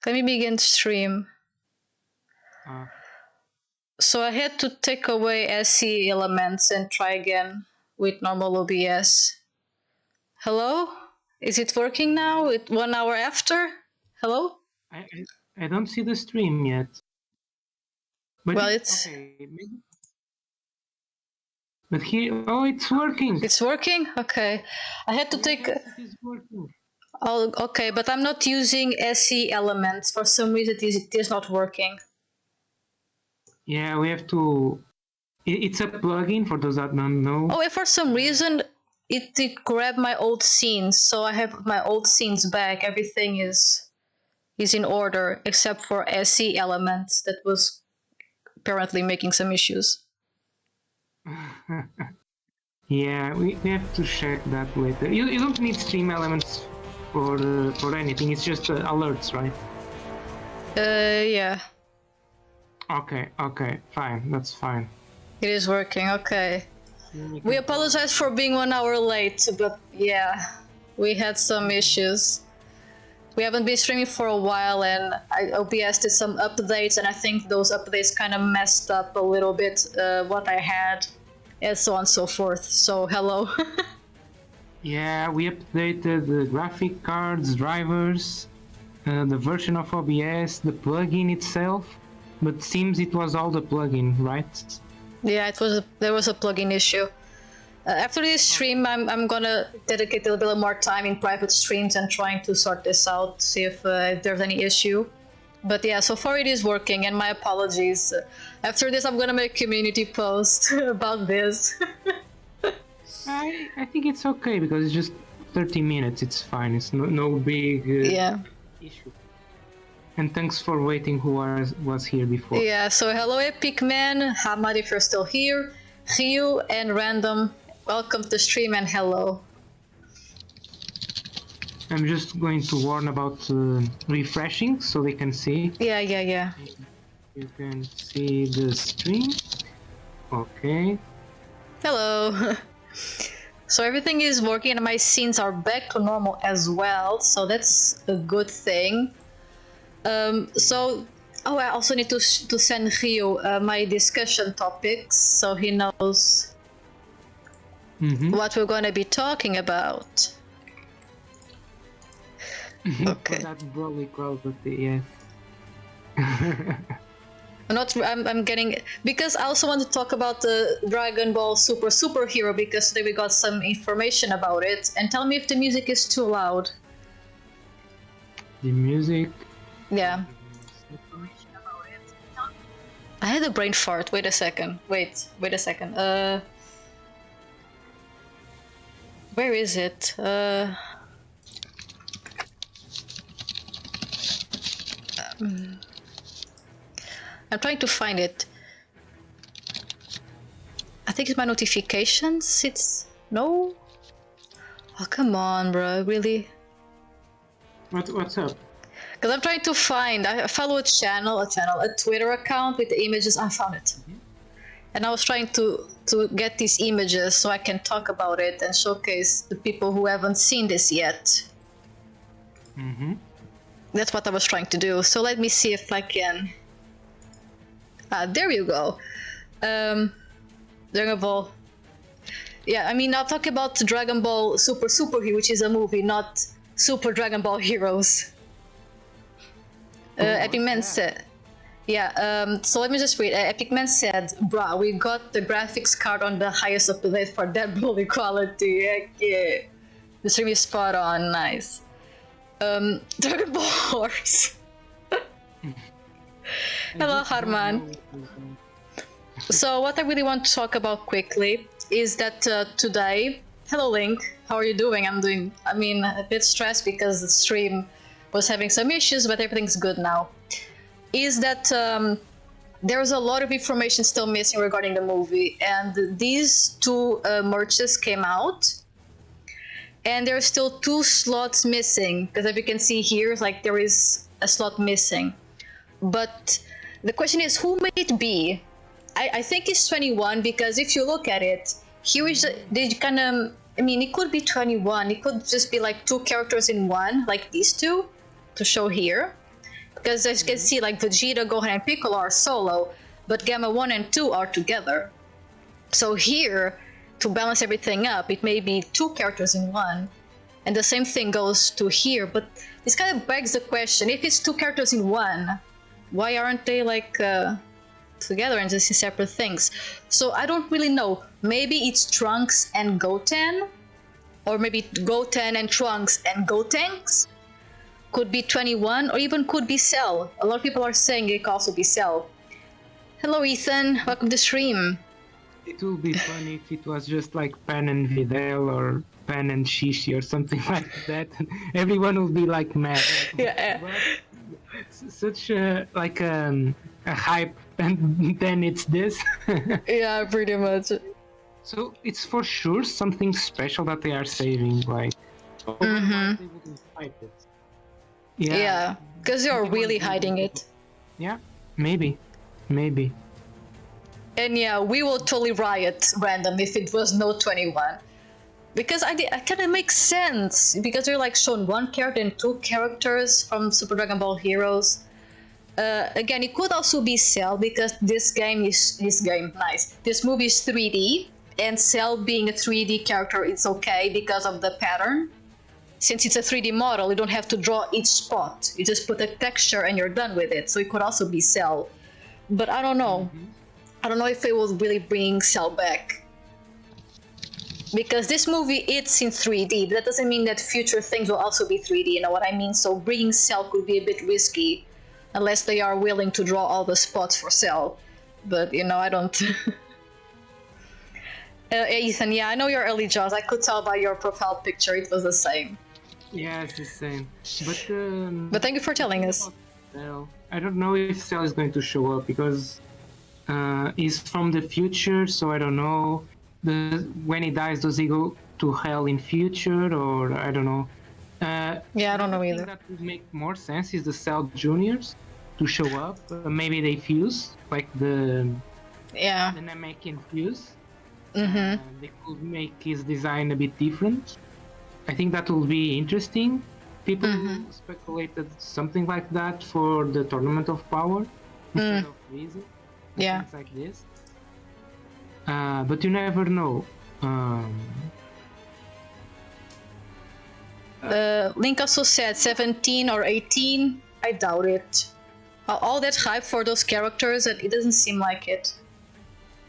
Let me begin stream. Uh, So I had to take away SE elements and try again with normal OBS. Hello? Is it working now? 1 hour after? Hello? I don't see the stream yet. But Well, it's okay. Maybe. But here, oh, it's working. It's working? Okay. I had to take. Yes, it is working. Oh, okay, but I'm not using SE elements. For some reason, it is not working. Yeah, we have to. It's a plugin for those that don't know. Oh, and for some reason, it grabbed my old scenes, so I have my old scenes back. Everything is in order except for SE elements that was apparently making some issues. Yeah, we have to check that later. You don't need stream elements for anything. It's just alerts, right? Yeah. Okay, fine. That's fine. It is working. Okay. We apologize for being 1 hour late, but yeah, we had some issues. We haven't been streaming for a while, and OBS did some updates, and I think those updates kind of messed up a little bit what I had, and so on and so forth. So hello. Yeah, we updated the graphic cards, drivers, the version of OBS, the plugin itself, but seems it was all the plugin, right? Yeah, there was a plugin issue. After this stream, I'm gonna dedicate a little bit more time in private streams and trying to sort this out, see if there's any issue. But yeah, so far it is working, and my apologies. After this, I'm gonna make a community post about this. I think it's okay because it's just 30 minutes. It's fine. It's no big issue. And thanks for waiting who was here before. Yeah, so hello Epic Man, Hamad if you're still here, Ryu and Random, welcome to the stream and hello. I'm just going to warn about refreshing so they can see. Yeah. You can see the stream. Okay. Hello. So everything is working and my scenes are back to normal as well, so that's a good thing. I also need to send Ryu my discussion topics so he knows what we're going to be talking about. Okay. That broly quality, yes. I'm getting, because I also want to talk about the Dragon Ball Superhero, because today we got some information about it, and tell me if the music is too loud. The music. Yeah. I had a brain fart. Wait a second. Wait a second. Where is it? I'm trying to find it. I think it's my notifications. It's no. Oh come on, bro. Really? What's up? Because I'm trying to find. I follow a Twitter account with the images. I found it, and I was trying to get these images so I can talk about it and showcase the people who haven't seen this yet. That's what I was trying to do. So let me see if I can. There you go. Dragon Ball. Yeah, I mean, I'll talk about Dragon Ball Superhero, which is a movie, not Super Dragon Ball Heroes. Epic Man said. Yeah, so let me just read. Epic Man said, bruh, we got the graphics card on the highest update for that Broly quality. Heck yeah. The stream is spot on, nice. Dragon Ball Horse. Hello, Harman. So what I really want to talk about quickly is that today, hello Link, how are you doing? I mean, a bit stressed because the stream was having some issues, but everything's good now. Is that there's a lot of information still missing regarding the movie, and these two merches came out, and there's still 2 slots missing, because if you can see here, like there is a slot missing. But the question is, who may it be? I think it's 21, because if you look at it, here is they kind of. I mean, it could be 21. It could just be like 2 characters in one, like these two, to show here. Because as you can see, like Vegeta, Gohan, and Piccolo are solo, but Gamma 1 and 2 are together. So here, to balance everything up, it may be 2 characters in one. And the same thing goes to here, but this kind of begs the question, if it's 2 characters in one, why aren't they like together and just in separate things? So I don't really know. Maybe it's Trunks and Goten? Or maybe Goten and Trunks and Gotenks? Could be 21, or even could be Cell. A lot of people are saying it could also be Cell. Hello Ethan, welcome to stream. It would be funny if it was just like Pan and Videl or Pan and Shishi or something like that. Everyone would be like mad. Yeah. Such a hype, and then it's this. Yeah, pretty much. So it's for sure something special that they are saving, like. Mm-hmm. They wouldn't hype it. Yeah, because you're really hiding it. Yeah, maybe. And yeah, we will totally riot random if it was no 21. Because I kind of makes sense, because they're like shown 1 character and 2 characters from Super Dragon Ball Heroes. Again, it could also be Cell, because this movie is 3D, and Cell being a 3D character, it's okay because of the pattern. Since it's a 3D model, you don't have to draw each spot. You just put a texture and you're done with it. So it could also be Cell. But I don't know. Mm-hmm. I don't know if it will really bring Cell back. Because this movie, it's in 3D. But that doesn't mean that future things will also be 3D, you know what I mean? So bringing Cell could be a bit risky. Unless they are willing to draw all the spots for Cell. But, you know, I don't... Ethan, yeah, I know your early Jaws. I could tell by your profile picture it was the same. Yeah, it's the same. But thank you for telling us. Cell. I don't know if Cell is going to show up because he's from the future, so I don't know. When he dies, does he go to hell in future, or I don't know. Yeah, I don't know I either. think that would make more sense is the Cell Juniors to show up. Maybe they fuse, like the Namekian fuse. Mm-hmm. They could make his design a bit different. I think that will be interesting. People speculated something like that for the Tournament of Power instead of Reason. Yeah. Things like this. But you never know. Link also said 17 or 18. I doubt it. All that hype for those characters, it doesn't seem like it.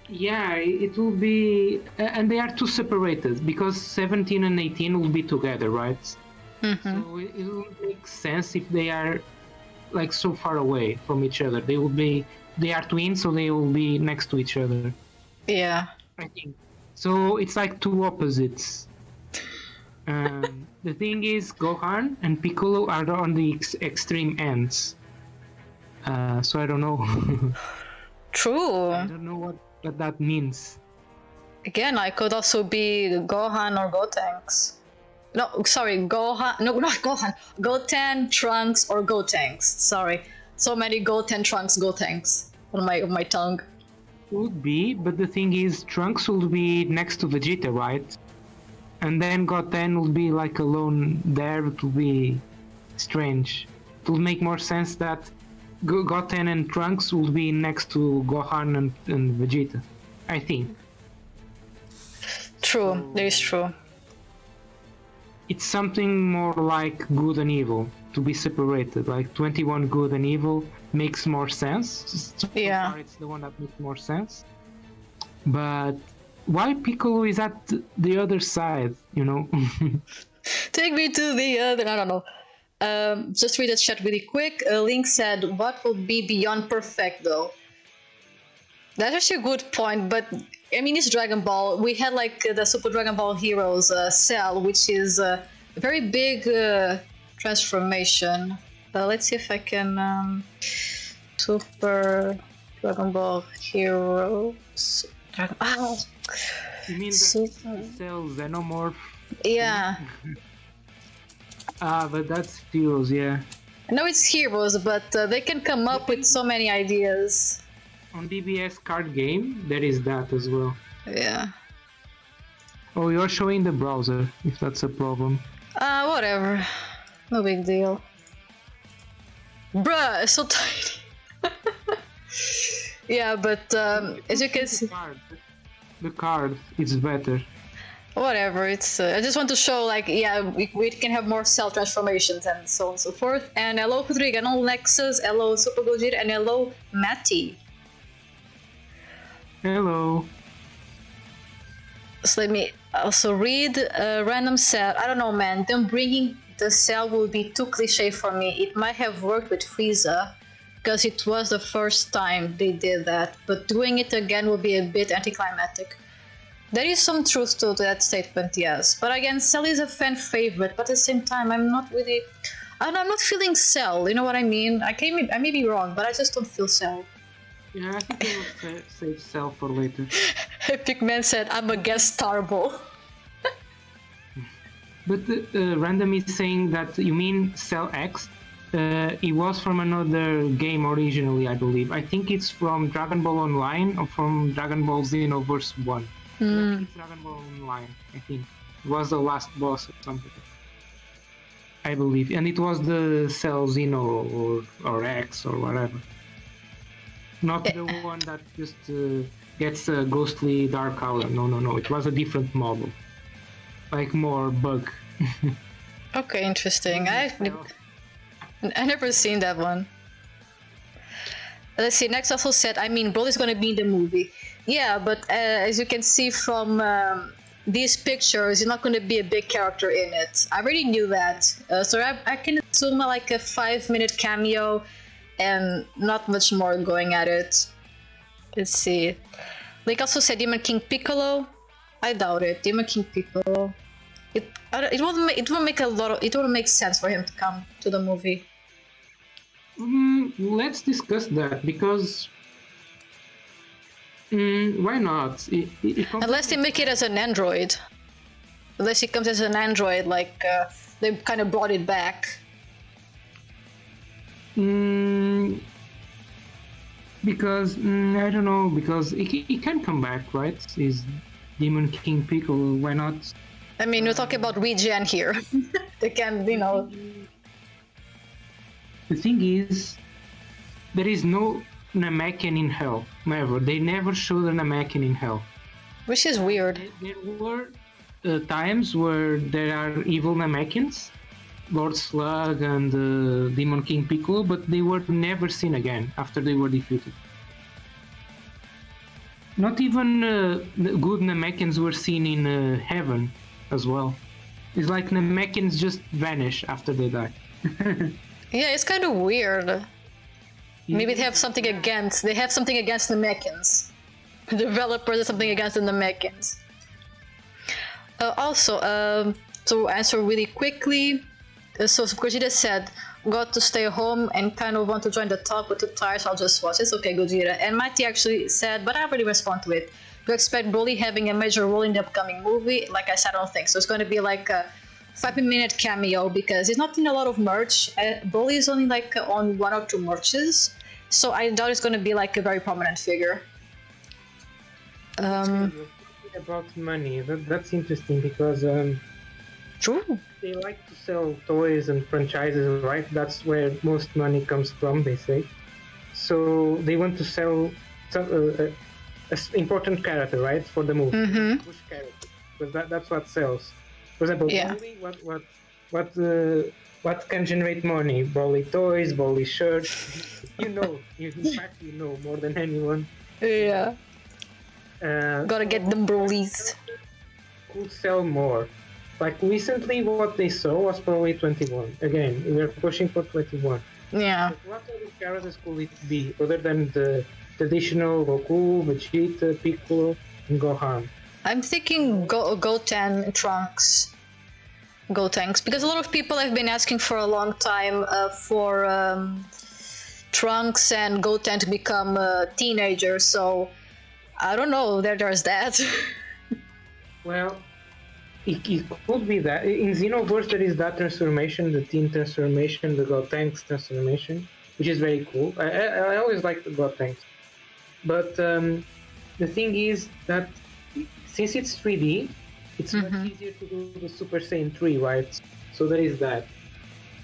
Yeah, it will be... And they are too separated, because 17 and 18 will be together, right? Mm-hmm. So it will make sense if they are like so far away from each other. They are twins, so they will be next to each other. Yeah. I think. So it's like 2 opposites. The thing is, Gohan and Piccolo are on the extreme ends. So I don't know. True. I don't know what that means. Again, I could also be Gohan or Gotenks. No, sorry, Gohan. No, not Gohan. Goten, Trunks, or Gotenks. Sorry, so many Goten, Trunks, Gotenks on my tongue. Would be, but the thing is, Trunks will be next to Vegeta, right? And then Goten will be like alone there. It will be strange. It will make more sense that Goten and Trunks will be next to Gohan and Vegeta, I think. True, So, that is true. it's something more like good and evil to be separated. Like 21 good and evil makes more sense. So Yeah. far it's the one that makes more sense. But why Piccolo is at the other side, you know? Take me to the other. I don't know. Just read the chat really quick. Link said, "What will be beyond perfect, though?" That's actually a good point, but I mean, it's Dragon Ball. We had like the Super Dragon Ball Heroes Cell, which is a very big transformation. Let's see if I can. Super Dragon Ball Heroes. Oh. You mean the Cell Xenomorph? Yeah. But that's Heroes, yeah. I know it's Heroes, but they can come up with so many ideas. On DBS card game, there is that as well. Yeah. Oh, you're showing the browser, if that's a problem. Whatever. No big deal. Bruh, it's so tiny. Yeah, but as you can see, The card is better. whatever. It's I just want to show like yeah, we can have more cell transformations and so on and so forth. And hello Rodrigo, hello Nexus, hello Super Gojira, and hello Matty. Hello. So let me also read random cell. I don't know, man. Them bringing the cell will be too cliche for me. It might have worked with Frieza because it was the first time they did that, but doing it again will be a bit anticlimactic. There is some truth to that statement, yes. But again, Cell is a fan favorite, but at the same time, I'm not really... I'm not feeling Cell, you know what I mean? I may be wrong, but I just don't feel Cell. Yeah, I think I will save Cell for later. Epic Man said, I'm against Starbo. But Random is saying that you mean Cell X? It was from another game originally, I believe. I think it's from Dragon Ball Online or from Dragon Ball Xenoverse 1. It's Dragon Ball Online, I think. It was the last boss or something. I believe. And it was the Cell Xeno or X or whatever. Not the one that just gets a ghostly dark color. No. It was a different model. Like more bug. Okay, interesting. I never seen that one. Let's see, Next also said, I mean, Broly's gonna be in the movie. Yeah, but as you can see from these pictures, he's not gonna be a big character in it. I already knew that. So I can assume like a 5-minute cameo and not much more going at it. Let's see. Like also said Demon King Piccolo. I doubt it. Demon King Piccolo. It wouldn't make sense for him to come to the movie. Let's discuss that because why not? Unless they make it as an android. Unless he comes as an android, like they kind of brought it back. Because I don't know. Because he can come back, right? Is Demon King Piccolo? Why not? I mean, we're talking about regen here. They can, you know. The thing is, there is no Namekian in Hell. Never. They never showed a Namekian in Hell. Which is weird. There were times where there are evil Namekians, Lord Slug and Demon King Piccolo, but they were never seen again after they were defeated. Not even good Namekians were seen in heaven as well. It's like Namekians just vanish after they die. Yeah, it's kind of weird. Maybe they have something against. They have something against the Namekians. The developers have something against the Namekians. Also, to answer really quickly, so Gojira said, got to stay home and kind of want to join the talk, but too tired, so I'll just watch. It's okay, Gojira. And Mati actually said, but I already respond to it. Do you expect Broly having a major role in the upcoming movie? Like I said, I don't think so. It's going to be like a 5-minute cameo because he's not in a lot of merch. Broly is only like on 1 or 2 merches, so I doubt it's going to be like a very prominent figure. About money, that's interesting because True. they like to sell toys and franchises, right? That's where most money comes from, they say. So they want to sell an important character, right, for the movie. Push character, because that's what sells. For example, Broly, what can generate money? Broly toys, Broly shirts. In fact, you know more than anyone. Yeah. Gotta get them Brolys. Could sell more. Like recently, what they saw was probably 21. Again, we're pushing for 21. Yeah. But what other characters could it be other than the traditional Goku, Vegeta, Piccolo, and Gohan? I'm thinking Goten Trunks. Gotenks, because a lot of people have been asking for a long time for Trunks and Goten to become teenagers, so I don't know, there's that. Well, it could be that. In Xenoverse there is that transformation, the teen transformation, the Gotenks transformation, which is very cool. I always like the Gotenks. But the thing is that since it's 3D, it's much easier to do the Super Saiyan 3, right? So there is that.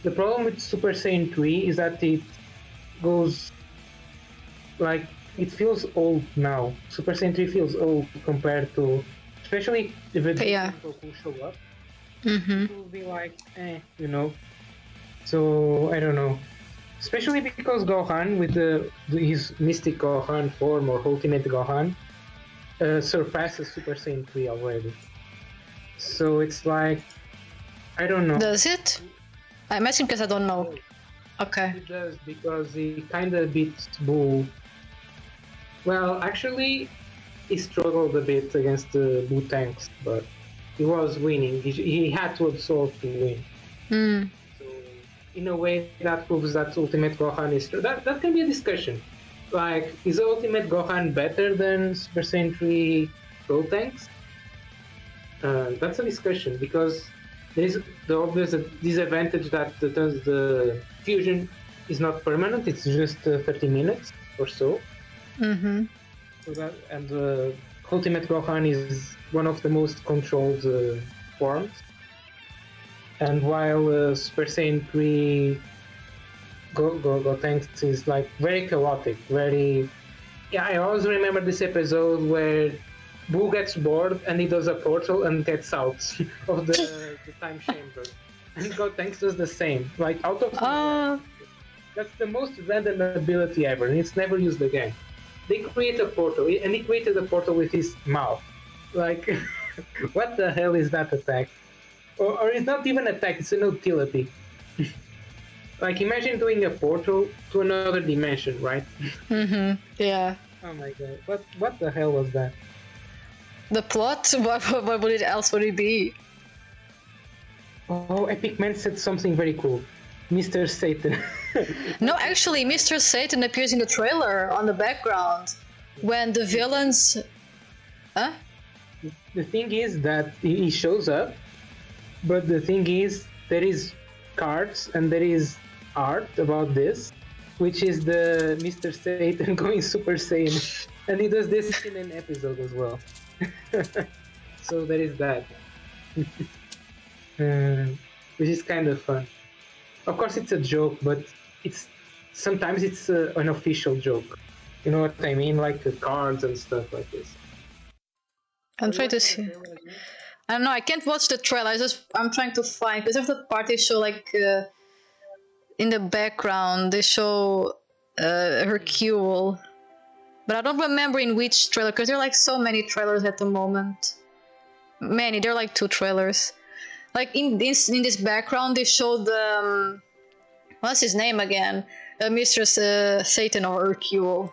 The problem with Super Saiyan 3 is that it goes like it feels old now. Super Saiyan 3 feels old compared to, especially if it Goku show up. It will be like, you know. So I don't know. Especially because Gohan with his Mystic Gohan form or Ultimate Gohan surpasses Super Saiyan 3 already. So it's like, I don't know. Does it? I'm asking because I don't know. Okay. It does, because he kind of beats Buu. Well, actually, he struggled a bit against the Buu tanks, but he was winning. He had to absorb to win. So, in a way, that proves that Ultimate Gohan is... That can be a discussion. Like, is Ultimate Gohan better than Super Saiyan 3 Pro tanks? That's a discussion, because there is the obvious disadvantage that the fusion is not permanent, it's just 30 minutes or so. So that, and Ultimate Gohan is one of the most controlled forms. And while Super Saiyan 3 Gotenks is like very chaotic, very... Yeah, I always remember this episode where Buu gets bored and he does a portal and gets out of the time chamber. And Gotenks does the same, like out of nowhere. That's the most random ability ever, and it's never used again. They create a portal, and he created a portal with his mouth. Like, what the hell is that attack? Or it's not even an attack, it's an utility. Like, imagine doing a portal to another dimension, right? Yeah. Oh my god, what the hell was that? The plot? What would it else would it be? Oh, Epic Man said something very cool. Mr. Satan. No, actually, Mr. Satan appears in the trailer on the background when the villains... Huh? The thing is that he shows up, but the thing is there is cards and there is art about this, which is the Mr. Satan going Super Saiyan, and he does this in an episode as well. So there is that. Which is kind of fun. Of course, it's a joke, but sometimes it's an official joke. You know what I mean? Like cards and stuff like this. I'm trying to see. I don't know. I can't watch the trailer. I'm trying to find, because of the part they show like in the background they show Hercule, but I don't remember in which trailer, because there are like so many trailers at the moment. Many. There are like 2 trailers. Like in this background, they show the what's his name again? Mr. Satan or Hercule.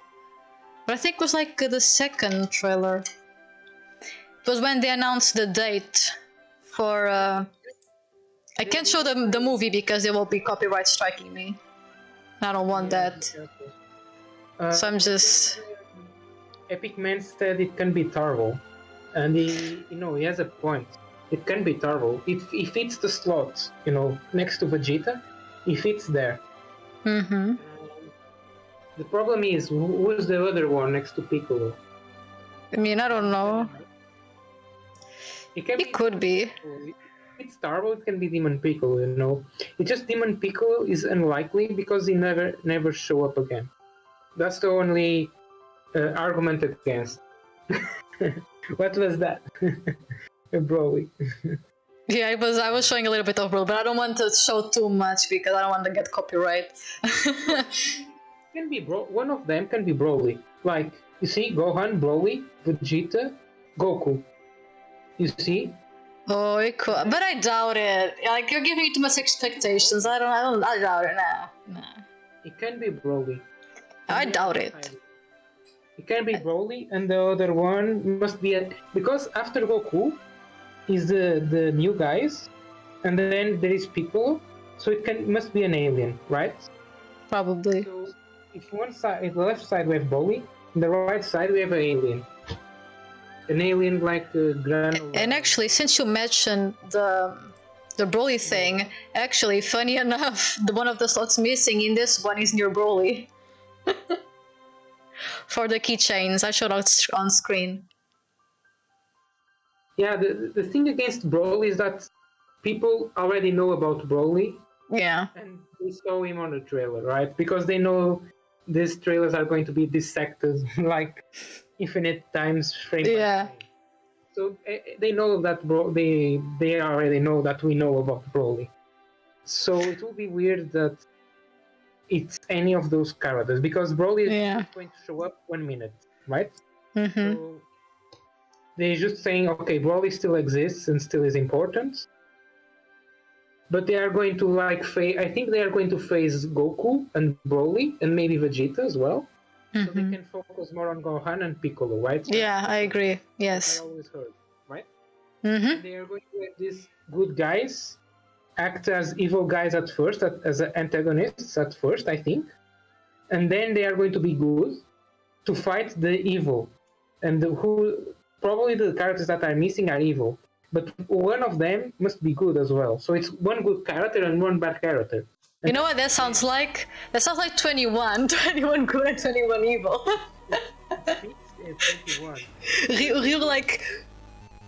But I think it was like the second trailer. It was when they announced the date for. I can't show them the movie because they will be copyright striking me. I don't want that. So I'm just. Epic Man said it can be Tarvel, and he has a point. It can be Tarvel. It fits the slot, next to Vegeta. It fits there. The problem is, who's the other one next to Piccolo? I mean, I don't know. It could be. If it's Tarvel, it can be Demon Piccolo, It's just Demon Piccolo is unlikely because he never show up again. That's the only argument against. What was that? Broly. Yeah, I was showing a little bit of Broly, but I don't want to show too much because I don't want to get copyright. Can be one of them can be Broly. Like, you see, Gohan, Broly, Vegeta, Goku. You see? Oh, it could, but I doubt it. Like, you're giving me too much expectations. I doubt it. Nah. It can be Broly. I doubt it. It can be Broly, and the other one must be because after Goku is the new guys, and then there is Piccolo, so it must be an alien, right? Probably. So if the left side we have Broly, on the right side we have an alien. An alien like Granola. And actually, since you mentioned the Broly thing, actually, funny enough, one of the slots missing in this one is near Broly. For the keychains, I showed on screen. Yeah, the thing against Broly is that people already know about Broly, Yeah. And they saw him on the trailer, right? Because they know these trailers are going to be dissected like infinite times frame by Yeah. frame. So they know that they already know that we know about Broly. So it will be weird that it's any of those characters because Broly is Yeah. just going to show up 1 minute, right? Mm-hmm. So they're just saying, okay, Broly still exists and still is important, but they are going to like I think they are going to face Goku and Broly and maybe Vegeta as well, so they can focus more on Gohan and Piccolo, right? Yeah, I agree. I Yes. always heard, right? Mm-hmm. And they are going to have these good guys act as evil guys at first, as antagonists at first, I think, and then they are going to be good to fight the evil, and who probably the characters that are missing are evil, but one of them must be good as well. So it's one good character and one bad character. You know what that sounds like? That sounds like 21. 21 good and 21 evil. It's 21. Ryu like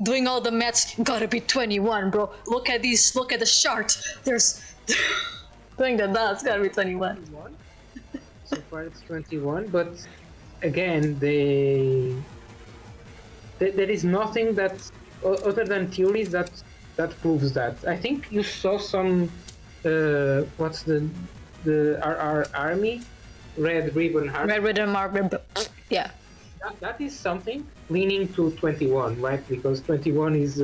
doing all the maths. Gotta be 21, bro. Look at these. Look at the chart. There's doing the dots. Gotta be 21. 21? So far it's 21, but again, there is nothing that other than theories that proves that. I think you saw some what's the our army, Red Ribbon Army. Red Ribbon Army. Yeah. That is something leaning to 21, right? Because 21 is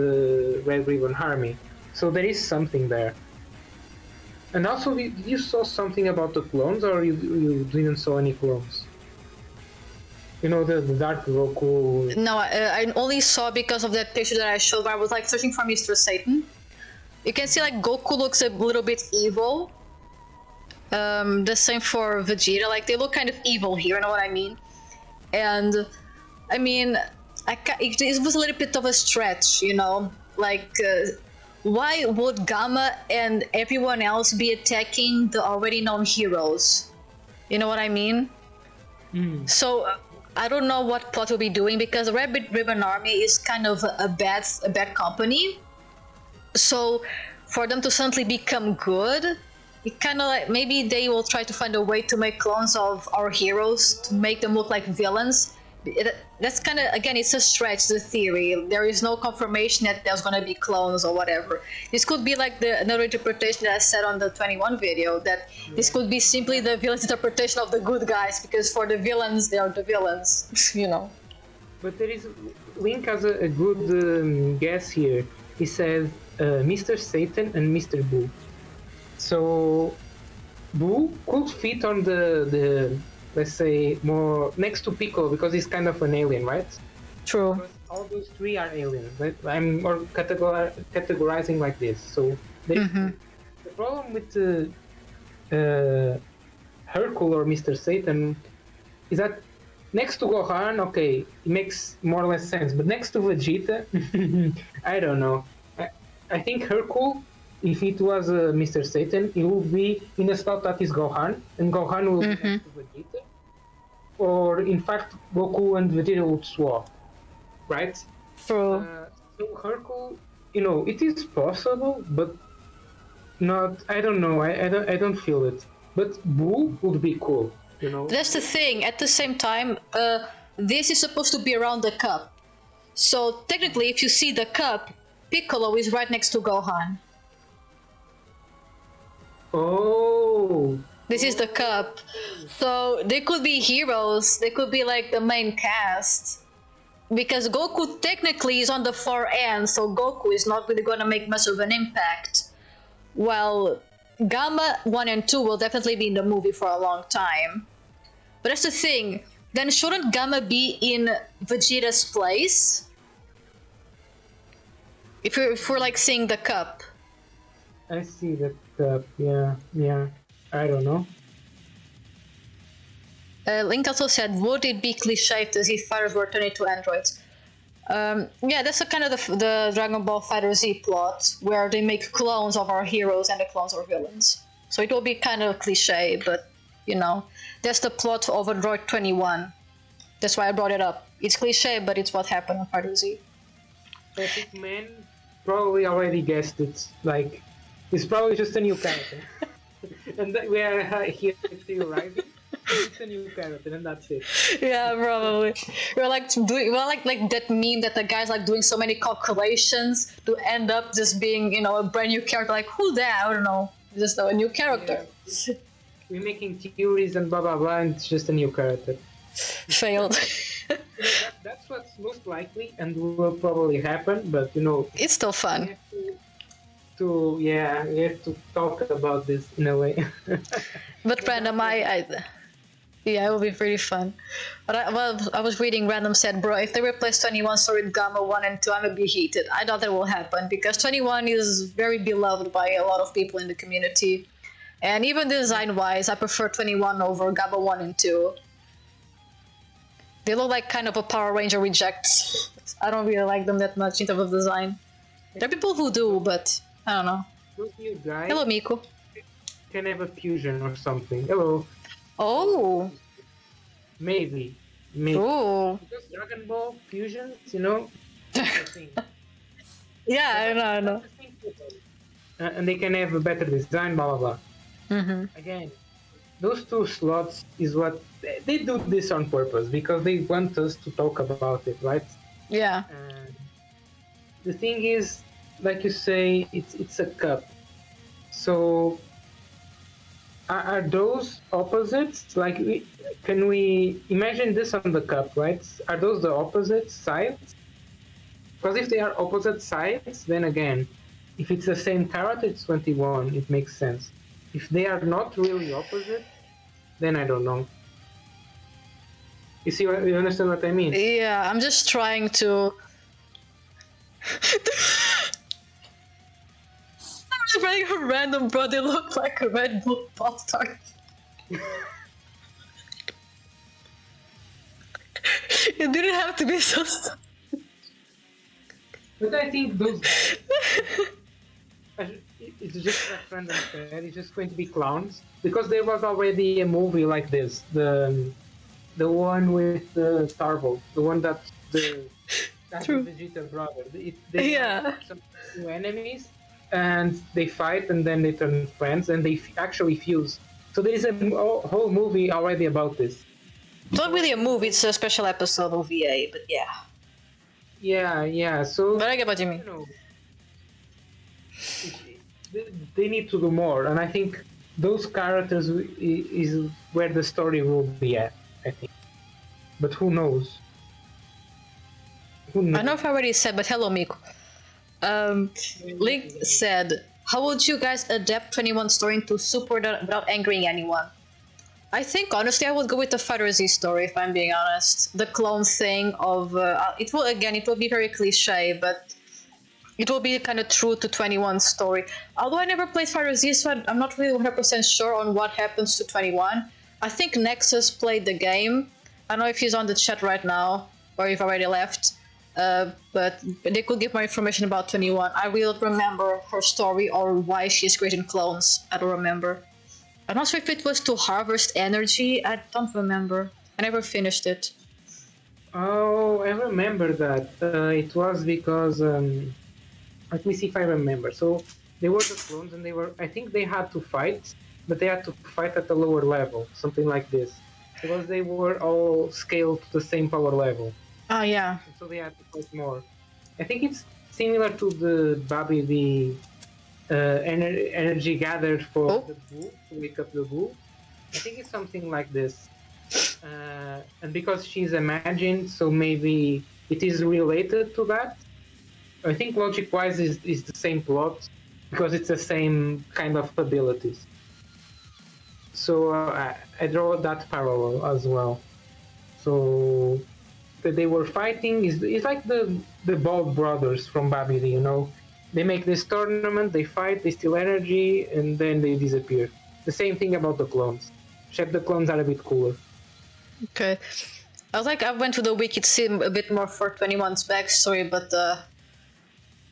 Red Ribbon Army, so there is something there. And also, you saw something about the clones, or you didn't saw any clones? You know, the Dark Goku. No, I only saw because of that picture that I showed where I was like searching for Mr. Satan. You can see like Goku looks a little bit evil. The same for Vegeta, like they look kind of evil here, you know what I mean? And I mean, it was a little bit of a stretch, you know? Like, why would Gamma and everyone else be attacking the already known heroes? You know what I mean? So I don't know what plot will be doing because the Red Ribbon Army is kind of a bad company. So for them to suddenly become good, it kind of like maybe they will try to find a way to make clones of our heroes to make them look like villains. That's kind of, again, it's a stretch, the theory. There is no confirmation that there's going to be clones or whatever. This could be like another interpretation that I said on the 21 video, that this could be simply the villain's interpretation of the good guys, because for the villains, they are the villains, you know. But there is, Link has a good guess here. He says Mr. Satan and Mr. Boo. So Boo could fit on the let's say more next to Piccolo because he's kind of an alien, right? True. Because all those three are aliens. Right? I'm more categorizing like this. So the problem with Hercule or Mr. Satan is that next to Gohan, okay, it makes more or less sense. But next to Vegeta, I don't know. I think Hercule, if it was Mr. Satan, it would be in a spot that is Gohan, and Gohan will be next to Vegeta. Or, in fact, Goku and Vegeta would swap, right? True. So Hercule, you know, it is possible, but not. I don't know. I don't feel it. But Boo would be cool, you know. That's the thing. At the same time, this is supposed to be around the cup. So technically, if you see the cup, Piccolo is right next to Gohan. Oh. This is the cup. So they could be heroes. They could be like the main cast. Because Goku technically is on the far end, so Goku is not really going to make much of an impact. While Gamma 1 and 2 will definitely be in the movie for a long time. But that's the thing. Then shouldn't Gamma be in Vegeta's place? If we're like seeing the cup. I see the cup. Yeah. I don't know. Link also said, would it be cliche to see fighters were turned into androids? Yeah, that's a kind of the Dragon Ball FighterZ plot, where they make clones of our heroes and the clones are villains. So it will be kind of cliche, but, you know, that's the plot of Android 21. That's why I brought it up. It's cliche, but it's what happened on FighterZ. I think men probably already guessed it. Like, it's probably just a new character. And we are here theorizing. It's a new character, and that's it. Yeah, probably. We're like that meme that the guy's like doing so many calculations to end up just being, a brand new character. Like, who that? I don't know. Just a new character. Yeah. We're making theories and blah blah blah, and it's just a new character. Failed. That's what's most likely and will probably happen, but It's still fun. we have to talk about this in a way. But random, yeah, it will be pretty fun. But I was reading random said, bro, if they replace 21 story with Gamma 1 and 2, I'm gonna be heated. I doubt that will happen because 21 is very beloved by a lot of people in the community. And even design wise, I prefer 21 over Gamma 1 and 2. They look like kind of a Power Ranger rejects. I don't really like them that much in terms of design. There are people who do, but I don't know. Those new guys Hello, Miku. can have a fusion or something. Hello. Oh. Maybe. Ooh. Because Dragon Ball fusions, that's the thing. Yeah, I know. And they can have a better design, blah blah blah. Mm-hmm. Again, those two slots is what they do this on purpose because they want us to talk about it, right? Yeah. And the thing is, like you say, it's a cup. So are those opposites? Like, can we imagine this on the cup, right? Are those the opposite sides? Because if they are opposite sides, then again, if it's the same character, it's 21. It makes sense. If they are not really opposite, then I don't know. You understand what I mean? Yeah, I'm just trying to. I'm running a random bro, they look like a Red Bull pop tart. It didn't have to be so. But I think those. It's just like random said. It's just going to be clowns because there was already a movie like this, the one with Tarvo, the one that's the Vegeta brother. They have some new enemies and they fight and then they turn friends and they actually fuse. So there is a whole movie already about this. It's not really a movie; it's a special episode of VA. But yeah. Yeah. So. But I get what you mean. They need to do more, and I think those characters is where the story will be at, I think. But who knows? I don't know if I already said, but hello, Miku. Link said, how would you guys adapt 21 story into Super without angering anyone? I think, honestly, I would go with the Fighter Z story, if I'm being honest. The clone thing of... it will be very cliche, but it will be kind of true to 21's story. Although I never played Fighter Z, so I'm not really 100% sure on what happens to 21. I think Nexus played the game. I don't know if he's on the chat right now, or if already left. But they could give more information about 21. I will remember her story or why she's creating clones. I don't remember. I'm not sure if it was to harvest energy. I don't remember. I never finished it. Oh, I remember that. It was because... let me see if I remember. So they were the clones and I think they had to fight, but they had to fight at a lower level, something like this. Because they were all scaled to the same power level. Oh, yeah. And so they had to fight more. I think it's similar to the Bobby, the energy gathered for the bull, to wake up the bull. I think it's something like this. And because she's imagined, so maybe it is related to that. I think logic-wise is the same plot, because it's the same kind of abilities. So I draw that parallel as well. So that they were fighting it's like the Bald brothers from Babidi, They make this tournament, they fight, they steal energy, and then they disappear. The same thing about the clones. Except the clones are a bit cooler. Okay. I went to the wiki to see a bit more for 21's backstory, but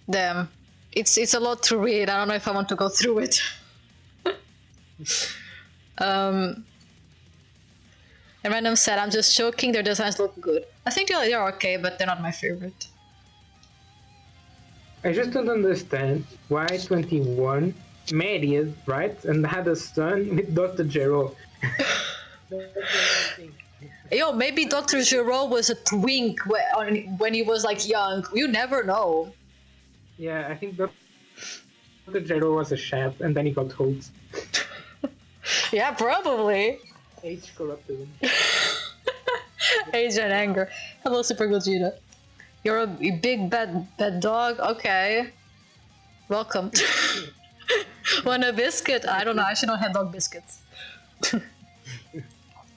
damn. It's a lot to read. I don't know if I want to go through it. And Random said, I'm just joking, their designs look good. I think they're okay, but they're not my favorite. I just don't understand why 21 married, right, and had a son with Dr. Gero. Yo, maybe Dr. Gero was a twink when he was like young. You never know. Yeah, I think Dr. Gero was a chef, and then he got hooked. Yeah, probably. Age corrupted him. Age and anger. Hello, Super Gogeta. You're a big bad dog? Okay. Welcome. Want a biscuit? I don't know, I actually don't have dog biscuits.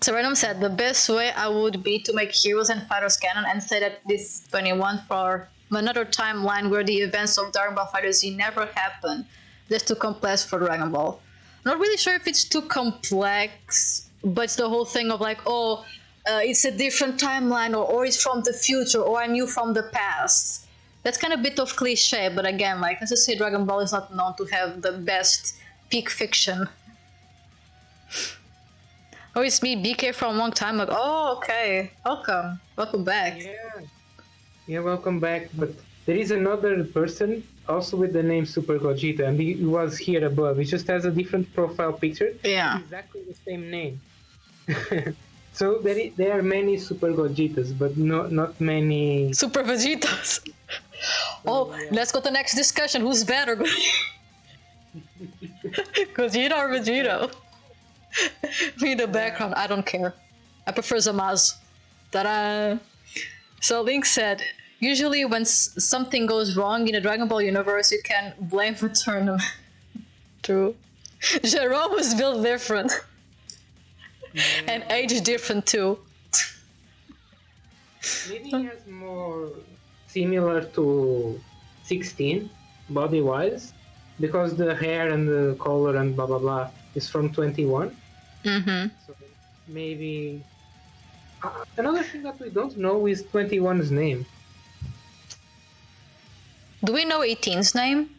So Random said, the best way I would be to make heroes and fighters canon and say that this 21 for another timeline where the events of Dragon Ball FighterZ never happened. That's too complex for Dragon Ball. I'm not really sure if it's too complex, but it's the whole thing of like, oh, it's a different timeline, or it's from the future, or I knew from the past. That's kind of a bit of cliche, but again, like, let's just say Dragon Ball is not known to have the best peak fiction. Oh, it's me, BK from a long time ago. Oh, okay. Welcome back. Yeah, welcome back. But there is another person also with the name Super Gogeta, and he was here above. He just has a different profile picture. Yeah. Exactly the same name. So there are many Super Gogetas, but not many Super Vegetas. Oh, yeah. Let's go to the next discussion. Who's better? Gogeta or Vegito? Me in the background, I don't care. I prefer Zamasu. Ta-da! So Link said, usually when something goes wrong in the Dragon Ball universe, you can blame the tournament. True. Jerome was built different. Yeah. And age different too. Maybe he has more similar to 16 body-wise, because the hair and the color and blah blah blah is from 21. Mm-hmm. So maybe another thing that we don't know is 21's name. Do we know 18's name?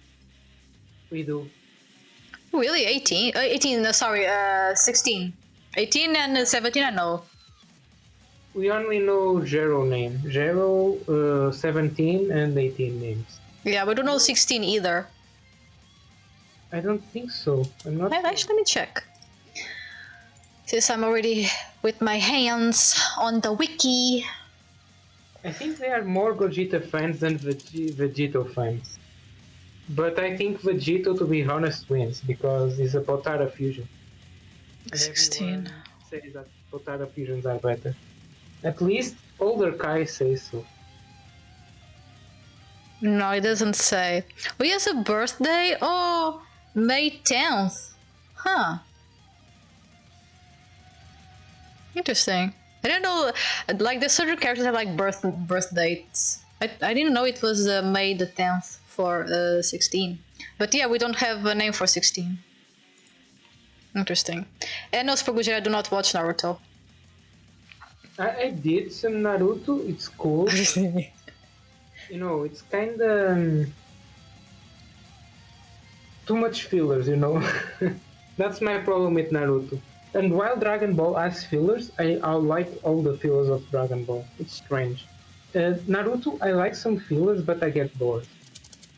We do. Really? 18? 16. 18 and 17 I know. We only know Zero name. Zero, 17 and 18 names. Yeah, we don't know 16 either. I don't think so. I'm not sure. Actually, let me check. Since I'm already with my hands on the wiki. I think they are more Gogeta fans than Vegito fans. But I think Vegito, to be honest, wins because it's a Potara fusion. 16. Say that Potara fusions are better. At least older Kai says so. No, it doesn't say. Oh, he has a birthday? Oh, May 10th. Huh. Interesting. I didn't know, like, the certain characters have like birth dates. I didn't know it was May the 10th for 16. But yeah, we don't have a name for 16. Interesting. And no, Super Gogeta, I do not watch Naruto. I did some Naruto, it's cool. You know, it's kinda too much fillers, you know. That's my problem with Naruto. And while Dragon Ball has fillers, I like all the fillers of Dragon Ball. It's strange. Naruto, I like some fillers, but I get bored.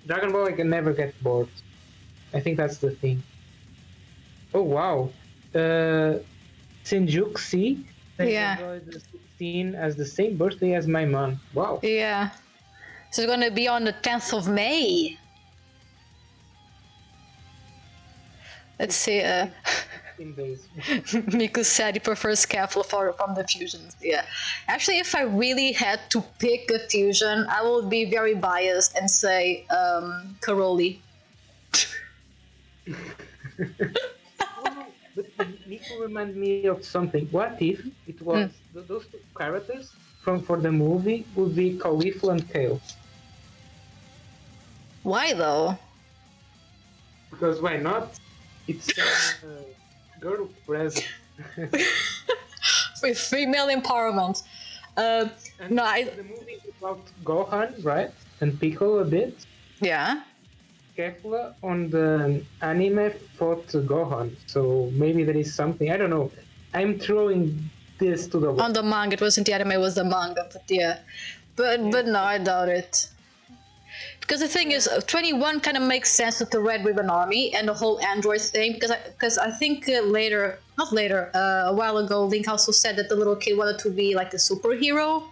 Dragon Ball, I can never get bored. I think that's the thing. Oh wow. Senjuxi, Yeah. The 16 has the same birthday as my mom. Wow. Yeah. So it's gonna be on the 10th of May. Let's see. Miku said he prefers Kefla from the fusions. Yeah. Actually, if I really had to pick a fusion, I would be very biased and say Karoli. But Miku reminded me of something. What if it was those two characters for the movie would be Caulifla and Kale? Why though? Because why not? It's girl present. With female empowerment. The movie is about Gohan, right? And Piccolo a bit. Yeah. Kefla on the anime fought Gohan, so maybe there is something. I don't know. I'm throwing this to the wall. On the manga, it wasn't the anime, it was the manga, but yeah. But no, I doubt it. Because the thing is, 21 kind of makes sense with the Red Ribbon Army and the whole android thing. Because I think a while ago, Link also said that the little kid wanted to be like a superhero.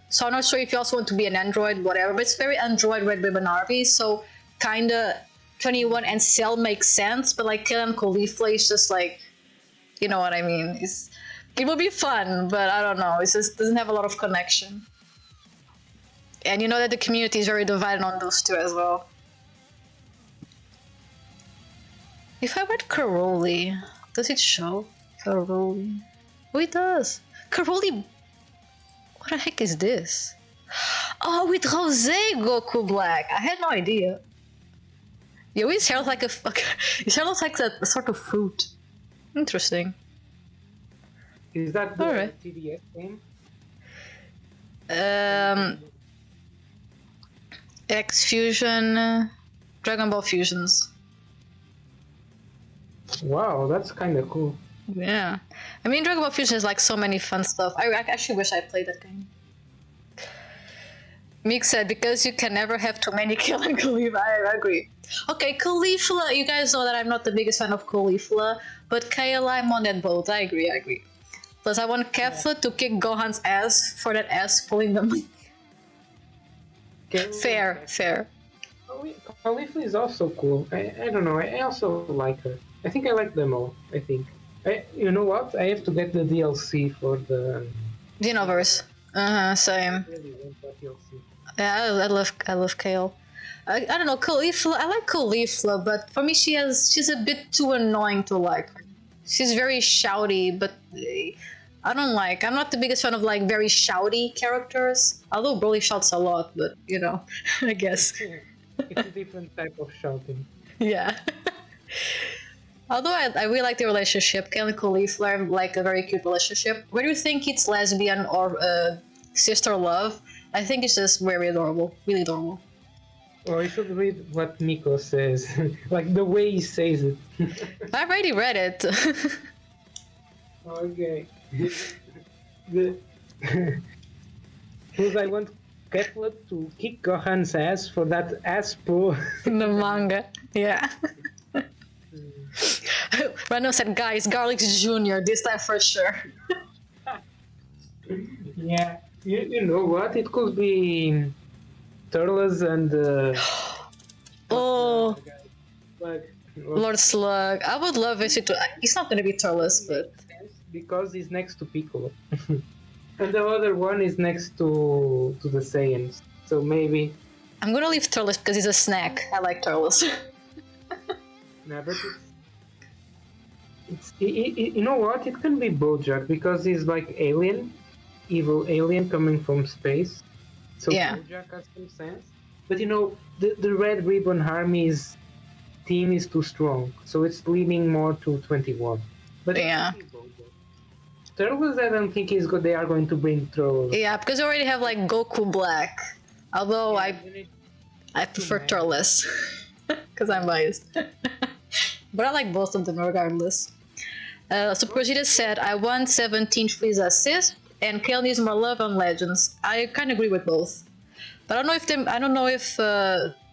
So I'm not sure if you also want to be an android, whatever. But it's very android Red Ribbon Army, so kind of 21 and Cell makes sense. But like Kill and Caulifla is just like, you know what I mean? It will be fun, but I don't know. It just doesn't have a lot of connection. And you know that the community is very divided on those two as well. If I read Caroli, does it show? Caroli. Oh, it does. Caroli. What the heck is this? Oh, with Rosé Goku Black. I had no idea. Yo, his hair looks like his hair looks like a sort of fruit. Interesting. Is that the Alright. TDS game? X Fusion, Dragon Ball Fusions. Wow, that's kind of cool. Yeah, I mean Dragon Ball Fusion has like so many fun stuff. I actually wish I played that game. Meek said, because you can never have too many Kill and Caulifla. I agree. Okay, Caulifla, you guys know that I'm not the biggest fan of Caulifla, but Kale, I'm on that boat. I agree. Plus, I want Kefla to kick Gohan's ass for that ass pulling them. Fair. Caulifla is also cool. I don't know, I also like her. I think I like them all, I think. You know what? I have to get the DLC for the... Xenoverse. Same. I really want that DLC. Yeah, I love Kale. I don't know, Caulifla, I like Caulifla, but for me she's a bit too annoying to like. She's very shouty, but I'm not the biggest fan of like very shouty characters. Although Broly shouts a lot, but you know, I guess. It's a different type of shouting. Yeah. Although I really like the relationship. Kale and Caulifla are like a very cute relationship. Whether you think it's lesbian or sister love, I think it's just very adorable. Really adorable. Well, you should read what Nico says. Like the way he says it. I already read it. Okay. Because I want Kefla to kick Gohan's ass for that ass pull. In the manga. Yeah. Random said, guys, Garlic's Jr. this time for sure. Yeah. You know what? It could be Turles and Oh, Slug. Lord Slug. I would love it to. He's not gonna be Turles, but Because he's next to Piccolo. And the other one is next to the Saiyans. So maybe... I'm gonna leave Turles because he's a snack. I like Turles. Nah, but you know what? It can be Bojack because he's like alien, evil alien coming from space. So Yeah. Bojack has some sense. But you know, the Red Ribbon Army's team is too strong, so it's leaning more to 21. But it Yeah. can be Bojack. Turtles, I don't think they are going to bring Turtles. Yeah, because we already have like Goku Black. Although I prefer Turles because I'm biased. But I like both of them regardless. So Progita said, I want 17 Frieza assist and Kale needs more love on Legends. I kind of agree with both. But I don't know if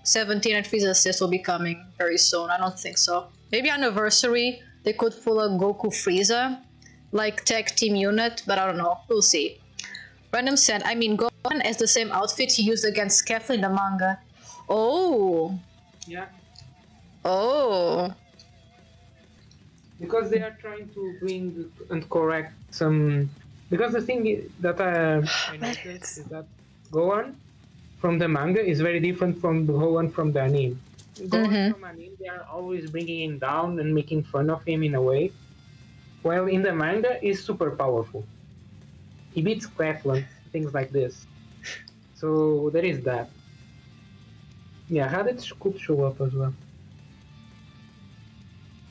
17 and Frieza assist will be coming very soon. I don't think so. Maybe Anniversary, they could pull a Goku Frieza, like tag team unit, but I don't know. We'll see. Random said, I mean, Gohan has the same outfit he used against Kefla in the manga. Oh. Yeah. Oh. Because they are trying to bring and correct some... Because the thing that I noticed is that Gohan from the manga is very different from the Gohan from the anime. Gohan from anime, they are always bringing him down and making fun of him in a way. While in the manga, he's super powerful. He beats Cleveland, things like this. So there is that. Yeah, Raditz could show up as well.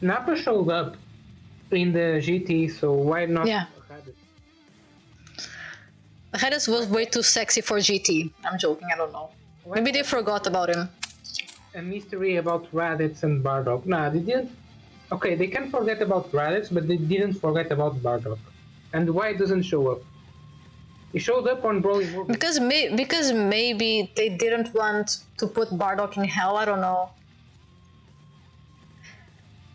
Nappa showed up in the GT, so why not Yeah. Raditz was way too sexy for GT. I'm joking, I don't know. Maybe they forgot about him. A mystery about Raditz and Bardock. Nah, they didn't. Okay, they can forget about Raditz, but they didn't forget about Bardock. And why it doesn't show up? He showed up on Broly movie. Because maybe they didn't want to put Bardock in hell. I don't know.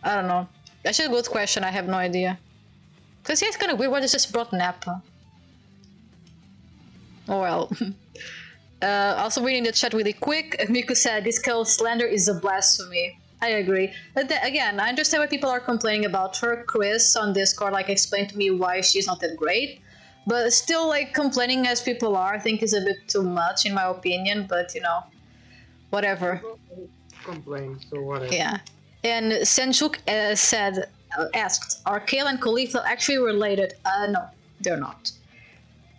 I don't know. Actually, a good question. I have no idea. Because yeah, it's kind of weird why they just brought Nappa. Oh well. Also reading the chat really quick, Miku said this Kel slander is a blasphemy. I agree. But again, I understand why people are complaining about her. Chris on Discord like explained to me why she's not that great. But still, like, complaining as people are, I think is a bit too much in my opinion, but you know, whatever. Complain, so whatever. Yeah. And Senjuk asked, are Kale and Khalifa actually related? No, they're not.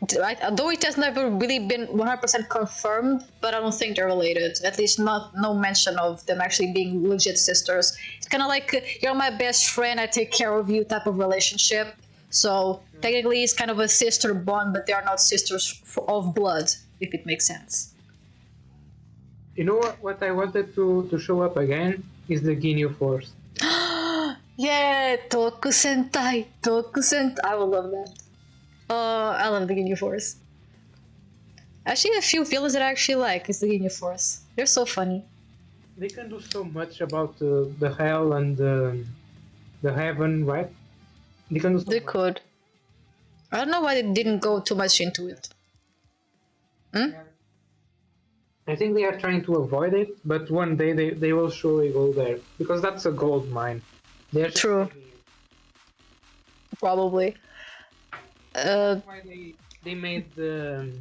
Though it has never really been 100% confirmed, but I don't think they're related. At least no mention of them actually being legit sisters. It's kind of like, you're my best friend, I take care of you type of relationship. So technically it's kind of a sister bond, but they are not sisters of blood, if it makes sense. You know what I wanted to show up again is the Ginyu Force. Yeah, Toku Sentai. I will love that. I love the Ginyu Force. Actually, a few villains that I actually like is the Ginyu Force. They're so funny. They can do so much about the hell and the heaven, right? They can do so much. Could. I don't know why they didn't go too much into it. I think they are trying to avoid it, but one day they will surely go there. Because that's a gold mine. True. Probably. That's why they made the...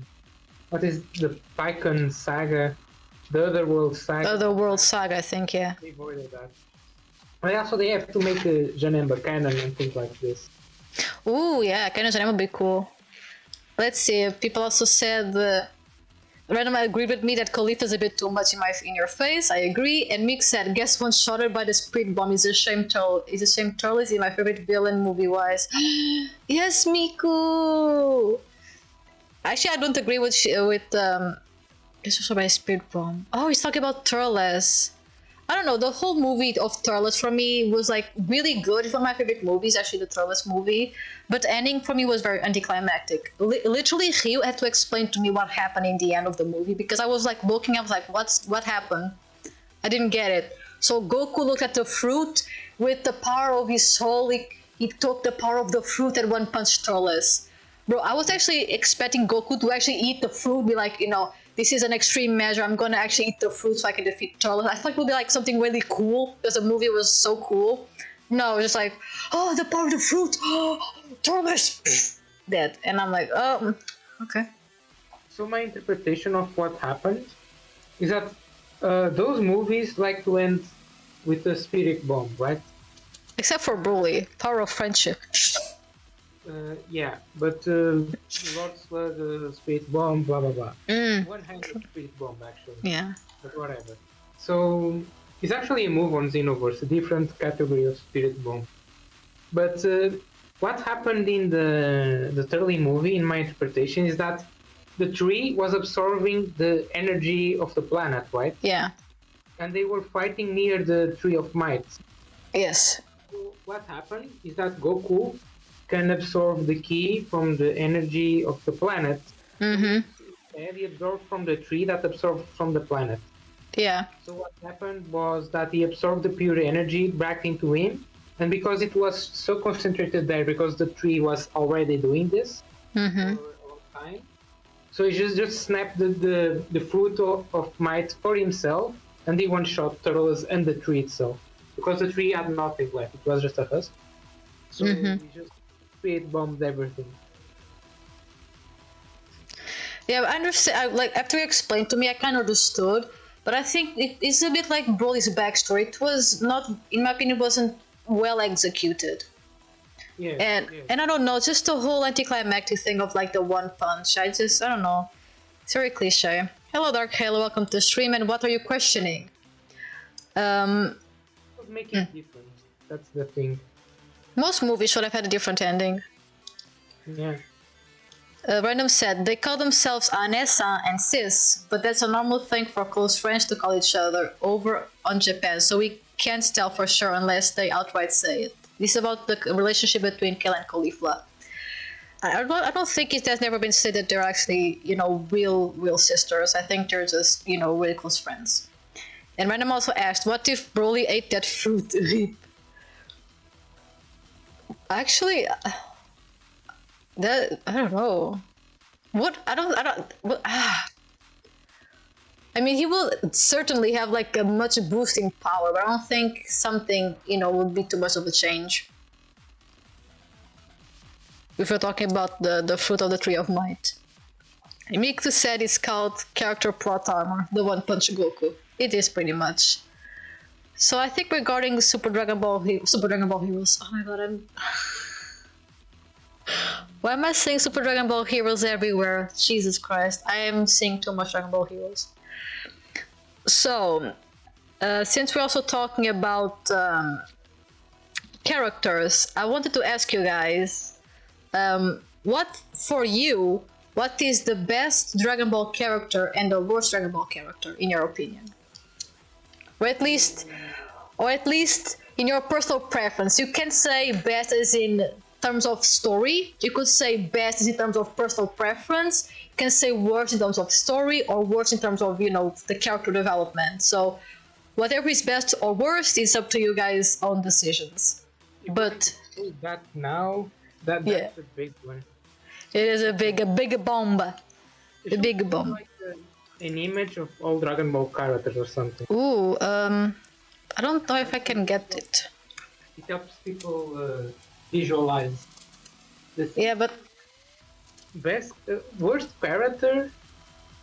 What is the Python saga? The Otherworld saga? Otherworld saga, I think, yeah. They avoided that. But also they have to make a Janemba canon and things like this. Ooh, yeah, canon Janemba would be cool. Let's see, people also said... Random agreed with me that Khalifa is a bit too much in your face. I agree. And Mick said, "Guess one shotted by the Spirit Bomb is a shame. Turtle is my favorite villain movie-wise." Yes, Miku. Actually, I don't agree with Guess one shot by a Spirit Bomb. Oh, he's talking about Turles. I don't know. The whole movie of Turles for me was like really good. It's one of my favorite movies, actually, the Turles movie. But the ending for me was very anticlimactic. Literally, Ryu had to explain to me what happened in the end of the movie because I was like looking, I was like, what happened? I didn't get it. So Goku looked at the fruit with the power of his soul. He took the power of the fruit and one punched Turles. Bro, I was actually expecting Goku to actually eat the fruit, be like, you know, this is an extreme measure. I'm gonna actually eat the fruit so I can defeat Turles. I thought it would be like something really cool because the movie was so cool. No, it was just like, oh, the power of the fruit. Oh, Turles dead. And I'm like, oh, okay. So my interpretation of what happened is that those movies like to end with a spirit bomb, right? Except for Broly, power of friendship. Yeah, but Lord Slug, spirit bomb, blah blah blah. One hand of spirit bomb actually. Yeah. But whatever. So it's actually a move on Xenoverse, a different category of spirit bomb. But what happened in the Turley movie, in my interpretation, is that the tree was absorbing the energy of the planet, right? Yeah. And they were fighting near the Tree of Might. Yes. So what happened is that Goku can absorb the ki from the energy of the planet. And he absorbed from the tree that absorbed from the planet. Yeah. So what happened was that he absorbed the pure energy back into him, and because it was so concentrated there, because the tree was already doing this for a long time, so he just snapped the fruit of might for himself, and he one-shot Turles and the tree itself, because the tree had nothing left, it was just a husk. So he just spirit bombed everything. Yeah, I understand. Like, after you explained to me, I kind of understood. But I think it's a bit like Broly's backstory. It was not, in my opinion, wasn't well executed. Yeah. And I don't know, just the whole anticlimactic thing of like the one punch. I don't know. It's very cliche. Hello, Dark Halo. Welcome to the stream. And what are you questioning? Make it different. That's the thing. Most movies should have had a different ending. Yeah. Random said, they call themselves Anessa and Sis, but that's a normal thing for close friends to call each other over on Japan, so we can't tell for sure unless they outright say it. This is about the relationship between Kel and Caulifla. I don't think it has never been said that they're actually, real sisters. I think they're just, really close friends. And Random also asked, what if Broly ate that fruit? Actually, that I don't know. What I don't. What, I mean, he will certainly have like a much boosting power, but I don't think something would be too much of a change. If we're talking about the fruit of the Tree of Might. Miku said it's called character plot armor, the One Punch Goku. It is pretty much. So I think regarding Super Dragon Ball Heroes. Oh my god, why am I saying Super Dragon Ball Heroes everywhere? Jesus Christ, I am seeing too much Dragon Ball Heroes. So, since we're also talking about characters, I wanted to ask you guys, what is the best Dragon Ball character and the worst Dragon Ball character in your opinion? Or at least in your personal preference. You can say best as in terms of story, you could say best in terms of personal preference, you can say worst in terms of story, or worst in terms of, the character development. So whatever is best or worst is up to you guys' own decisions. But that now, that's a big one. It is a big bomb. A big bomb. Like an image of all Dragon Ball characters or something. Ooh, I don't know if I can get it. It helps people visualize. Yeah, but worst character,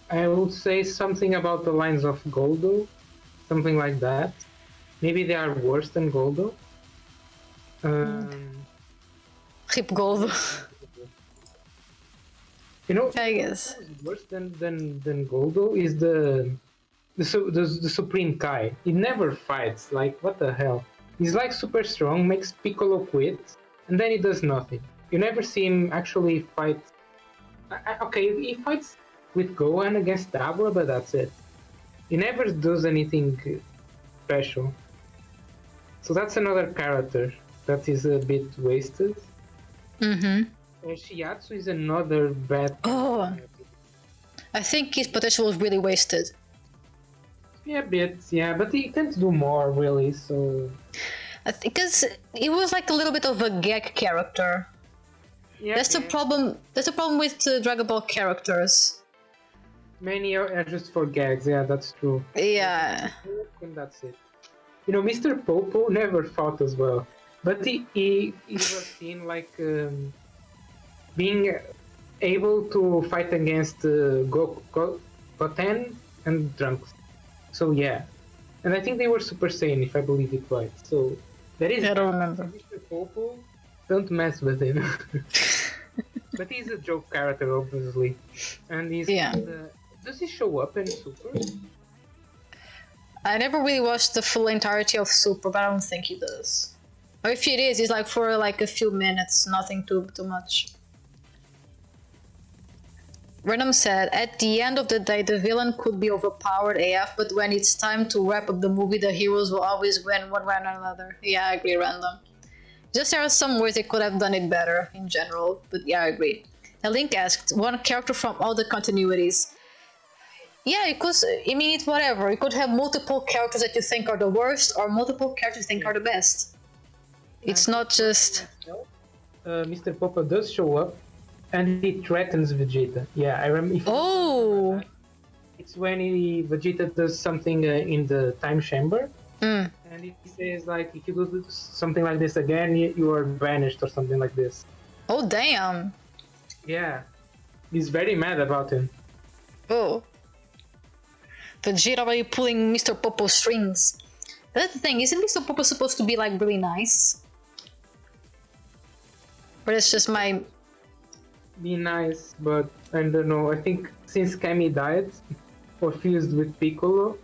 I would say something about the lines of Goldo, something like that. Maybe they are worse than Goldo. Rip Goldo. I guess worse than Goldo is the Supreme Kai. He never fights. Like, what the hell? He's like super strong, makes Piccolo quit, and then he does nothing. You never see him actually fight. Okay, he fights with Gohan against Dabura, but that's it. He never does anything special. So that's another character that is a bit wasted. Mm-hmm. Shiatsu is another bad character. I think his potential was really wasted. Yeah, but he can't do more, really, so... Because he was like a little bit of a gag character. Yeah, that's the problem with Dragon Ball characters. Many are just for gags, yeah, that's true. Yeah. And that's it. Mr. Popo never fought as well. But he was seen like... being able to fight against Goten and Trunks. So yeah. And I think they were Super Saiyan, if I believe it right. So there is... I don't remember. Mr. Popo, don't mess with him. But he's a joke character, obviously. And he's... Yeah. Does he show up in Super? I never really watched the full entirety of Super, but I don't think he does. Or if it is, it's like for like a few minutes, nothing too much. Random said, at the end of the day, the villain could be overpowered AF, but when it's time to wrap up the movie, the heroes will always win one way or another. Yeah, I agree, Random. Just there are some ways they could have done it better in general, but yeah, I agree. And Link asked, one character from all the continuities. Yeah, because, I mean, it's whatever. You could have multiple characters that you think are the worst, or multiple characters you think are the best. It's not just... Mr. Popo does show up. And he threatens Vegeta. Yeah, I remember. Oh! It's when Vegeta does something in the time chamber. And he says, like, if you do something like this again, you are banished or something like this. Oh, damn. Yeah. He's very mad about him. Oh. Vegeta already pulling Mr. Popo's strings. That's the thing, isn't Mr. Popo supposed to be, like, really nice? Or it's just my... Be nice, but I don't know. I think since Kami died or fused with Piccolo,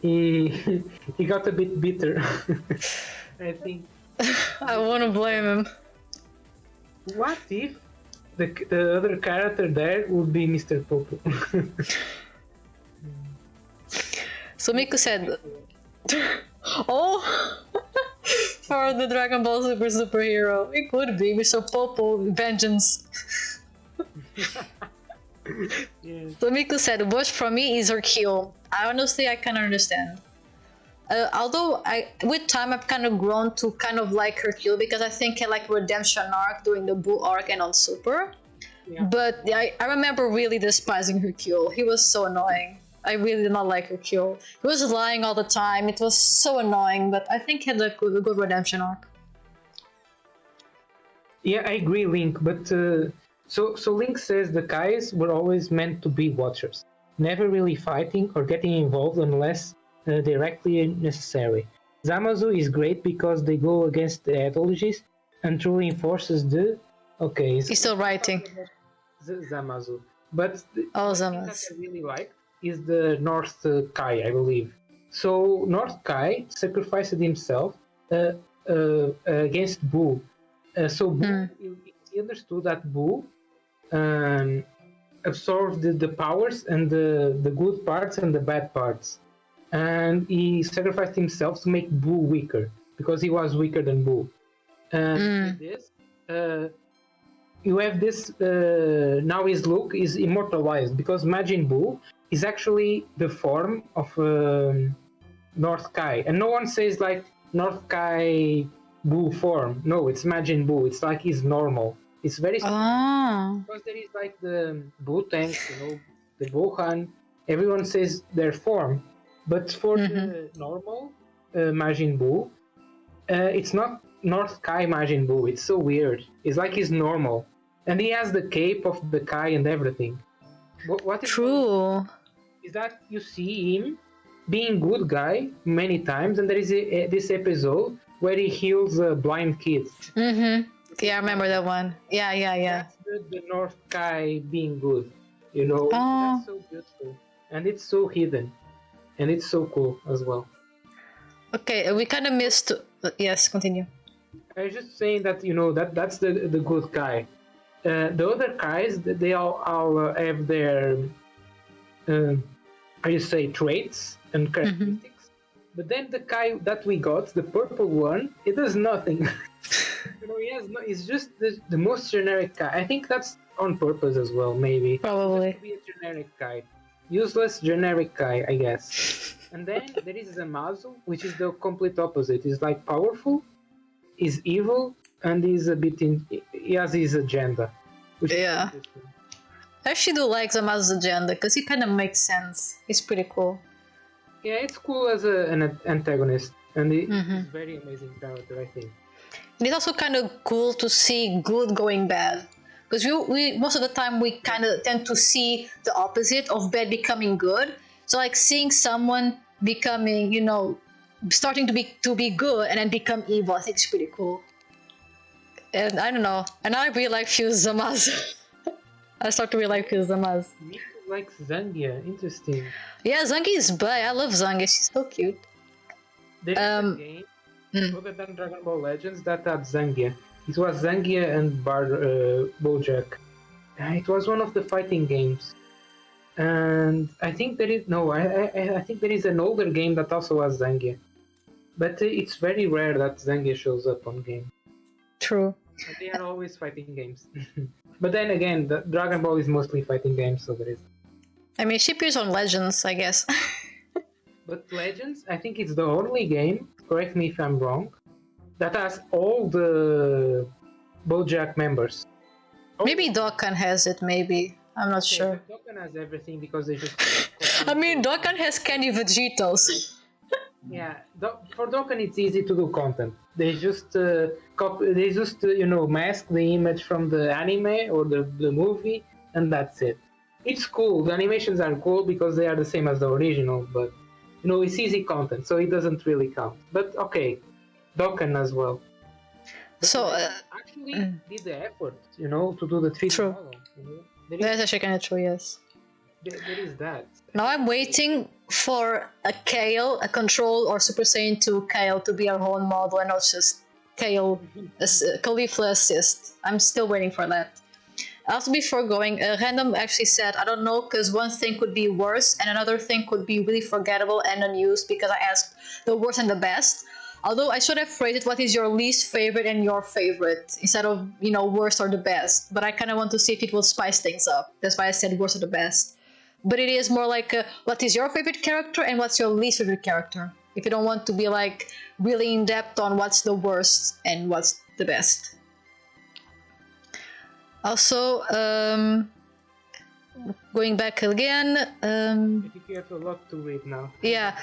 he got a bit bitter. I think. I want to blame him. What if the other character there would be Mr. Popo? So Miku said, "Oh, for the Dragon Ball Superhero, it could be Mr. Popo Vengeance." Yeah. So Miku said, worst for me is Hercule. I can understand. Although with time I've kind of grown to kind of like Hercule because I think I like redemption arc during the Boo arc and on Super. Yeah. But I remember really despising Hercule. He was so annoying. I really did not like Hercule. He was lying all the time. It was so annoying, but I think he had a good redemption arc. Yeah, I agree, Link. But so Link says the Kais were always meant to be watchers, never really fighting or getting involved unless directly necessary. Zamasu is great because they go against the ideologies and truly enforces the. Okay, He's still writing. Zamasu, but Oh, the thing that Zamasu. I really liked is the North Kai, I believe. So North Kai sacrificed himself against Boo. So Boo, he understood that Boo absorbed the powers and the good parts and the bad parts, and he sacrificed himself to make Boo weaker because he was weaker than Boo. With this, you have this. Now his look is immortalized because Majin Buu is actually the form of North Kai, and no one says like North Kai Buu form. No, it's Majin Buu. It's like he's normal. It's very because there is like the Buu tanks, the Gohan. Everyone says their form, but for the normal Majin Buu, it's not North Kai Majin Buu. It's so weird. It's like he's normal, and he has the cape of the Kai and everything. What is True. is that you see him being good guy many times, and there is this episode where he heals a blind kid. Yeah, I remember that one. Yeah. That's the North Kai being good. That's so beautiful, and it's so hidden, and it's so cool as well. Okay, we kind of missed. Yes, continue. I was just saying that that's the good guy. The other guys, they all have their how you say traits and characteristics. But then the guy that we got, the purple one, it does nothing. He has he's just the most generic guy. I think that's on purpose as well, maybe. Probably. Just to be a generic guy, useless generic guy, I guess. And then there is Zamasu, which is the complete opposite. He's like powerful, is evil, and he's a bit he has his agenda. Yeah. I actually do like Zamazu's agenda because he kind of makes sense. It's pretty cool. Yeah, it's cool as an antagonist, and he's very amazing character, I think. And it's also kind of cool to see good going bad. Because we most of the time we kind of tend to see the opposite of bad becoming good. So like seeing someone becoming, starting to be good and then become evil, I think it's pretty cool. And I don't know. And I really like Fuse Zamasu. I start to really like Fuse Zamasu. Miku likes Zangia. Interesting. Yeah, Zangia is bae. I love Zangia. She's so cute. There is a game other than Dragon Ball Legends that had Zangia. It was Zangia and Bojack. It was one of the fighting games. And I think there is I think there is an older game that also has Zangia. But it's very rare that Zangia shows up on game. True. And they are always fighting games. But then again, the Dragon Ball is mostly fighting games, so there is. I mean, she appears on Legends, I guess. But Legends, I think it's the only game, correct me if I'm wrong, that has all the BoJack members. Maybe Dokkan has it, maybe. I'm not sure. Dokkan has everything because they just... I mean, Dokkan has Candy Vegetos. Yeah, for Dokkan it's easy to do content. They just mask the image from the anime or the movie, and that's it. It's cool. The animations are cool because they are the same as the original, but it's easy content, so it doesn't really count. But okay, Dokkan as well. But So, actually did the effort, to do the 3D True. model. that's actually kind of true, yes. There is that. Now I'm waiting for a Kale, a Control, or Super Saiyan 2 Kale to be our own model and not just Kale, Caulifla Assist. I'm still waiting for that. Also, before going, Random actually said, I don't know, because one thing could be worse and another thing could be really forgettable and unused because I asked the worst and the best. Although I should have phrased it, what is your least favorite and your favorite, instead of, you know, worst or the best. But I kind of want to see if it will spice things up. That's why I said worst or the best. But it is more like, what is your favorite character and what's your least favorite character? If you don't want to be like really in depth on what's the worst and what's the best. Also, going back again. I think you have a lot to read now. Yeah,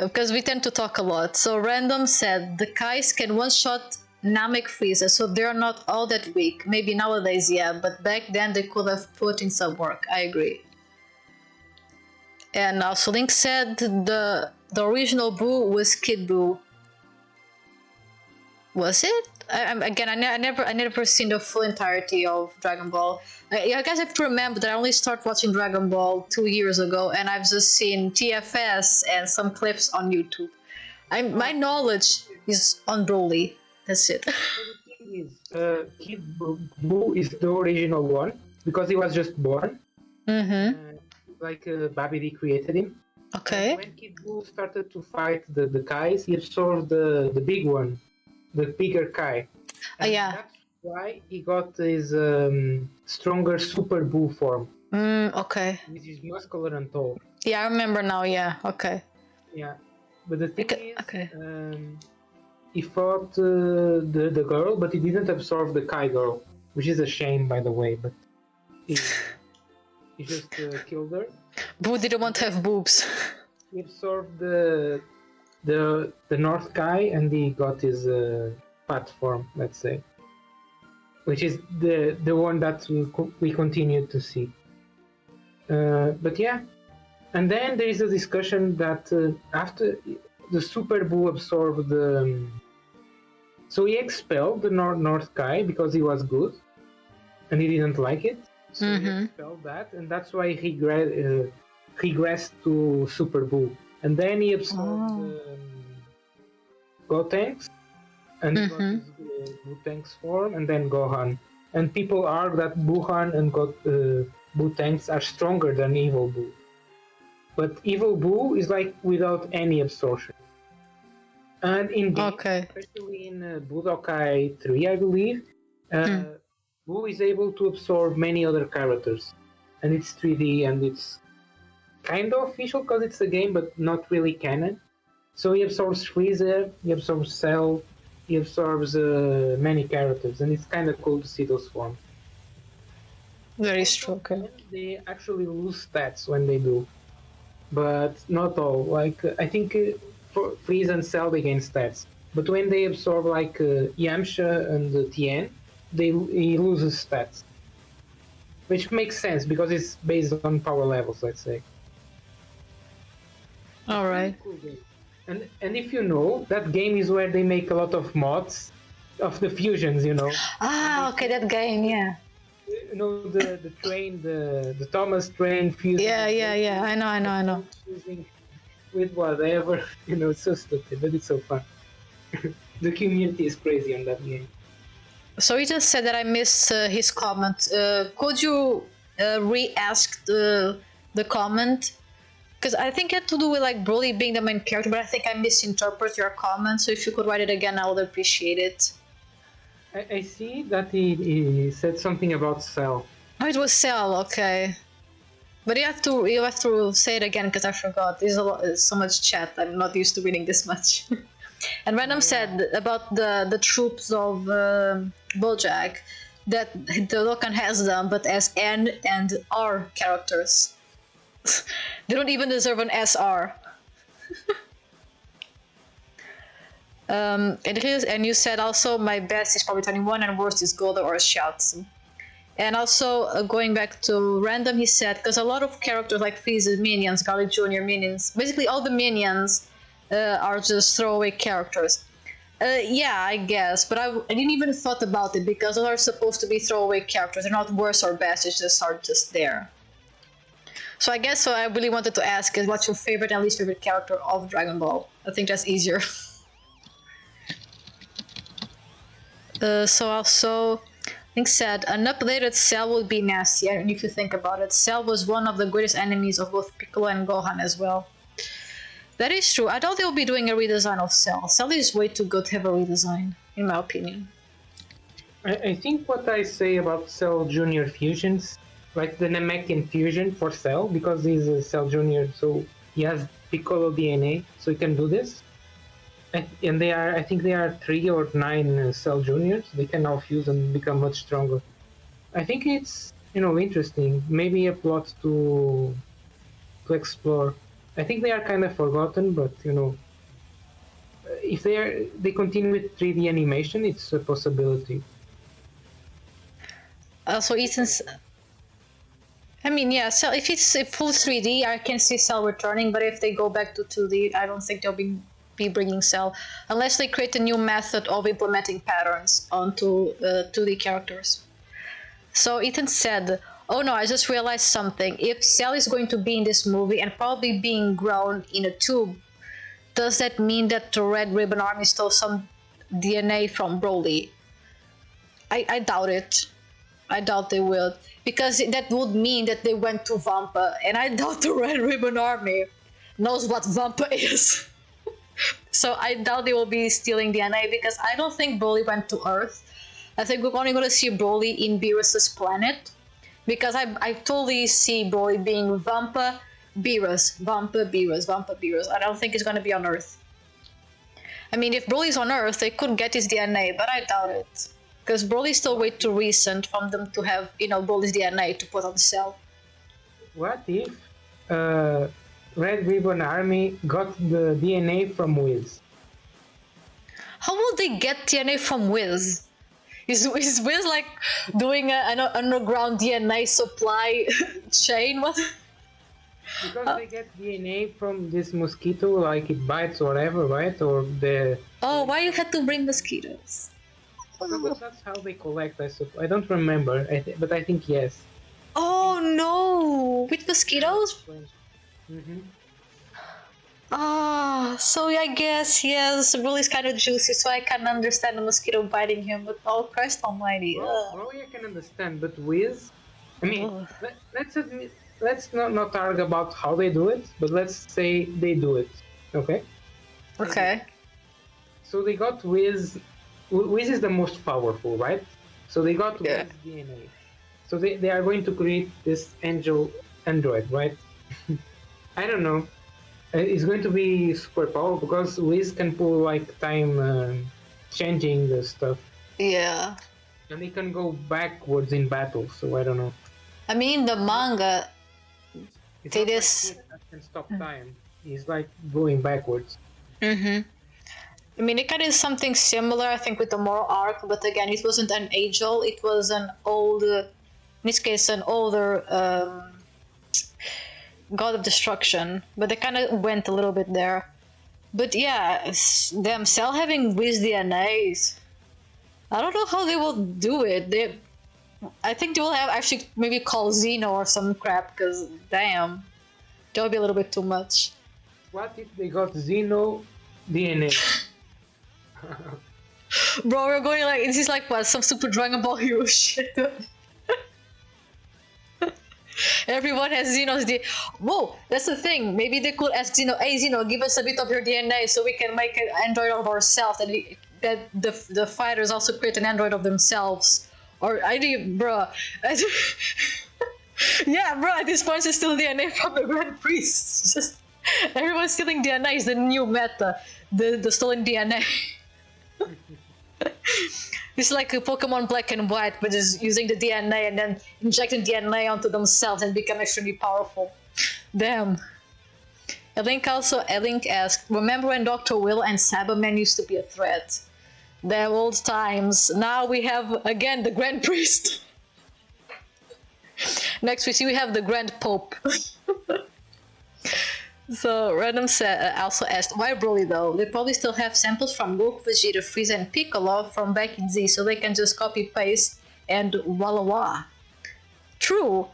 because we tend to talk a lot. So Random said the Kais can one-shot Namek Freezer, so they're not all that weak. Maybe nowadays, yeah, but back then they could have put in some work. I agree. And also Link said the original Boo was Kid Boo. Was it? I never seen the full entirety of Dragon Ball. I guys have to remember that I only started watching Dragon Ball 2 years ago, and I've just seen TFS and some clips on YouTube. My knowledge is on Broly. That's it. The thing is, Kid Buu is the original one because he was just born. Mm-hmm. Like Babidi created him. Okay. And when Kid Buu started to fight the Kais, he absorbed the big one, the bigger Kai. And Yeah. that's why he got his stronger Super Buu form. Okay. Which is muscular and tall. Yeah, I remember now. Yeah. Okay. Yeah. But the thing is, okay. He fought the girl, but he didn't absorb the Kai girl, which is a shame, by the way. But he just killed her. Boo didn't want to have boobs. He absorbed the North Kai, and he got his fat form, let's say, which is the one that we continue to see. But yeah, and then there is a discussion that after the Super Buu absorbed so he expelled the North Kai because he was good, and he didn't like it. So he expelled that, and that's why he regressed to Super Buu. And then he absorbed Gotenks, and he got his Gotenks form, and then Gohan. And people argue that Buhan and Gotenks are stronger than Evil Buu. But Evil Buu is like without any absorption. And in game, especially in Budokai 3, I believe, Buu is able to absorb many other characters. And it's 3D, and it's kind of official because it's a game, but not really canon. So he absorbs Freezer, he absorbs Cell, he absorbs many characters, and it's kind of cool to see those forms. Very strong. They actually lose stats when they do, but not all. Like I think for Freeze and Cell they gain stats, but when they absorb like Yamcha and Tien, he loses stats, which makes sense because it's based on power levels, let's say. All right. And if you know, that game is where they make a lot of mods of the fusions, you know. Ah, okay, that game, yeah. You know, the train, the Thomas train fusing. Yeah. I know. Fusing with whatever, you know, it's so stupid, but it's so fun. The community is crazy on that game. So he just said that I missed his comment. Could you re-ask the comment? Because I think it had to do with like Broly being the main character, but I think I misinterpreted your comment. So if you could write it again, I would appreciate it. I see that he said something about Cell. Oh, it was Cell, okay. But you have to say it again because I forgot. There's so much chat. I'm not used to reading this much. And Random said about the troops of BoJack that the Dokkan has them, but as N and R characters. They don't even deserve an SR. And you said also my best is probably 21 and worst is Golda or Shiatsu. And also going back to Random, he said because a lot of characters like Frieza's minions, Garlic Jr. minions, basically all the minions are just throwaway characters. Yeah, I guess, but I didn't even thought about it because those are supposed to be throwaway characters. They're not worse or best. It's just are just there. So I guess what I really wanted to ask is what's your favorite and least favorite character of Dragon Ball? I think that's easier. So also, Link said, an updated Cell would be nasty. And if you think about it, Cell was one of the greatest enemies of both Piccolo and Gohan as well. That is true. I doubt they'll be doing a redesign of Cell. Cell is way too good to have a redesign, in my opinion. I think what I say about Cell Junior fusions, like the Namekian fusion for Cell, because he's a Cell Junior, so he has Piccolo DNA, so he can do this. And they are, I think they are 3 or 9 Cell Juniors. They can now fuse and become much stronger. I think it's, interesting. Maybe a plot to explore. I think they are kind of forgotten, but if they continue with 3D animation, it's a possibility. So Ethan's. I mean, yeah. So if it's a full 3D, I can see Cell returning. But if they go back to 2D, I don't think they'll be bringing Cell unless they create a new method of implementing patterns onto 2D characters. So Ethan said, "Oh no, I just realized something. If Cell is going to be in this movie and probably being grown in a tube, does that mean that the Red Ribbon Army stole some DNA from Broly?" I doubt it. I doubt they will, because that would mean that they went to Vampa, and I doubt the Red Ribbon Army knows what Vampa is. So I doubt they will be stealing DNA, because I don't think Broly went to Earth. I think we're only going to see Broly in Beerus's planet, because I totally see Broly being Vampa, Beerus, Vampa, Beerus, Vampa, Beerus. I don't think he's going to be on Earth. I mean, if Broly's on Earth, they could get his DNA, but I doubt it. Because Broly's still way too recent from them to have, Broly's DNA to put on Cell. What if Red Ribbon Army got the DNA from Wiz? How would they get DNA from Wiz? Is Wiz like doing an underground DNA supply chain? What? Because they get DNA from this mosquito, like it bites or whatever, right? Or the... Oh, why you had to bring mosquitoes? Because that's how they collect, I don't remember, but I think yes. Oh no! With mosquitoes? Mm-hmm. Ah, so I guess, yes, Broly's kind of juicy, so I can understand the mosquito biting him, but oh Christ almighty. Broly I can understand, but Wiz... I mean, let's not argue about how they do it, but let's say they do it, okay? Okay. So they got Wiz... Wiz is the most powerful, right? So they got Wiz DNA. So they are going to create this angel android, right? I don't know. It's going to be super powerful because Wiz can pull like time changing the stuff. Yeah. And he can go backwards in battle, so I don't know. I mean, the manga... It's they not just... like that can stop time. He's like going backwards. Mm-hmm. I mean, it kind of is something similar, I think, with the moral arc, but again, it wasn't an angel, it was an old, in this case, an older god of destruction, but they kind of went a little bit there. But yeah, them Cell having Wiz DNAs, I don't know how they will do it. I think they will have actually maybe call Xeno or some crap, because damn, that would be a little bit too much. What if they got Xeno DNA? Bro, we're going like, this is like what, some Super Dragon Ball Hero shit. Everyone has Xeno's DNA. Whoa, that's the thing. Maybe they could ask Xeno, hey Xeno, give us a bit of your DNA so we can make an android of ourselves, that the fighters also create an android of themselves. Or bruh. Yeah, bro, at this point it's still DNA from the Grand Priest. Just everyone's stealing DNA is the new meta. The stolen DNA. It's like a Pokemon Black and White, but just using the DNA and then injecting DNA onto themselves and become extremely powerful. Damn. Elink asked, remember when Dr. Will and Cyberman used to be a threat? The old times. Now we have, again, the Grand Priest. Next we have the Grand Pope. So, Random also asked, why Broly though? They probably still have samples from Goku, Vegeta, Frieza, and Piccolo from back in Z, so they can just copy-paste and voila. True.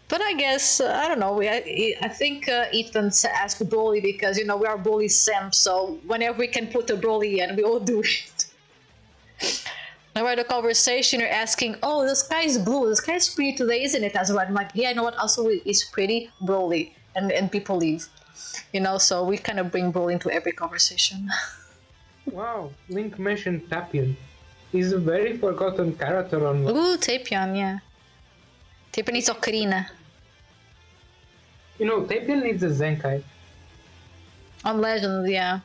But I guess, I don't know, I think Ethan asked Broly because, we are Broly simps, so whenever we can put a Broly in, we all do it. Now we're in the conversation, you're asking, oh, the sky is blue, the sky is pretty today, isn't it, Azurite? I'm like, yeah, you know what, also is pretty? Broly. And people leave. You know, so we kind of bring Brawl into every conversation. Wow, Link mentioned Tapion. He's a very forgotten character on. Ooh, Tapion, yeah. Tapion is Ocarina. You know, Tapion needs a Zenkai. On Legends, yeah.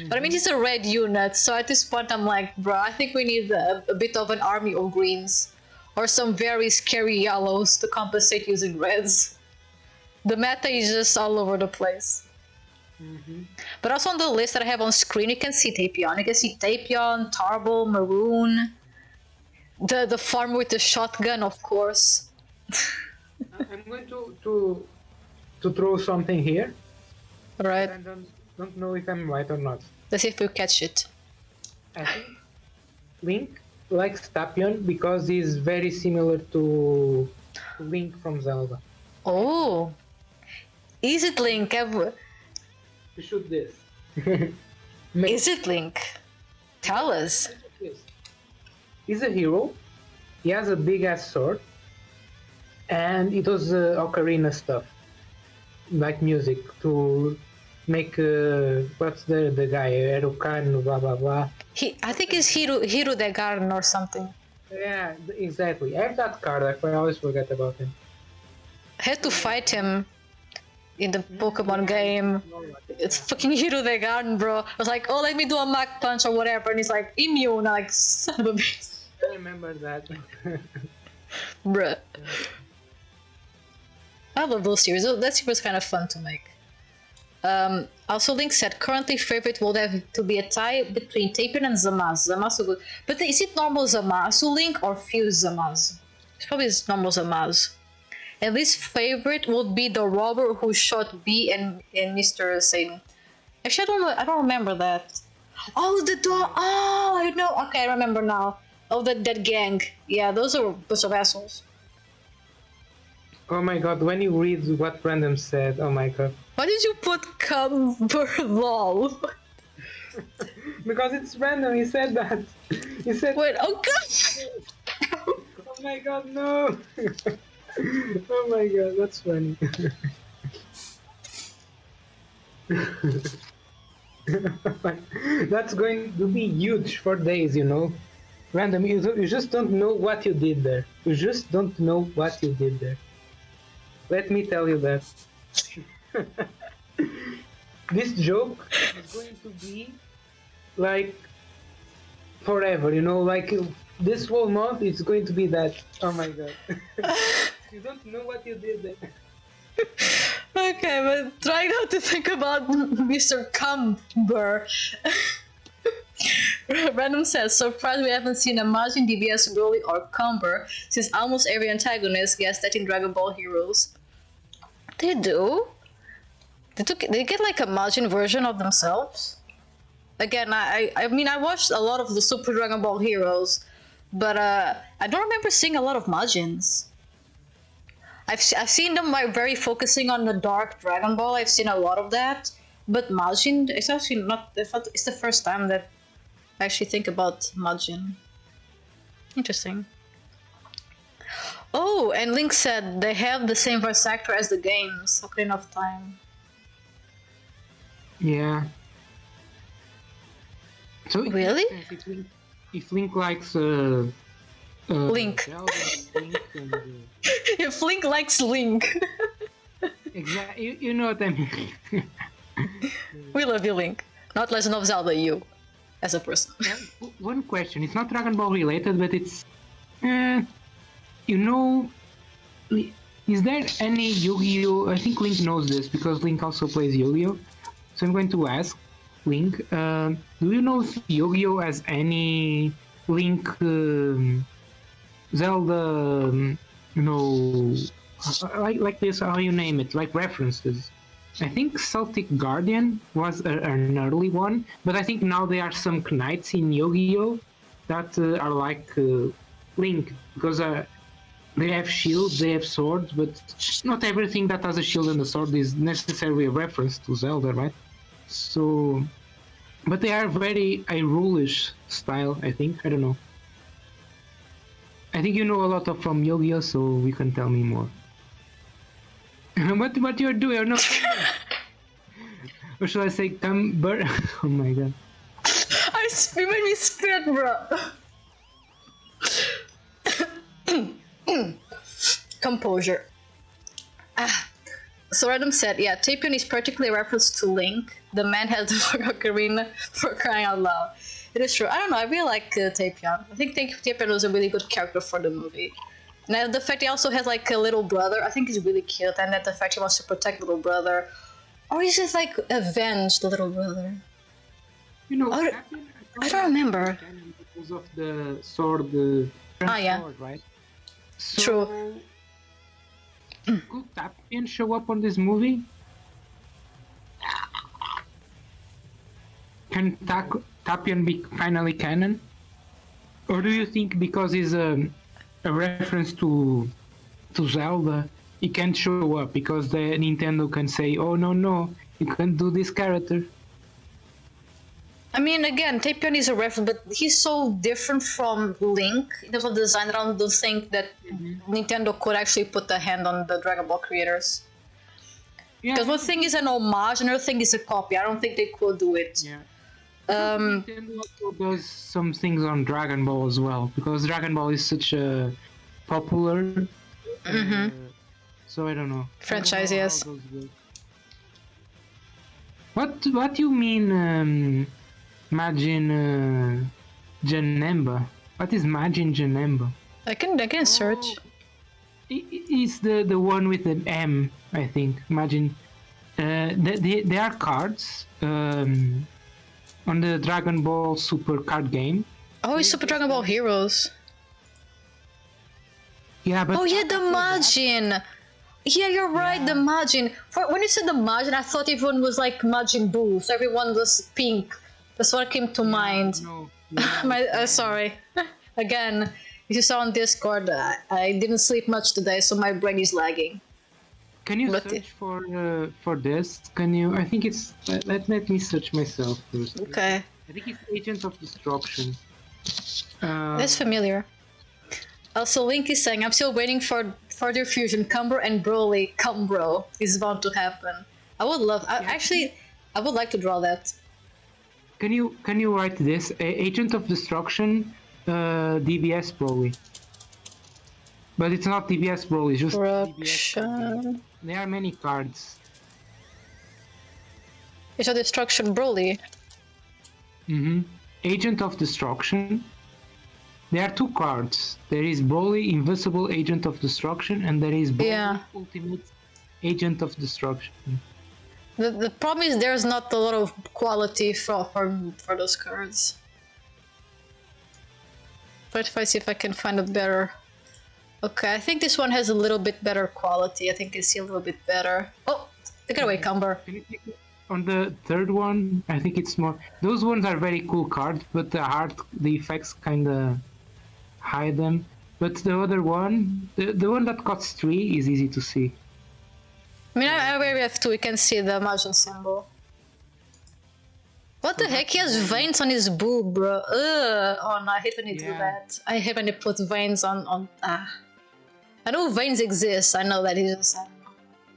But I mean, he's a red unit, so at this point I'm like, bro, I think we need a bit of an army of greens. Or some very scary yellows to compensate using reds. The meta is just all over the place. But also on the list that I have on screen, you can see Tapion. You can see Tapion, Tarble, Maroon, the farm with the shotgun, of course. I'm going to throw something here. Right. I don't know if I'm right or not. Let's see if we catch it. I think Link likes Tapion because he's very similar to Link from Zelda. Oh, is it Link? You shoot this. Is it Link? Tell us. He's a hero. He has a big ass sword, and it was ocarina stuff, like music to make what's the guy Erukan blah blah blah. I think it's Hiro the Garden or something. Yeah, exactly. I have that card. I always forget about him. I had to fight him in the Pokemon game. It's fucking Hiro the Garden, bro. I was like, oh, let me do a Mach Punch or whatever, and he's like, immune. I'm like, son of a bitch. I remember that. Bruh. I love those series. That series was kind of fun to make. Also, Link said currently favorite would have to be a tie between Tapion and Zamasu. Zamasu good. But is it normal Zamasu Link or Fuse Zamasu? It's probably normal Zamasu. And least favorite would be the robber who shot B and Mr. Satan. Actually, I don't remember that. Oh, the dog. Oh, I know. Okay, I remember now. Oh, that gang. Yeah, those are a bunch of assholes. Oh my god, when you read what Brandon said, oh my god. Why did you put Cumber lol? Because it's random, he said that. He said. Wait, oh god! Oh my god, no! Oh my god, that's funny. That's going to be huge for days, you know. Random, you just don't know what you did there. You just don't know what you did there. Let me tell you that. This joke is going to be like forever, you know, like this whole month it's going to be that. Oh my god. You don't know what you did there. Okay, but try not to think about Mr. Cumber. Random says, surprised we haven't seen a Majin, DBS, Broly, or Cumber, since almost every antagonist gets that in Dragon Ball Heroes. They do? They get like a Majin version of themselves? Again, I mean, I watched a lot of the Super Dragon Ball Heroes, but I don't remember seeing a lot of Majins. I've seen them like very focusing on the Dark Dragon Ball. I've seen a lot of that, but Majin, it's actually not. It's the first time that I actually think about Majin. Interesting. Oh, and Link said they have the same voice actor as the games. Ocarina of Time. Yeah. So really? If Link likes Link. Zelda, Link and, If Link likes Link. exactly, you know what I mean. We love you, Link. Not Legend of Zelda, you, as a person. One question. It's not Dragon Ball related, but it's, you know, is there any Yu-Gi-Oh? I think Link knows this because Link also plays Yu-Gi-Oh. So I'm going to ask Link, do you know if Yu-Gi-Oh has any Link Zelda, you know, like this, how you name it, like references? I think Celtic Guardian was an early one, but I think now there are some knights in Yu-Gi-Oh that are like Link, because they have shields, they have swords, but not everything that has a shield and a sword is necessarily a reference to Zelda, right? So, but they are very Hyrule-ish style, I think. I don't know. I think you know a lot from Yu-Gi-Oh, so you can tell me more. What you're doing? You're not. Or should I say Oh my god. You made me spit, bro. Composure. So Random said, yeah, Tapion is particularly a reference to Link. The man has the ocarina for crying out loud. It is true. I don't know, I really like Tapion. I think Tapion was a really good character for the movie. And the fact he also has like a little brother, I think is really cute. And that the fact he wants to protect little brother. Or he's just like avenge the little brother. You know, I don't remember. Because of the sword, yeah. sword, right? So, True. Could Tapion show up on this movie? Can Tapion be finally canon? Or do you think because he's a reference to Zelda, he can't show up because the Nintendo can say, oh no, you can't do this character? I mean, again, Tapion is a reference, but he's so different from Link in terms of design that I don't think that Nintendo could actually put a hand on the Dragon Ball creators. Because one thing is an homage, another thing is a copy. I don't think they could do it. Yeah. Nintendo also does some things on Dragon Ball as well, because Dragon Ball is such a popular. So I don't know. Franchise, yes. What do you mean? Majin Janemba. What is Majin Janemba? I can search. It's the one with an M, I think. Majin. They are cards on the Dragon Ball Super card game. Oh, it's Super Dragon Ball Heroes. Yeah, but. Oh yeah, the Majin. Yeah, you're right, the Majin. When you said the Majin, I thought everyone was like Majin Buu, so everyone was pink. That's what came to mind. No. Sorry. Again, if you saw on Discord, I didn't sleep much today, so my brain is lagging. Can you search for this? Can you? I think it's. Let me search myself first. Okay. I think it's Agent of Destruction. That's familiar. Also, Link is saying, I'm still waiting for further fusion. Cumbro and Broly. Cumbro is bound to happen. I would love. Actually, I would like to draw that. Can you write this? Agent of Destruction, DBS Broly. But it's not DBS Broly, it's just DBS. There are many cards. It's a Destruction Broly. Agent of Destruction. There are two cards. There is Broly Invisible Agent of Destruction, and there is Broly Ultimate Agent of Destruction. The problem is there's not a lot of quality for those cards. But if I see if I can find a better... Okay, I think this one has a little bit better quality. I think I see a little bit better. Oh, take it away, Cumber. Can you take it? On the third one, I think it's more... Those ones are very cool cards, but the effects kinda hide them. But the other one, the one that costs 3 is easy to see. I mean, I already have 2, we can see the Majin symbol. What the heck? He has veins on his boob, bro. Ugh. Oh no, I hate when you do that. I hate when they put veins on... I know veins exist, I know that, he's just...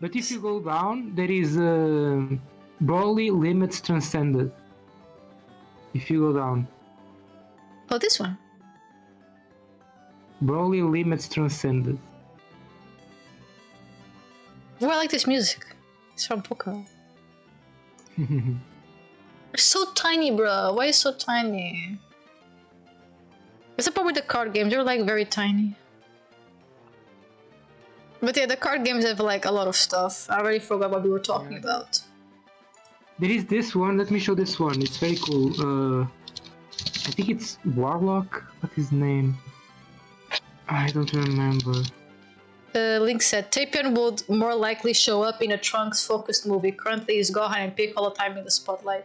But if you go down, there is Broly Limits Transcended. If you go down. Oh, this one. Broly Limits Transcended. Oh, I like this music. It's from Pokemon. They're so tiny, bro. Why is it so tiny? What's the problem with the card games? They're like very tiny. But yeah, the card games have like a lot of stuff. I already forgot what we were talking about. There is this one. Let me show this one. It's very cool. I think it's Warlock. What's his name? I don't remember. Link said, Tapion would more likely show up in a Trunks-focused movie. Currently, is Gohan and Piccolo time in the spotlight.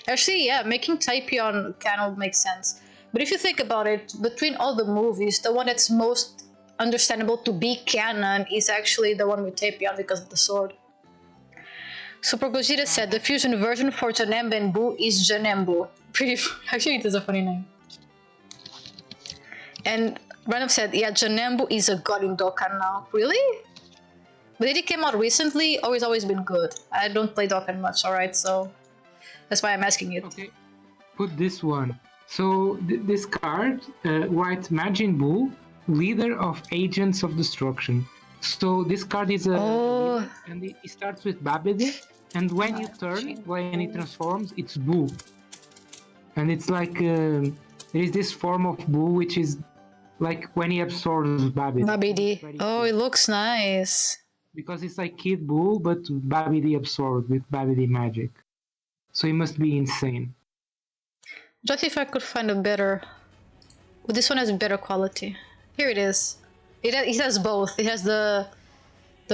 Actually, yeah, making Tapion canon makes sense. But if you think about it, between all the movies, the one that's most understandable to be canon is actually the one with Tapion because of the sword. Super Gogeta said, the fusion version for Janemba and Buu is Janembu. Actually, it is a funny name. And Random said, yeah, Janembu is a god in Dokkan now. Really? But it came out recently, or it's always been good? I don't play Dokkan much, alright, so That's why I'm asking it. Okay, put this one. So this card, White Majin Buu, leader of Agents of Destruction. So this card is a leader, and it starts with Babidi, and when you turn, when it transforms, it's Buu. And it's like there is this form of Buu which is like when he absorbs Babidi. Babidi. Oh, it looks nice. Because it's like Kid Buu, but Babidi absorbed with Babidi magic. So he must be insane. Just if I could find a better... Well, this one has better quality. Here it is. It has both. It has the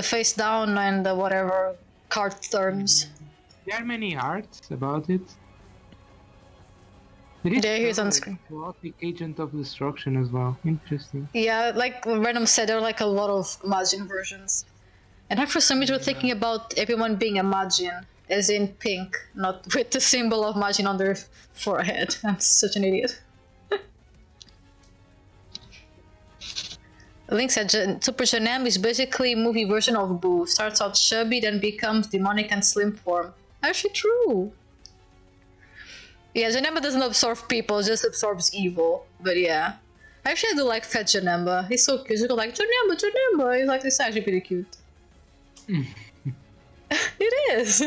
face down and the whatever card terms. There are many arts about it. There he is on the screen. Chaotic Agent of Destruction as well. Interesting. Yeah, like Random said, there are like a lot of Majin versions. And I for some reason was thinking about everyone being a Majin, as in pink, not with the symbol of Majin on their forehead. I'm such an idiot. Link said Super Janem is basically a movie version of Boo. Starts out chubby, then becomes demonic and slim form. Actually true. Yeah, Janemba doesn't absorb people, just absorbs evil. But yeah. Actually I do like Fat Janemba. He's so cute. You go like, Janemba! He's like, it's actually pretty cute. It is!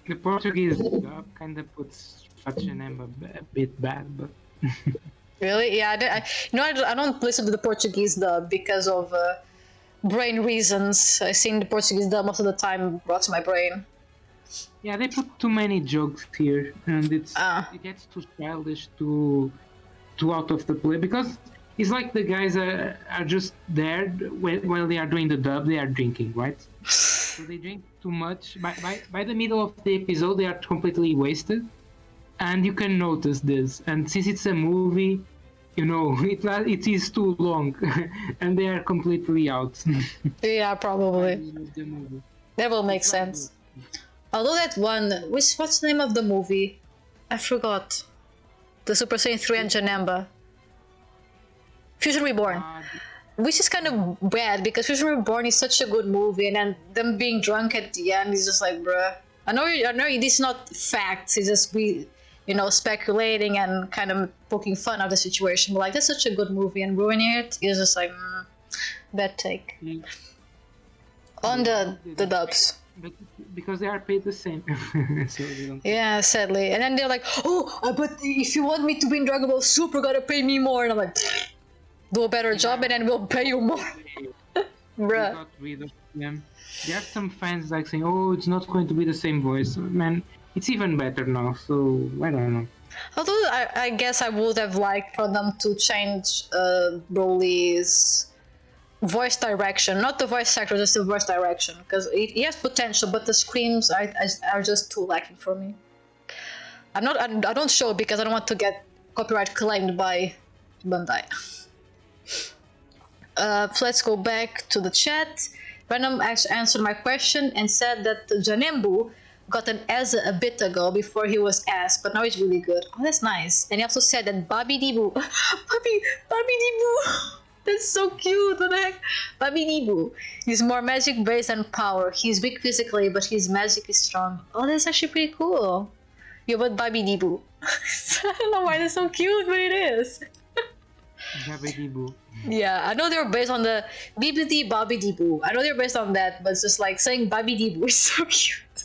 The Portuguese dub kind of puts Fat Janemba a bit bad, but... Really? Yeah, I don't listen to the Portuguese dub because of brain reasons. I sing the Portuguese dub most of the time, rots my brain. Yeah, they put too many jokes here, and it gets too childish, too out of the play, because it's like the guys are just there while they are doing the dub, they are drinking, right? So they drink too much. By the middle of the episode, they are completely wasted, and you can notice this. And since it's a movie, you know, it is too long, and they are completely out. Yeah, probably. That will make sense. Although that one, what's the name of the movie? I forgot. The Super Saiyan 3 and Janemba. Fusion Reborn. Which is kind of bad because Fusion Reborn is such a good movie, and then them being drunk at the end is just like, bruh. I know this is not facts, it's just speculating and kind of poking fun of the situation. But like, that's such a good movie, and ruining it is just like, bad take. On the dubs. But because they are paid the same. So they don't... Yeah, sadly. And then they're like, but if you want me to be in Dragon Ball Super, gotta pay me more. And I'm like, do a better job and then we'll pay you more. Bruh. Got rid of them. There are some fans like saying, it's not going to be the same voice. Man, it's even better now, so I don't know. Although I guess I would have liked for them to change Broly's voice direction, not the voice actor, just the voice direction, because he has potential, but the screams are just too lacking for me. I don't show because I don't want to get copyright claimed by Bandai. Let's go back to the chat. Random actually answered my question and said that Janembu got an S a bit ago before he was asked, but now he's really good. Oh, that's nice. And he also said that Babidibu, Babidibu. That's so cute, what the heck? Babidibu. He's more magic based than power. He's weak physically, but his magic is strong. Oh, that's actually pretty cool. Yo, but Babidibu. I don't know why they're so cute, but it is. Babidibu. Yeah, I know they're based on the Bibidi Babidibu. I know they're based on that, but it's just like saying Babidibu is so cute.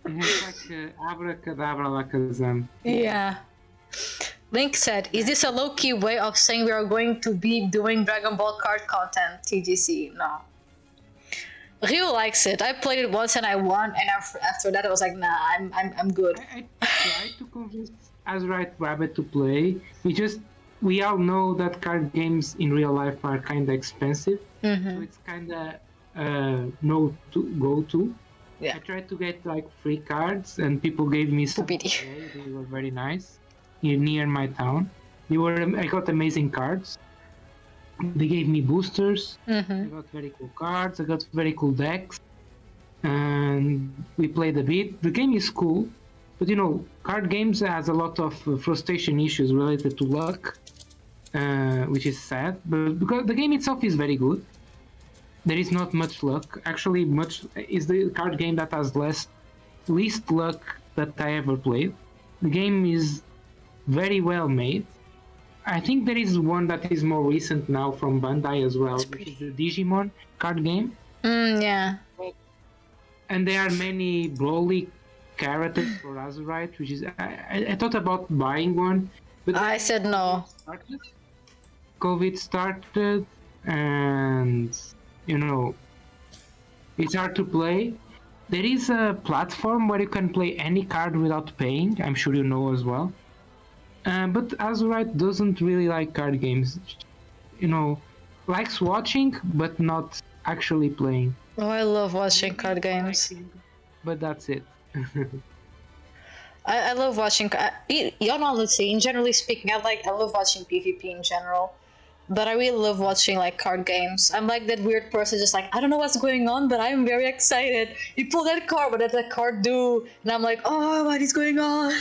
It's like abracadabra lakazam. Yeah. Link said, is this a low-key way of saying we are going to be doing Dragon Ball card content, TGC? No. Ryu likes it. I played it once and I won, and after that I was like, nah, I'm good. I tried to convince AzuriteRabbit to play. We all know that card games in real life are kind of expensive, so it's kind of no to go to. Yeah. I tried to get like free cards, and people gave me some. They were very nice. Near my town, I got amazing cards. They gave me boosters. I got very cool cards. I got very cool decks, and we played a bit. The game is cool, but card games has a lot of frustration issues related to luck, which is sad. But because the game itself is very good, there is not much luck. Actually, much is the card game that has less least luck that I ever played. The game is very well made. I think there is one that is more recent now from Bandai as well, which is the Digimon card game. Yeah. And there are many Broly characters for Azurite, which is I thought about buying one, but I said no. COVID started, and you know, it's hard to play. There is a platform where you can play any card without paying. I'm sure you know as well. But Azurite doesn't really like card games. You know, likes watching, but not actually playing. Oh, I love watching card games. But that's it. I love watching. Honestly, generally speaking, I love watching PvP in general. But I really love watching like card games. I'm like that weird person, just like, I don't know what's going on, but I'm very excited. You pull that card, what does that card do? And I'm like, oh, what is going on?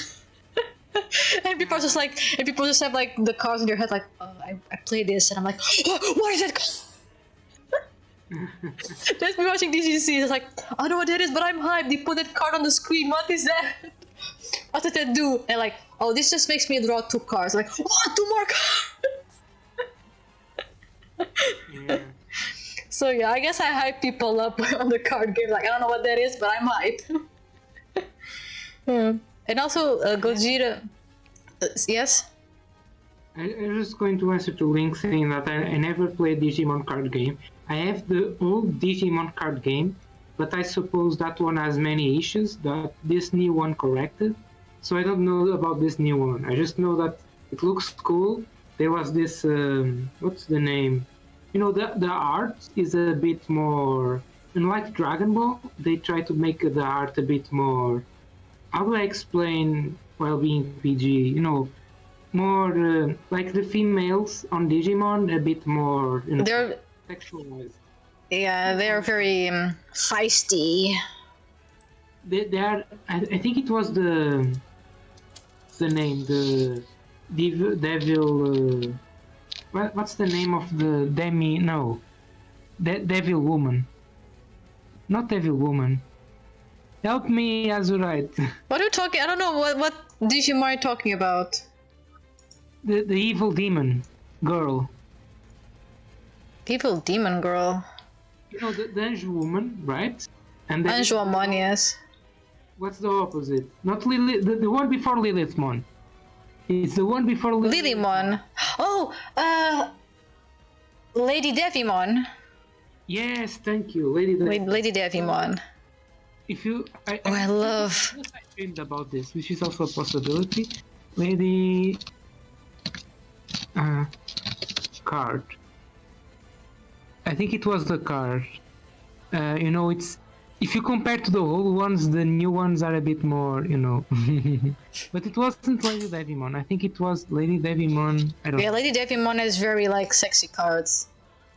And people are just like, and people just have like the cards in their head, like, oh, I play this, and I'm like, oh, what is that? That's me watching DGC. It's like, I don't know what that is, but I'm hyped. They put that card on the screen. What is that? What did that do? And like, oh, this just makes me draw 2 cards. Like, oh, 2 more cards. Yeah. So yeah, I guess I hype people up on the card game. Like, I don't know what that is, but I'm hyped. And also, Gojira. Yes? I'm just going to answer to Link saying that I never played Digimon card game. I have the old Digimon card game, but I suppose that one has many issues that this new one corrected. So I don't know about this new one. I just know that it looks cool. There was this, what's the name? You know, the art is a bit more, like Dragon Ball, they try to make the art a bit more, how do I explain while being PG? You know, more like the females on Digimon, a bit more, you know, They're sexualized. Yeah, they're very feisty. They are. I think it was the name, the devil. What's the name of the demi? No, devil woman. Not devil woman. Help me, Azurite. What are you talking? I don't know what Digimon are you talking about. The evil demon girl. Evil demon girl. You know, the Anju woman, right? And then Anjuamon, yes. what's the opposite? Not Lilith, the one before Lilithmon. It's the one before Lilymon. Oh, Lady Devimon. Yes, thank you, Lady. Lady Devimon. If you, I love. I dreamed about this, which is also a possibility. Lady. Card. I think it was the card. You know, it's if you compare to the old ones, the new ones are a bit more, you know. But it wasn't Lady Devimon. I think it was Lady Devimon. I don't know. Lady Devimon has very like sexy cards.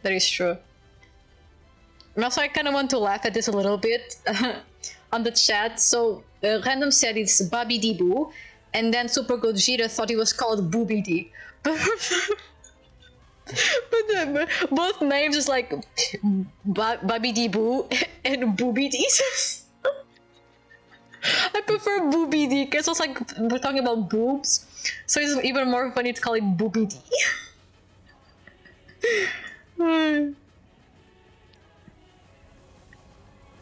That is true. And also, I kind of want to laugh at this a little bit on the chat. So, Random said it's Babidi Boo, and then Super Gojira thought it was called Boobidi. But both names is like Babidi Boo and Boobidi. I prefer Boobidi because it's like we're talking about boobs, so it's even more funny to call it Boobidi.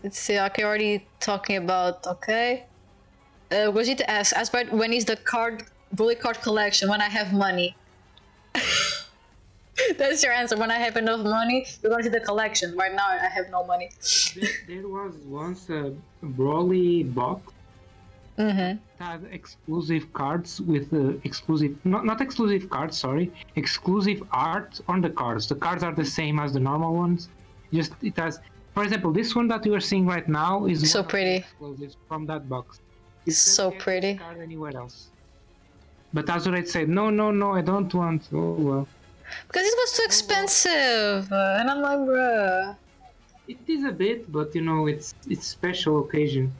Let's see, okay, already talking about, okay. Rosita asks, but when is the bully card collection? When I have money. That's your answer. When I have enough money, you're going to the collection. Right now, I have no money. There was once a Broly box that had exclusive cards with exclusive, not exclusive cards, sorry, exclusive art on the cards. The cards are the same as the normal ones. Just it has, for example, this one that you are seeing right now is so pretty. Exclusive from that box. It's so pretty. Card anywhere else. But Azurite said, no, I don't want. Oh well. Because it was too expensive, and I'm like, bruh. It is a bit, but you know, it's special occasion.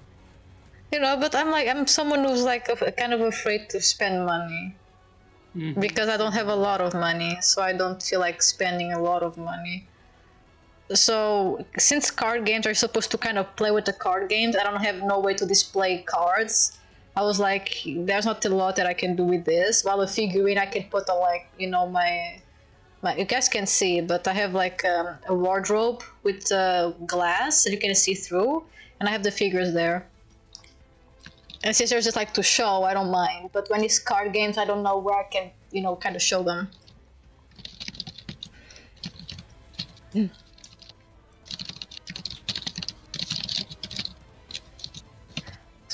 You know, but I'm someone who's like kind of afraid to spend money. Because I don't have a lot of money, so I don't feel like spending a lot of money. So since card games are supposed to kind of play with the card games, I don't have no way to display cards. I was like, there's not a lot that I can do with this. While a figurine, I can put on like, you know, my you guys can see, but I have like a wardrobe with glass that you can see through, and I have the figures there. And since there's just like to show, I don't mind. But when it's card games, I don't know where I can, you know, kind of show them.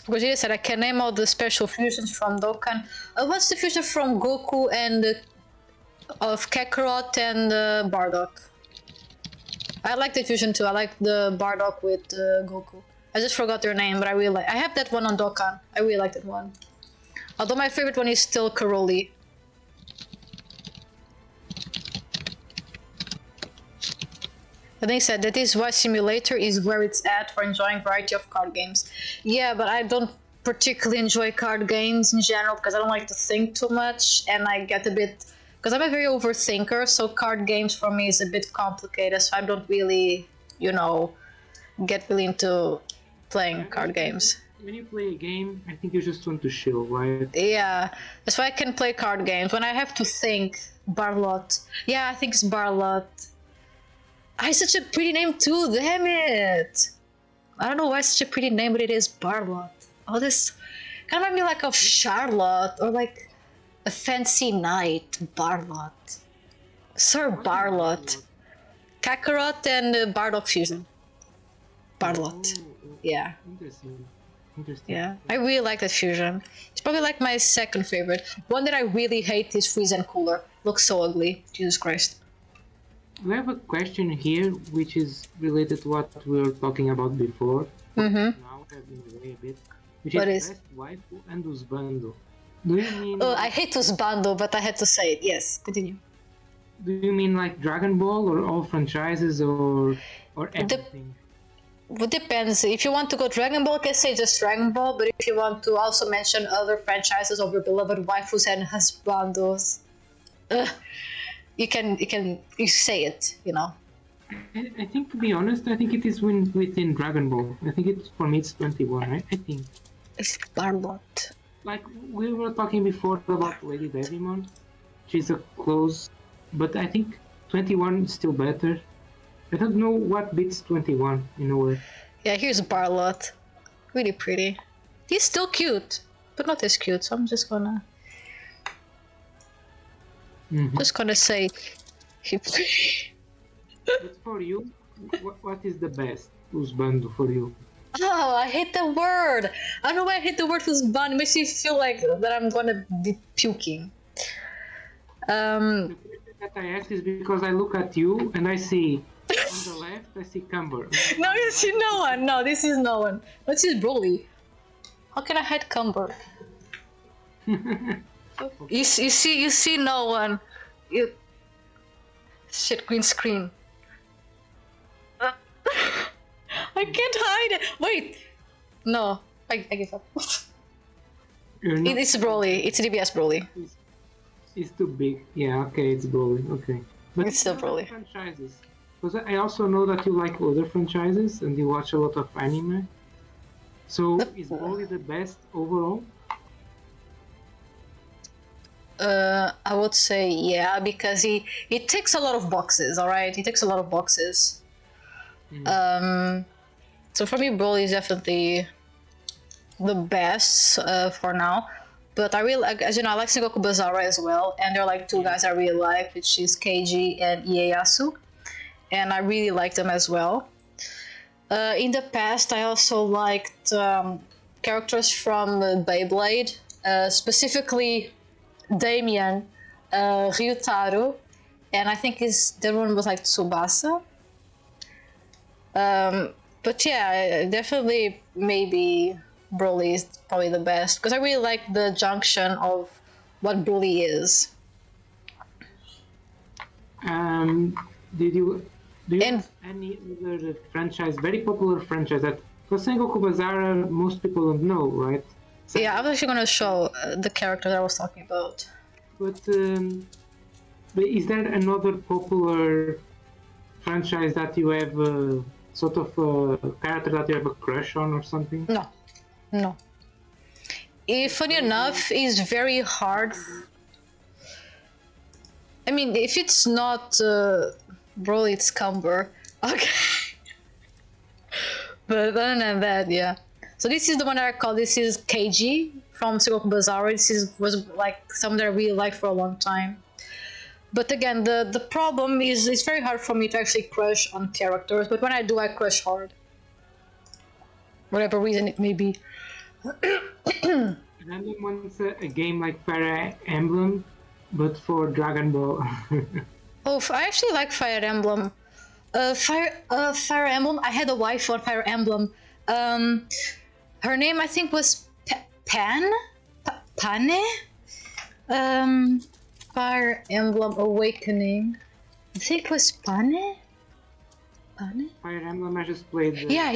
Gojira said I can name all the special fusions from Dokkan. What's the fusion from Goku and of Kakarot and Bardock? I like the fusion too. I like the Bardock with Goku. I just forgot their name, but I really like. I have that one on Dokkan. I really like that one. Although my favorite one is still Karoli. But they said that is why simulator is where it's at for enjoying variety of card games. Yeah, but I don't particularly enjoy card games in general because I don't like to think too much, and I get a bit because I'm a very overthinker. So card games for me is a bit complicated. So I don't really, you know, get really into playing card games. When you play a game, I think you just want to chill, right? Yeah, that's why I can play card games. When I have to think, Barlot. Yeah, I think it's Barlot. It's such a pretty name too, damn it! I don't know why it's such a pretty name, but it is Barlot. Oh, this kind of reminds me like of Charlotte, or like a fancy knight, Barlot. Sir Barlot. Kakarot and Bardock fusion. Barlot. Yeah. Interesting. Yeah, I really like that fusion. It's probably like my second favorite. One that I really hate is Freeze and Cooler. Looks so ugly. Jesus Christ. We have a question here which is related to what we were talking about before. Mm-hmm. Now having away a bit. Which What is is? best waifu and Usbando. Do you mean Oh, I hate Usbando, but I had to say it. Yes, continue. do you mean like Dragon Ball or all franchises or everything? It depends. If you want to go Dragon Ball, I can say just Dragon Ball, but if you want to also mention other franchises of your beloved waifus and husbandos, you say it, you know. I think, to be honest, I think it is within Dragon Ball. I think it's, for me, it's 21, right? I think. It's Barlot. Like, we were talking before about Lady Devimon. She's a close, but I think 21 is still better. I don't know what beats 21, in a way. Yeah, here's Barlot. Really pretty. He's still cute, but not as cute, so I'm just gonna... Just gonna say... But for you, what is the best Usbando for you? Oh, I hate the word! I don't know why I hate the word husband. It makes me feel like that I'm gonna be puking. The question that I ask is because I look at you and I see, on the left, I see Cumber. No, you see no one. No, this is no one. This is Broly. How can I hide Cumber? You see no one. Shit, green screen. I can't hide it. Wait. No, I give up. It's Broly. It's DBS Broly. It's too big. Yeah, okay, it's Broly. Okay. But It's still Broly. Franchises. Because I also know that you like other franchises and you watch a lot of anime. So is Broly the best overall? I would say yeah, because he ticks a lot of boxes. All right, he ticks a lot of boxes. So for me, Broly is definitely the best for now. But I really, as you know, I like Sengoku Bazara as well, and there are like two guys I really like, which is Keiji and Ieyasu, and I really like them as well. In the past, I also liked characters from Beyblade, specifically Damien, Ryutaru, and I think the one was like Tsubasa. But yeah, definitely maybe Broly is probably the best because I really like the junction of what Broly is. Do you have any other franchise, very popular franchise that for Sengoku Bazara most people don't know, right? So, Yeah, I'm actually gonna show the character that I was talking about. But is there another popular franchise that you have sort of a character that you have a crush on or something? No, no. Funny enough, it's very hard. I mean, if it's not Broly, it's Cumber. Okay. But other than that, yeah. So this is the one that I call. This is KG from Sikoku Bazaar. Was like something that I really liked for a long time. But again, the problem is it's very hard for me to actually crush on characters. But when I do, I crush hard. Whatever reason it may be. Random wants a game like Fire Emblem, but for Dragon Ball. Oh, I actually like Fire Emblem. Fire Emblem. I had a wife on Fire Emblem. Her name I think was Pane. Fire Emblem Awakening. I think it was Pane. Fire Emblem, I just played. Yeah.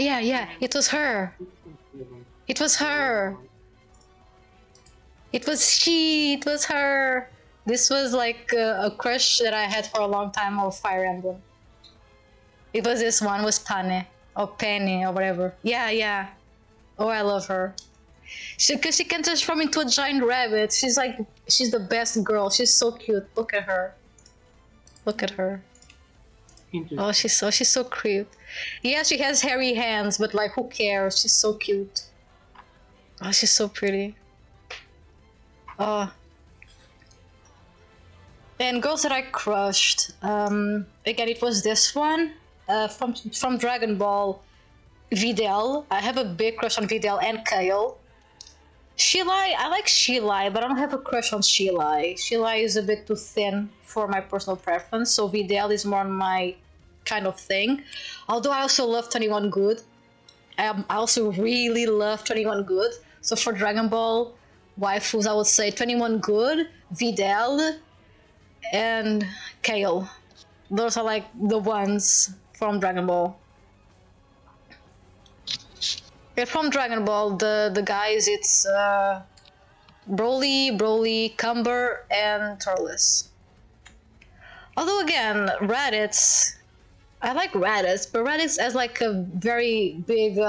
It was her. It was her. It was she. It was her. This was like a crush that I had for a long time of Fire Emblem. It was this one, was Pane or Penny or whatever. Yeah. Oh, I love her. Because she can transform into a giant rabbit. She's the best girl. She's so cute. Look at her. Oh, she's so cute. Yeah, she has hairy hands, but like, who cares? She's so cute. Oh, she's so pretty. Oh. And girls that I crushed. Again, it was this one. From Dragon Ball, Videl. I have a big crush on Videl and Kale. Sheilai, I like Sheilai, but I don't have a crush on Sheilai. Sheilai is a bit too thin for my personal preference, so Videl is more my kind of thing. Although I also love 21 Good. I also really love 21 Good. So for Dragon Ball waifus, I would say 21 Good, Videl, and Kale. Those are like the ones from Dragon Ball. Yeah, from Dragon Ball, the guys, it's Broly, Cumber, and Turles. Although again, Raditz, I like Raditz, but Raditz has like a very big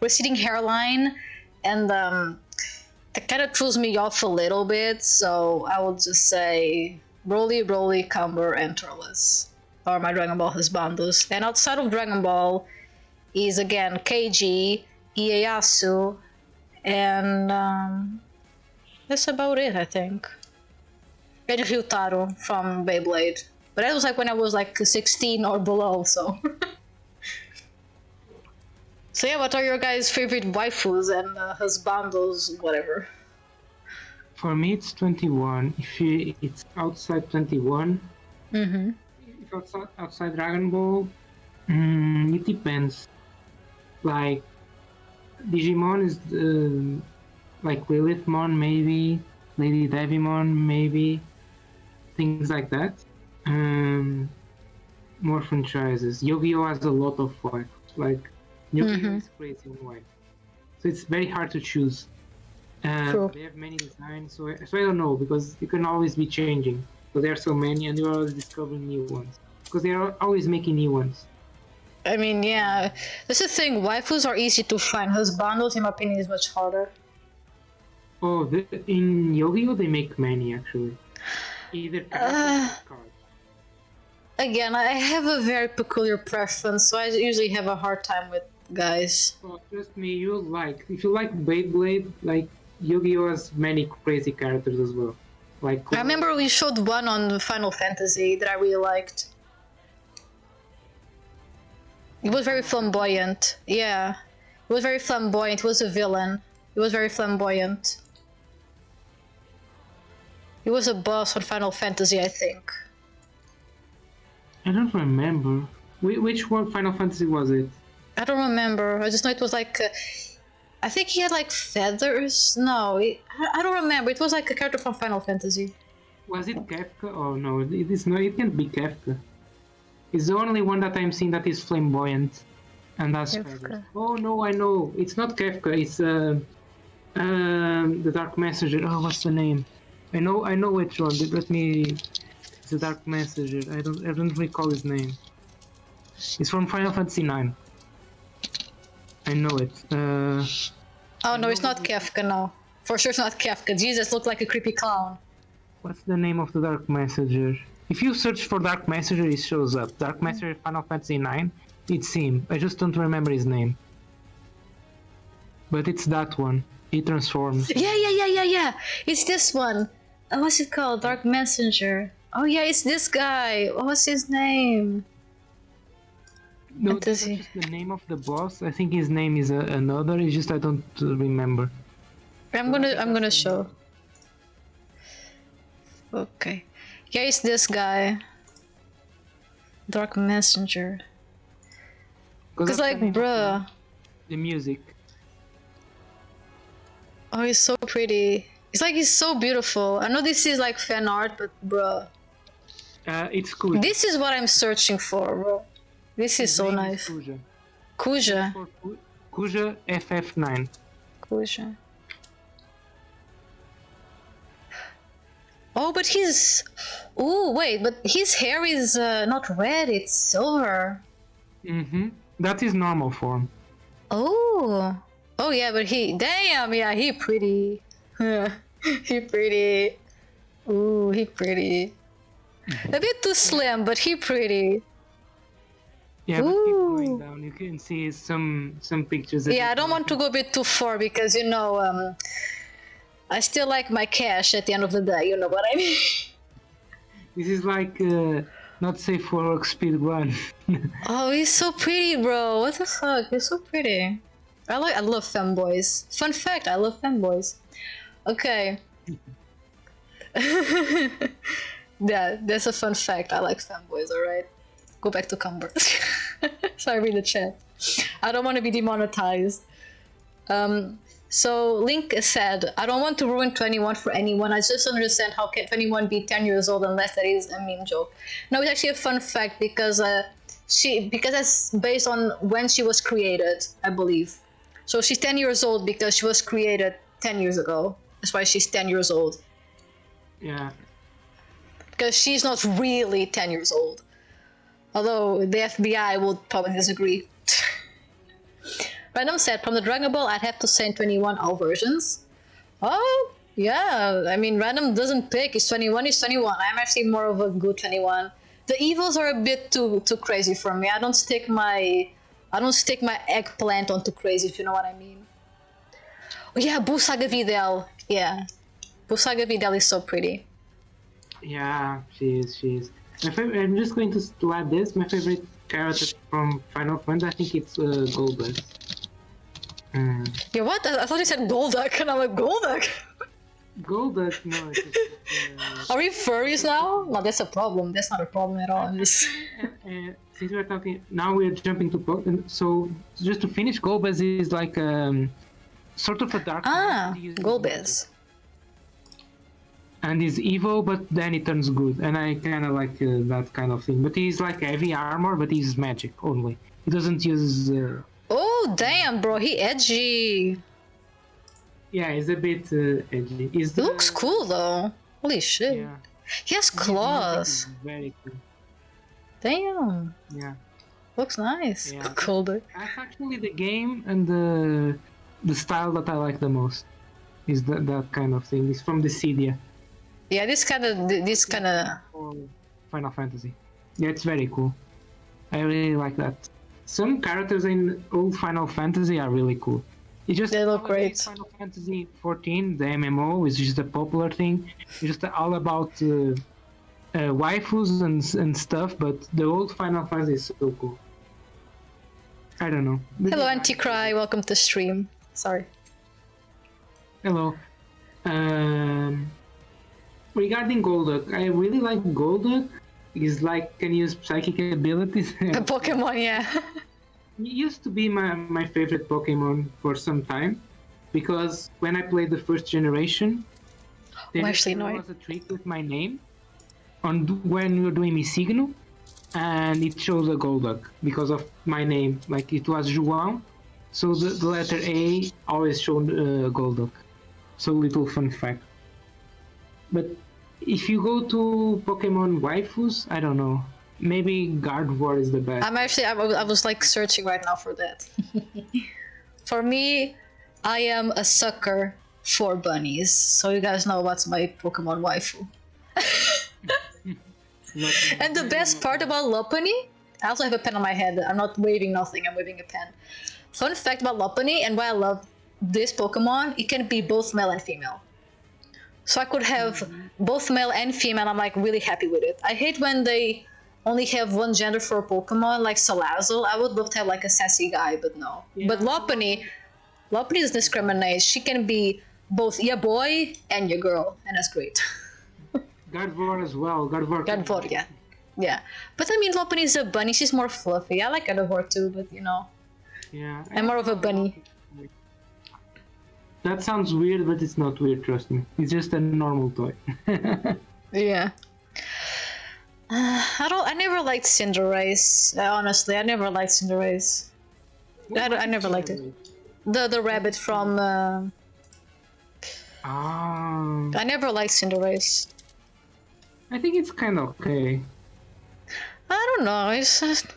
receding hairline, and that kind of throws me off a little bit. So I would just say Broly, Cumber, and Turles are my Dragon Ball husbandos. And outside of Dragon Ball is again KG, Ieyasu, and that's about it, I think. And Ryutaro from Beyblade. But that was like when I was like 16 or below, so. So yeah, what are your guys' favorite waifus and husbandos, whatever? For me, it's 21. If it's outside 21, if outside Dragon Ball, it depends. Like Digimon is like Lilithmon, maybe Lady Devimon, maybe things like that. More franchises. Yu-Gi-Oh has a lot of waifus. Like Yu-Gi-Oh is crazy in waifus, so it's very hard to choose. True. They have many designs, so I don't know, because you can always be changing. So there are so many, and you're always discovering new ones because they are always making new ones. I mean, yeah, that's the thing. Waifus are easy to find. Husbandos, in my opinion, is much harder. Oh, in Yu-Gi-Oh they make many actually. Either cards or cards. Again, I have a very peculiar preference, so I usually have a hard time with guys. Oh, trust me, if you like Beyblade, like Yu-Gi-Oh has many crazy characters as well. Like I remember we showed one on Final Fantasy that I really liked. It was very flamboyant. Yeah, it was very flamboyant. It was a villain. It was very flamboyant. He was a boss on Final Fantasy, I think. I don't remember. Which one Final Fantasy was it? I don't remember. I just know it was like... I think he had like feathers? No, I don't remember. It was like a character from Final Fantasy. Was it Kefka? Oh no, it is not. It can't be Kefka. It's the only one that I'm seeing that is flamboyant. And that's feathers. Oh no, I know. It's not Kefka. It's the Dark Messenger. Oh, what's the name? I know which one. Let me... It's the Dark Messenger. I don't recall his name. It's from Final Fantasy IX. I know it. Oh no, it's not Kefka, no. For sure it's not Kefka. Jesus looked like a creepy clown. What's the name of the Dark Messenger? If you search for Dark Messenger, it shows up. Dark Messenger Final Fantasy IX. It's him. I just don't remember his name. But it's that one. He transforms. Yeah. It's this one. What's it called? Dark Messenger. Oh yeah, it's this guy. What's his name? No, What that's does he- just the name of the boss. I think his name is another. It's just I don't remember. I'm gonna show. Okay. Yeah, it's this guy. Dark Messenger. Cause that's like, the name of bruh. the music. Oh, he's so pretty. It's like he's so beautiful. I know this is like fan art, but bruh. It's cool. This is what I'm searching for, bro. This is so nice. Kuja. Kuja. Kuja FF9. Kuja. Oh, but he's... Oh, wait, but his hair is not red, it's silver. Mm-hmm. That is normal form. Oh. Oh, yeah, but he... Damn, yeah, he pretty. He pretty. Ooh, he pretty. A bit too slim, but he pretty. Yeah, but keep Ooh. going down. You can see some pictures. Yeah, I don't want to go a bit too far because, you know, I still like my cash at the end of the day, you know what I mean? This is like not safe for work speed run. Oh, he's so pretty, bro. What the fuck? He's so pretty. I love femboys. Fun fact, I love femboys. Okay. Yeah, that's a fun fact. I like femboys, alright? Go back to Cumber. Sorry, read the chat. I don't want to be demonetized. So Link said, I don't want to ruin 21 for anyone. I just don't understand how can 21 be 10 years old unless that is a meme joke. No, it's actually a fun fact because that's based on when she was created, I believe. So she's 10 years old because she was created 10 years ago. That's why she's 10 years old. Yeah. Because she's not really 10 years old. Although the FBI would probably disagree. Random said, from the Dragon Ball, I'd have to say 21 all versions. Oh, yeah. I mean, Random doesn't pick. It's 21, it's 21. I'm actually more of a good 21. The evils are a bit too crazy for me. I don't stick my eggplant onto crazy, if you know what I mean. Oh yeah, Busaga Videl. Yeah. Busaga Videl is so pretty. Yeah, she is. My favorite, I'm just going to add this. My favorite character from Final Fantasy, I think it's Golbez. Yeah, what? I thought you said Golduck, and I'm like, Golduck? Golbez, no. It's, Are we furries now? No, that's a problem. That's not a problem at all. I'm just... Since we're talking, now we're jumping to Pokemon. So, just to finish, Golbez is like sort of a dark. Golbez. And he's evil, but then he turns good, and I kind of like that kind of thing. But he's like heavy armor, but he's magic only. He doesn't use. Oh damn, bro! He edgy. Yeah, he's a bit edgy. He looks cool though. Holy shit! Yeah. He has claws. Very cool. Damn. Yeah. Looks nice. Yeah. Colder. That's actually the game and the style that I like the most. Is that kind of thing? It's from the Cydia. Yeah, this kind of. For Final Fantasy. Yeah, it's very cool. I really like that. Some characters in old Final Fantasy are really cool. It's just They look great. Final Fantasy 14, the MMO, is just a popular thing. It's just all about waifus and stuff, but the old Final Fantasy is so cool. I don't know. Hello, Anticry. Welcome to stream. Sorry. Hello. Regarding Golduck, I really like Golduck. He's like can use psychic abilities. A Pokemon, yeah. He used to be my favorite Pokemon for some time, because when I played the first generation, there was a trick with my name on when you were doing Misigno, and it shows a Golduck because of my name. Like it was João, so the letter A always showed Golduck. So little fun fact. But if you go to Pokemon waifus, I don't know. Maybe Gardevoir is the best. I was like searching right now for that. For me, I am a sucker for bunnies, so you guys know what's my Pokemon waifu. And the best part about Lopunny, I also have a pen on my head. I'm not waving nothing, I'm waving a pen. Fun fact about Lopunny and why I love this Pokemon, it can be both male and female. So I could have both male and female, I'm like really happy with it. I hate when they only have one gender for a Pokemon, like Salazzle. I would love to have like a sassy guy, but no. Yeah. But Lopunny doesn't discriminate. She can be both your boy and your girl, and that's great. Gardevoir as well. Gardevoir, yeah. Yeah. But I mean, Lopunny is a bunny. She's more fluffy. I like Gardevoir too, but you know. Yeah. I'm more of a bunny. That sounds weird, but it's not weird, trust me. It's just a normal toy. Yeah. I never liked Cinderace. Honestly, I never liked Cinderace. I never liked it. The rabbit from... I never liked Cinderace. I think it's kind of okay. I don't know, it's just...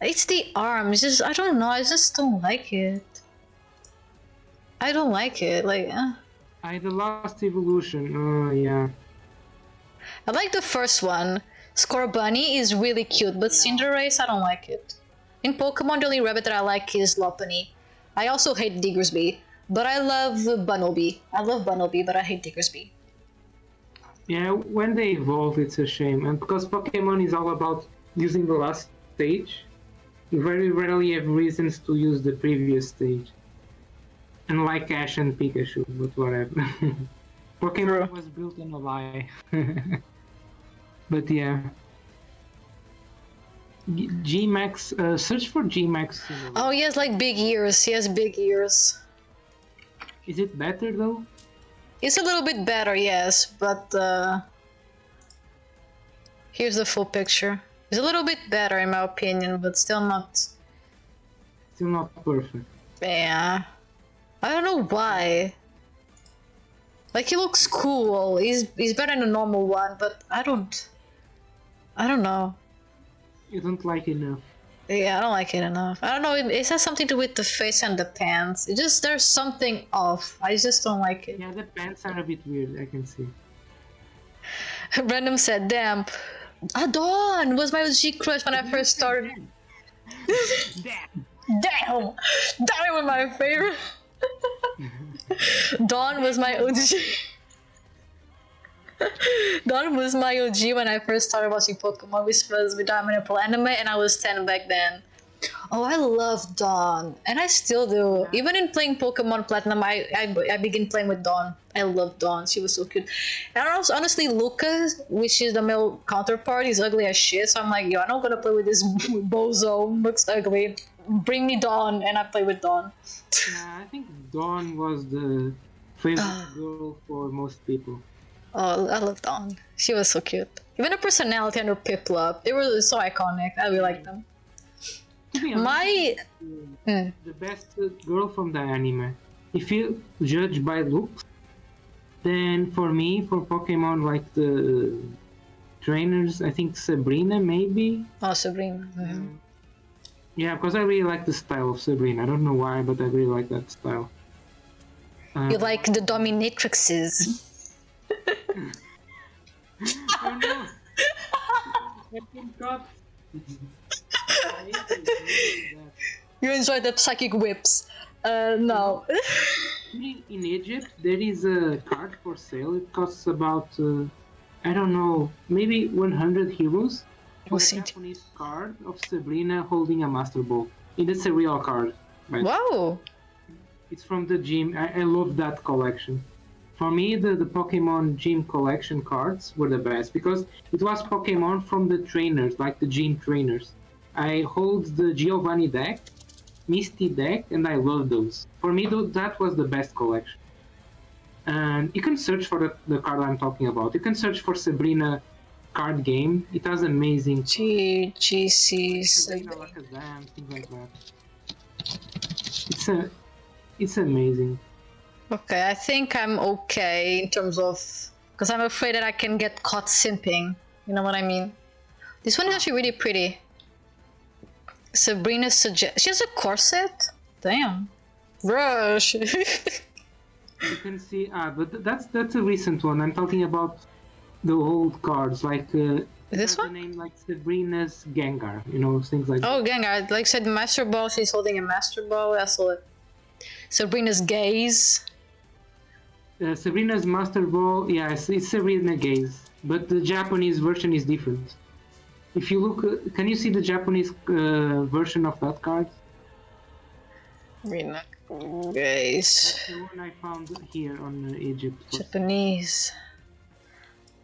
It's the arms, just I don't know, I just don't like it. I don't like it, like... The last evolution, yeah. I like the first one. Scorbunny is really cute, but Cinderace, I don't like it. In Pokemon, the only rabbit that I like is Lopunny. I also hate Diggersby, but I love Bunnelby. I love Bunnelby, but I hate Diggersby. Yeah, when they evolve, it's a shame. And because Pokemon is all about using the last stage, you very rarely have reasons to use the previous stage. Unlike Ash and Pikachu, but whatever. Pokemon was built on a lie. But yeah. G-Max, search for G-Max. Oh, he has like big ears. He has big ears. Is it better though? It's a little bit better, yes, but here's the full picture. It's a little bit better in my opinion, but still not... Still not perfect. Yeah. I don't know why. Like, he looks cool. He's better than the normal one, but I don't know. You don't like it enough. Yeah, I don't like it enough. I don't know, it has something to do with the face and the pants. It just, there's something off. I just don't like it. Yeah, the pants are a bit weird, I can see. Random said, damn, Dawn was my OG crush when I first started. Damn! That was my favorite. Dawn was my OG. Dawn was my OG when I first started watching Pokemon, which was with Diamond and Pearl anime, and I was 10 back then. Oh, I love Dawn, and I still do. Even in playing Pokemon Platinum, I begin playing with Dawn. I love Dawn. She was so cute. And also, honestly, Lucas, which is the male counterpart, is ugly as shit. So I'm like, yo, I'm not gonna play with this bozo. Looks ugly. Bring me Dawn, and I play with Dawn. Yeah, I think Dawn was the favorite girl for most people. Oh, I love Dawn. She was so cute. Even her personality and her Piplup, they were so iconic. I really like them. The best girl from the anime. If you judge by looks, then for me, for Pokemon, like the trainers, I think Sabrina maybe. Oh, Sabrina. Mm-hmm. Yeah, because I really like the style of Sabrina. I don't know why, but I really like that style. You like the dominatrixes. Oh no! You enjoy the psychic whips. No. In Egypt, there is a card for sale. It costs about, I don't know, maybe 100 heroes. For a Japanese card of Sabrina holding a Master Ball. It's a real card. Right? Wow! It's from the gym. I love that collection. For me, the Pokemon Gym collection cards were the best because it was Pokemon from the trainers, like the gym trainers. I hold the Giovanni deck, Misty deck, and I love those. For me, that was the best collection. And you can search for the card I'm talking about. You can search for Sabrina card game. It has amazing... GGC... Sabrina like a dam, things like that. It's amazing. Okay, I think I'm okay in terms of... Because I'm afraid that I can get caught simping. You know what I mean? This one is actually really pretty. Sabrina suggest she has a corset. Damn. Rush. You can see, but that's a recent one. I'm talking about the old cards, like This one? The name like Sabrina's Gengar, you know, things like. Oh, Gengar. Like I said, Master Ball. She's holding a Master Ball. I saw it. Sabrina's Gaze. Sabrina's Master Ball, yeah, it's Sabrina Gaze, but the Japanese version is different. If you look, can you see the Japanese version of that card? Sabrina Gaze. That's the one I found here on Egypt. Japanese.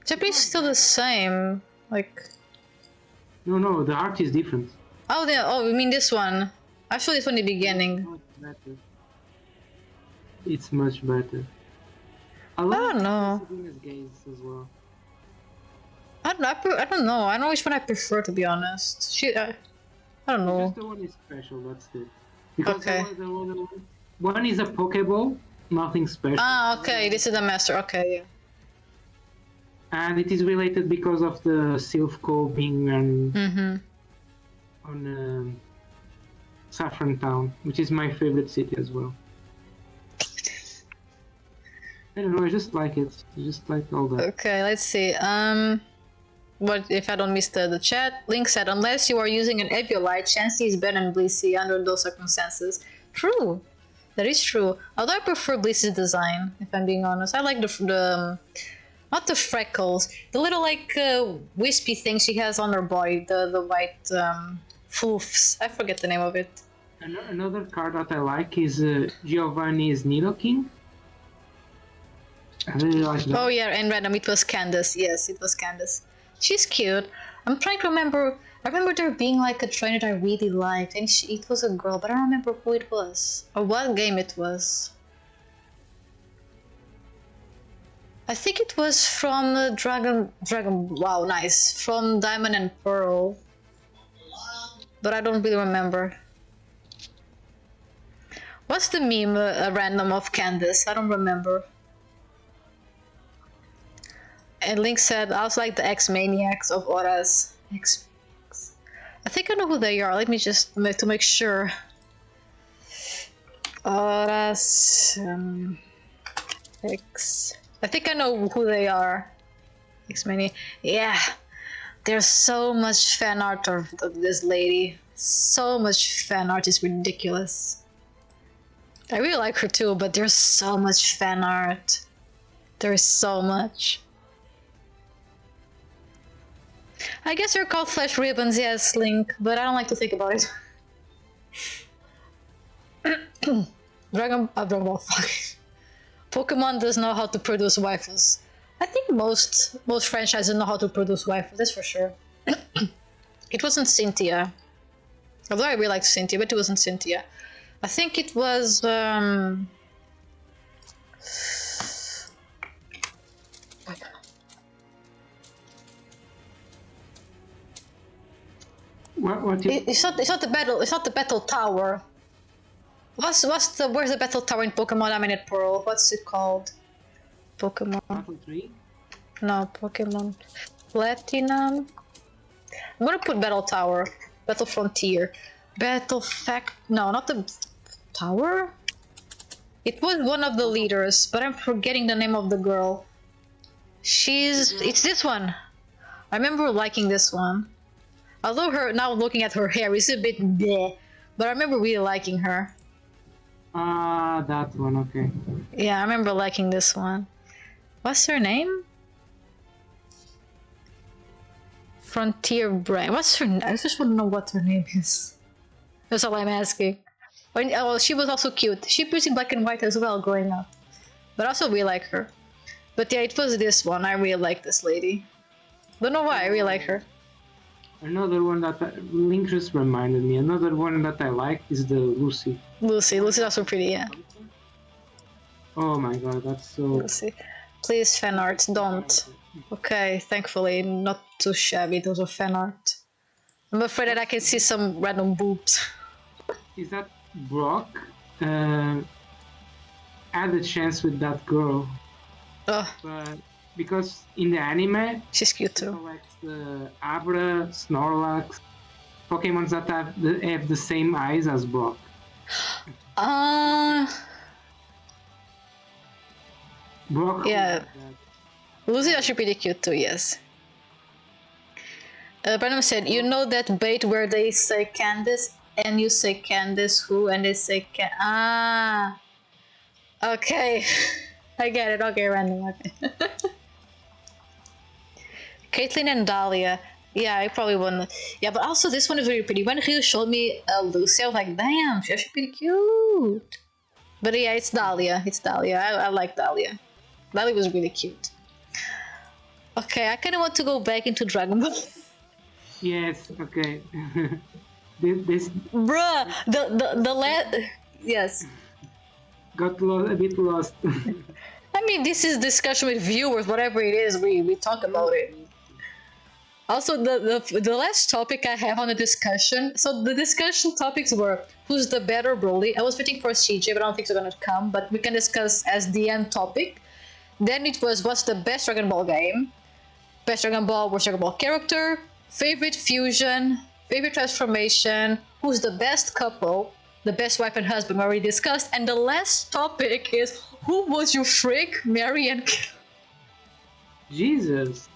Japanese is still the same. Like. No, the art is different. Oh, you mean this one? I saw this one in the beginning. It's much better. I don't know. Sabrina's Gaze as well. I don't know. I don't know which one I prefer, to be honest. I don't know. Just the one is special, that's it. Because Okay. the one is a Pokeball, nothing special. Ah, okay. This is the master. Okay, yeah. And it is related because of the Silphco being on Saffron Town, which is my favorite city as well. I don't know, I just like it. I just like all that. Okay, let's see. What if I don't miss the chat? Link said, unless you are using an Eviolite, Chansey is better than Blissey under those circumstances. True. That is true. Although I prefer Blissey's design, if I'm being honest. I like the not the freckles, the little like wispy thing she has on her body, the white foofs. I forget the name of it. Another card that I like is Giovanni's Nidoking. I really like that. Oh yeah, and random, it was Candace. Yes, it was Candace. She's cute. I'm trying to remember. I remember there being like a trainer that I really liked, and it was a girl, but I don't remember who it was or what game it was. I think it was from Dragon. Wow, nice. From Diamond and Pearl, but I don't really remember. What's the meme random of Candace? I don't remember. And Link said, I was like the X-Maniacs of Auras. I think I know who they are. Let me just to make sure. Auras X. I think I know who they are. X-Maniacs. Yeah. There's so much fan art of this lady. So much fan art is ridiculous. I really like her too, but there's so much fan art. There is so much. I guess they're called flesh ribbons, yes, Link, but I don't like to think about it. Dragon Ball, fuck. Pokemon does know how to produce waifus. I think most franchises know how to produce waifus, that's for sure. It wasn't Cynthia. Although I really liked Cynthia, but it wasn't Cynthia. I think it was It's not the battle. It's not the battle tower. Where's the battle tower in Pokemon Diamond and Pearl? What's it called? Pokemon. Battle 3? No, Pokemon Platinum. I'm gonna put battle tower, battle frontier, battle fact. No, not the tower. It was one of the leaders, but I'm forgetting the name of the girl. It's this one. I remember liking this one. Although now looking at her hair is a bit bleh, but I remember really liking her. Ah, that one, okay. Yeah, I remember liking this one. What's her name? Frontier Brain. What's her name? I just want to know what her name is. That's all I'm asking. Oh, she was also cute. She appears in black and white as well growing up. But I also really like her. But yeah, it was this one. I really like this lady. Don't know why, I really like her. Another one that Link just reminded me. Another one that I like is the Lucy. Lucy's also pretty, yeah. Oh my god, that's so... Lucy. Please, fan art, don't. Okay, thankfully, not too shabby, those are fan art. I'm afraid that I can see some random boobs. Is that Brock? Had a chance with that girl. Oh. But because in the anime, She's cute she too. collects the Abra, Snorlax, Pokemons that have the same eyes as Brock. Brock. Yeah. Lucy is actually pretty cute too, yes. Brandon said, you know that bait where they say Candace and you say Candace who and they say okay. I get it. Okay, random. Okay. Caitlyn and Dahlia. Yeah, I probably wouldn't. Yeah, but also this one is very pretty. When Rio showed me Lucy, I was like, damn, she's actually pretty cute. But yeah, it's Dahlia. It's Dahlia. I like Dahlia. Dahlia was really cute. Okay, I kind of want to go back into Dragon Ball. Yes. Okay. this Bruh, the last. Yes. got a bit lost. I mean, this is discussion with viewers. Whatever it is, we talk about it. Also, the last topic I have on the discussion. So the discussion topics were who's the better Broly. I was waiting for CJ, but I don't think they're gonna come. But we can discuss as the end topic. Then it was what's the best Dragon Ball game, best Dragon Ball, worst Dragon Ball character, favorite fusion, favorite transformation, who's the best couple, the best wife and husband we already discussed, and the last topic is who would you freak, marry, and kill? Jesus.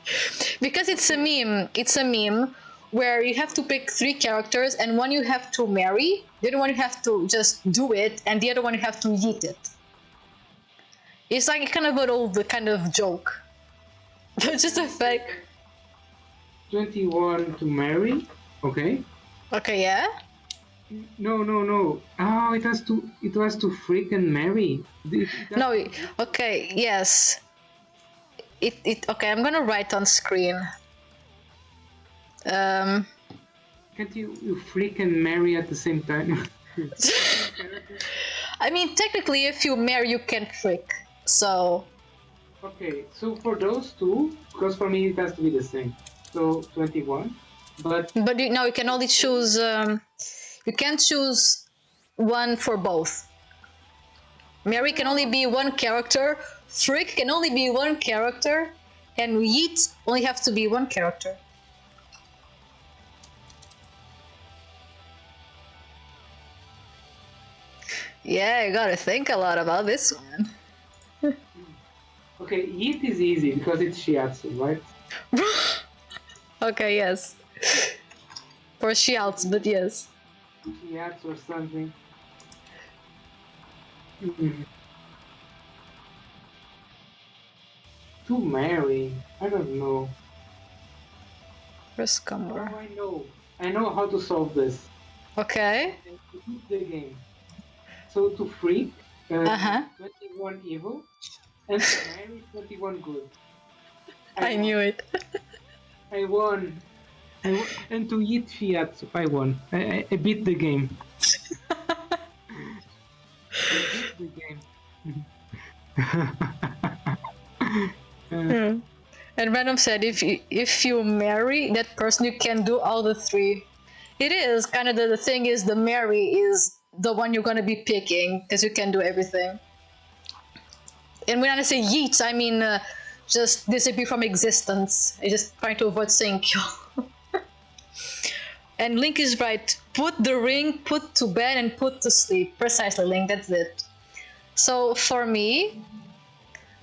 Because it's a meme. It's a meme where you have to pick 3 characters, and one you have to marry, the other one you have to just do it, and the other one you have to eat it. It's like kind of an old kind of joke. But just a fact. 21 to marry. Okay. Okay, yeah. No. Oh, it was to freaking marry. No. Okay. Yes. Okay. I'm gonna write on screen. Can't you freaking marry at the same time? I mean, technically, if you marry, you can freak. So. Okay, so for those two, because for me it has to be the same. So 21, but You can only choose. You can't choose one for both. Mary can only be one character. Frick can only be one character, and Yeet only have to be one character. Yeah, you gotta think a lot about this one. okay, Yeet is easy because it's Shiatsu, right? Okay, yes. For Shiatsu, but yes. Shiatsu or something. To marry, I don't know. First comer. Oh, I know how to solve this. Okay. To beat the game. So to freak, 21 evil, and to marry 21 good. I knew it. I won. And to eat Shiatsu, I won. I beat the game. I beat the game. And Random said, if you marry that person, you can do all the 3. It is kind of the thing is the marry is the one you're gonna be picking because you can do everything. And when I say yeet, I mean just disappear from existence. I just trying to avoid saying kill. And Link is right. Put the ring, put to bed, and put to sleep. Precisely, Link. That's it. So for me,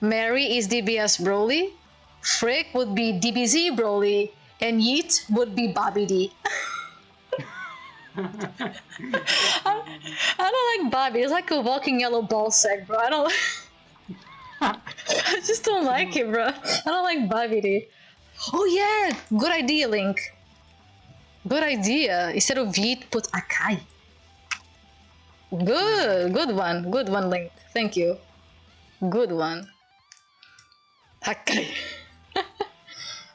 Mary is DBS Broly. Frick would be DBZ Broly, and Yeet would be Bobby D. I don't like Bobby. It's like a walking yellow ball sack, bro. I don't. I just don't like it, bro. I don't like Bobby D. Oh yeah, good idea, Link. Good idea. Instead of Yeet, put Akai. Good one, Link. Thank you. Good one. Akai.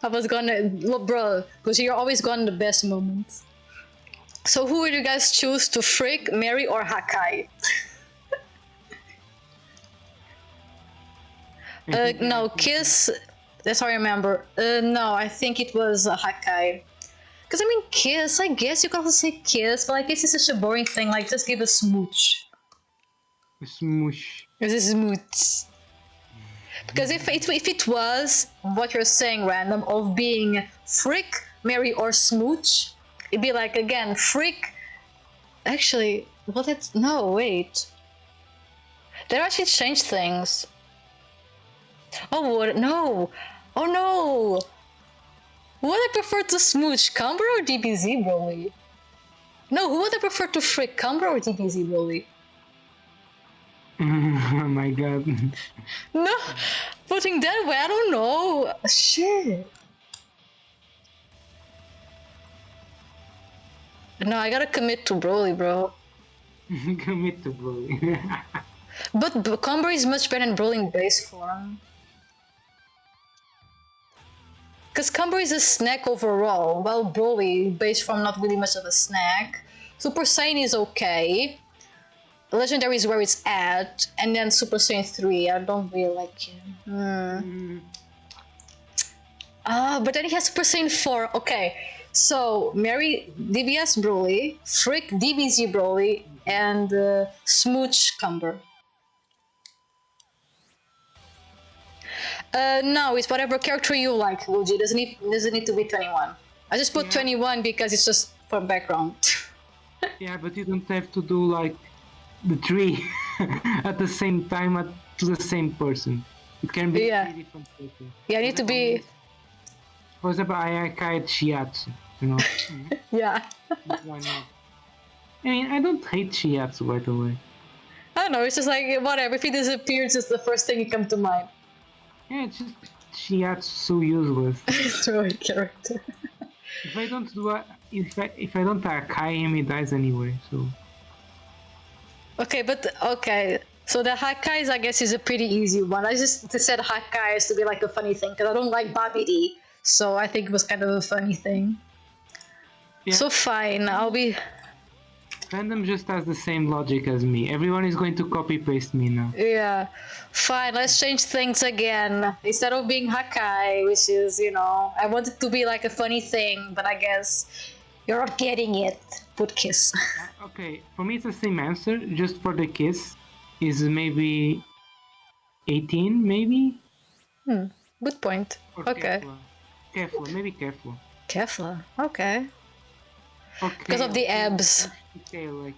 I was gonna look, bro, because you're always gone in the best moments. So who would you guys choose to freak, marry, or Hakai? No, Kiss. That's how I remember. No, I think it was Hakai. Because I mean, Kiss. I guess you can also say Kiss, but I guess it's such a boring thing. Like, just give a smooch. A smoosh. It's a smooch. Because if it was what you're saying, random, of being Frick, Mary, or Smooch, it'd be like, again, Frick. Actually, well, that's no, wait. They actually changed things. Oh, what? No. Oh, no. Would I prefer to Smooch, Cumber, or DBZ Broly? No, who would I prefer to Frick, Cumber, or DBZ Broly? Oh my god. No, putting that way, I don't know. Shit. No, I gotta commit to Broly, bro. Commit to Broly. But Combo is much better than Broly in base form. Because Combo is a snack overall, while Broly, base form, not really much of a snack. Super Saiyan is okay. Legendary is where it's at, and then Super Saiyan 3, I don't really like him. But then he has Super Saiyan 4, okay. So, Mary, DBS Broly, Frick, DBZ Broly, and Smooch Cumber. No, it's whatever character you like, Luigi. Doesn't need to be 21. I just put 21 because it's just for background. Yeah, but you don't have to do like the three at the same time to the same person. It can be three different persons. Yeah, I need to be. For example, Ayakai Shiatsu, you know. Yeah. Why not? I mean, I don't hate Shiatsu, by the way. I don't know. It's just like whatever. If he disappears, it's the first thing that comes to mind. Yeah, it's just Shiatsu so useless. It's the right character. If I don't do if I don't Akai him, he dies anyway. So. Okay, so the Hakais, I guess, is a pretty easy one. I just said Hakais to be like a funny thing because I don't like Babidi, so I think it was kind of a funny thing. Yeah. So fine, I'll be. Fandom just has the same logic as me. Everyone is going to copy paste me now. Yeah, fine. Let's change things again. Instead of being Hakai, which is, I want it to be like a funny thing, but I guess you're not getting it. Put kiss. Okay, for me it's the same answer. Just for the kiss, is maybe 18, maybe. Good point. Or okay. Kefla, maybe Kefla. Kefla. Okay. Because of the abs. Okay, like.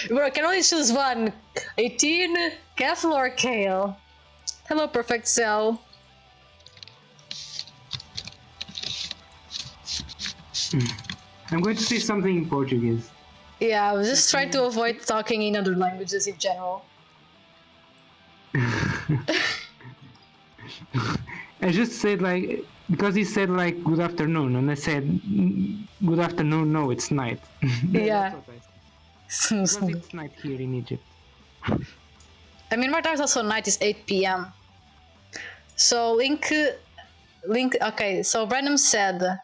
Bro, I can only choose one. 18, Kefla or Kale. Hello, Perfect Cell. I'm going to say something in Portuguese. Yeah, I was just trying to avoid talking in other languages in general. I just said like, because he said like good afternoon, and I said good afternoon, no, it's night. Yeah. Because it's night here in Egypt. I mean, my time is also night, is 8 p.m. So Link, okay, so Random said,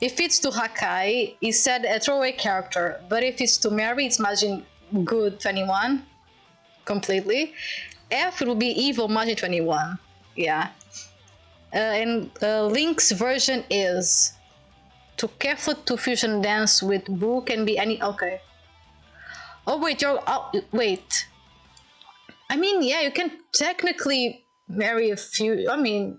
if it's to Hakai, he said a throwaway character, but if it's to Mary, it's Majin Good 21, completely. F will be Evil Majin 21, yeah. And Link's version is to Kefla to fusion dance with Boo can be any. Okay. Oh wait, wait. I mean, yeah, you can technically marry a few. I mean,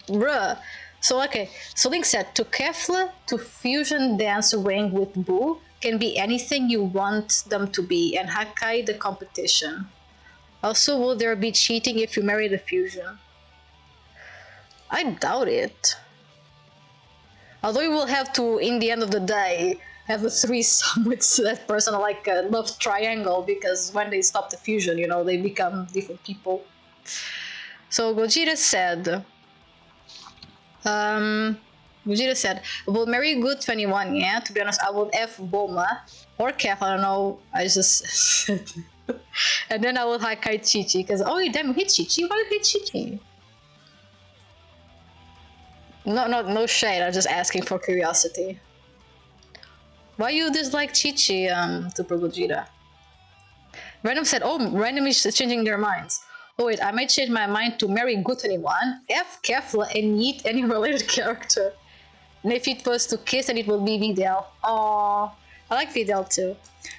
bruh. So okay. So Link said to Kefla to fusion dance ring with Boo can be anything you want them to be, and Hakai the competition. Also, will there be cheating if you marry the fusion? I doubt it. Although you will have to, in the end of the day, have a threesome with that person, like a love triangle, because when they stop the fusion, they become different people. So Gogeta said, will marry Good 21, yeah? To be honest, I would F Bulma or Kef, I don't know, I just and then I will Hakai Chi-Chi, because, oh, you damn hate Chi-Chi? Why do you hate Chi-Chi? No shade, I'm just asking for curiosity. Why you dislike Chi-Chi, Super Gogeta? Random said, oh, Random is changing their minds. Oh wait, I might change my mind to marry Good 21, F Kefla, and yeet any related character. And if it was to kiss, then it will be Videl. Aww. I like Vidal too.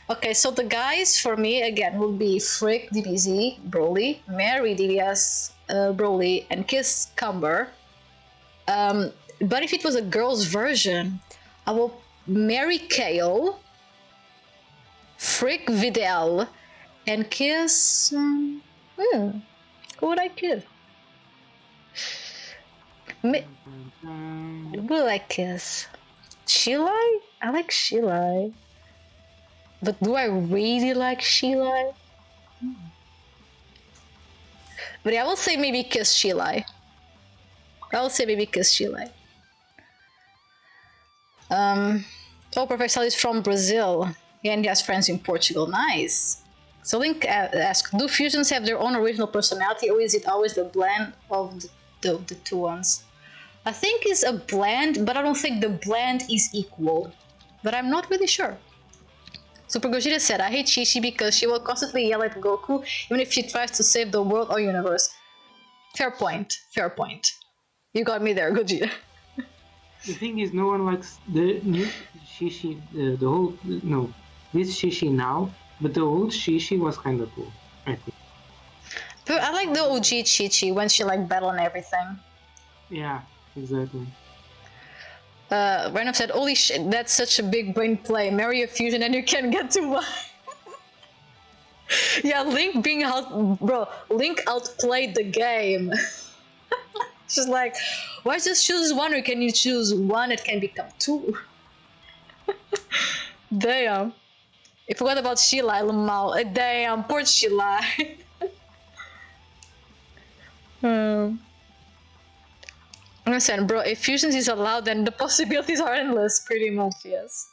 Okay, so the guys for me again will be Frick, DBZ, Broly, Mary, DBS, Broly, and Kiss Cumber. But if it was a girl's version, I will marry Kale, Frick Vidal, and Kiss. Who would I kiss? Who would I kiss? Shilai? I like Shilai. But do I really like Shilai? But yeah, I will say maybe kiss Shilai. Oh, Professor is from Brazil. Yeah, and he has friends in Portugal. Nice. So Link asks, do fusions have their own original personality, or is it always the blend of the two ones? I think it's a blend, but I don't think the blend is equal. But I'm not really sure. Super Gogeta said, I hate Chi-Chi because she will constantly yell at Goku, even if she tries to save the world or universe. Fair point. You got me there, Gogeta. The thing is, no one likes the new Shishi, this Shishi now, but the old Shishi was kind of cool, I think. But I like the OG Chi-Chi when she like battle and everything. Yeah, exactly. Random said, holy shit, that's such a big brain play. Marry a fusion and you can get to one. Yeah, Link outplayed the game. She's like, why just choose one, or can you choose one that can become two? Damn. I forgot about Shilai Lamal. Damn, poor Shilai. I'm saying, bro, if fusions is allowed, then the possibilities are endless, pretty much, yes.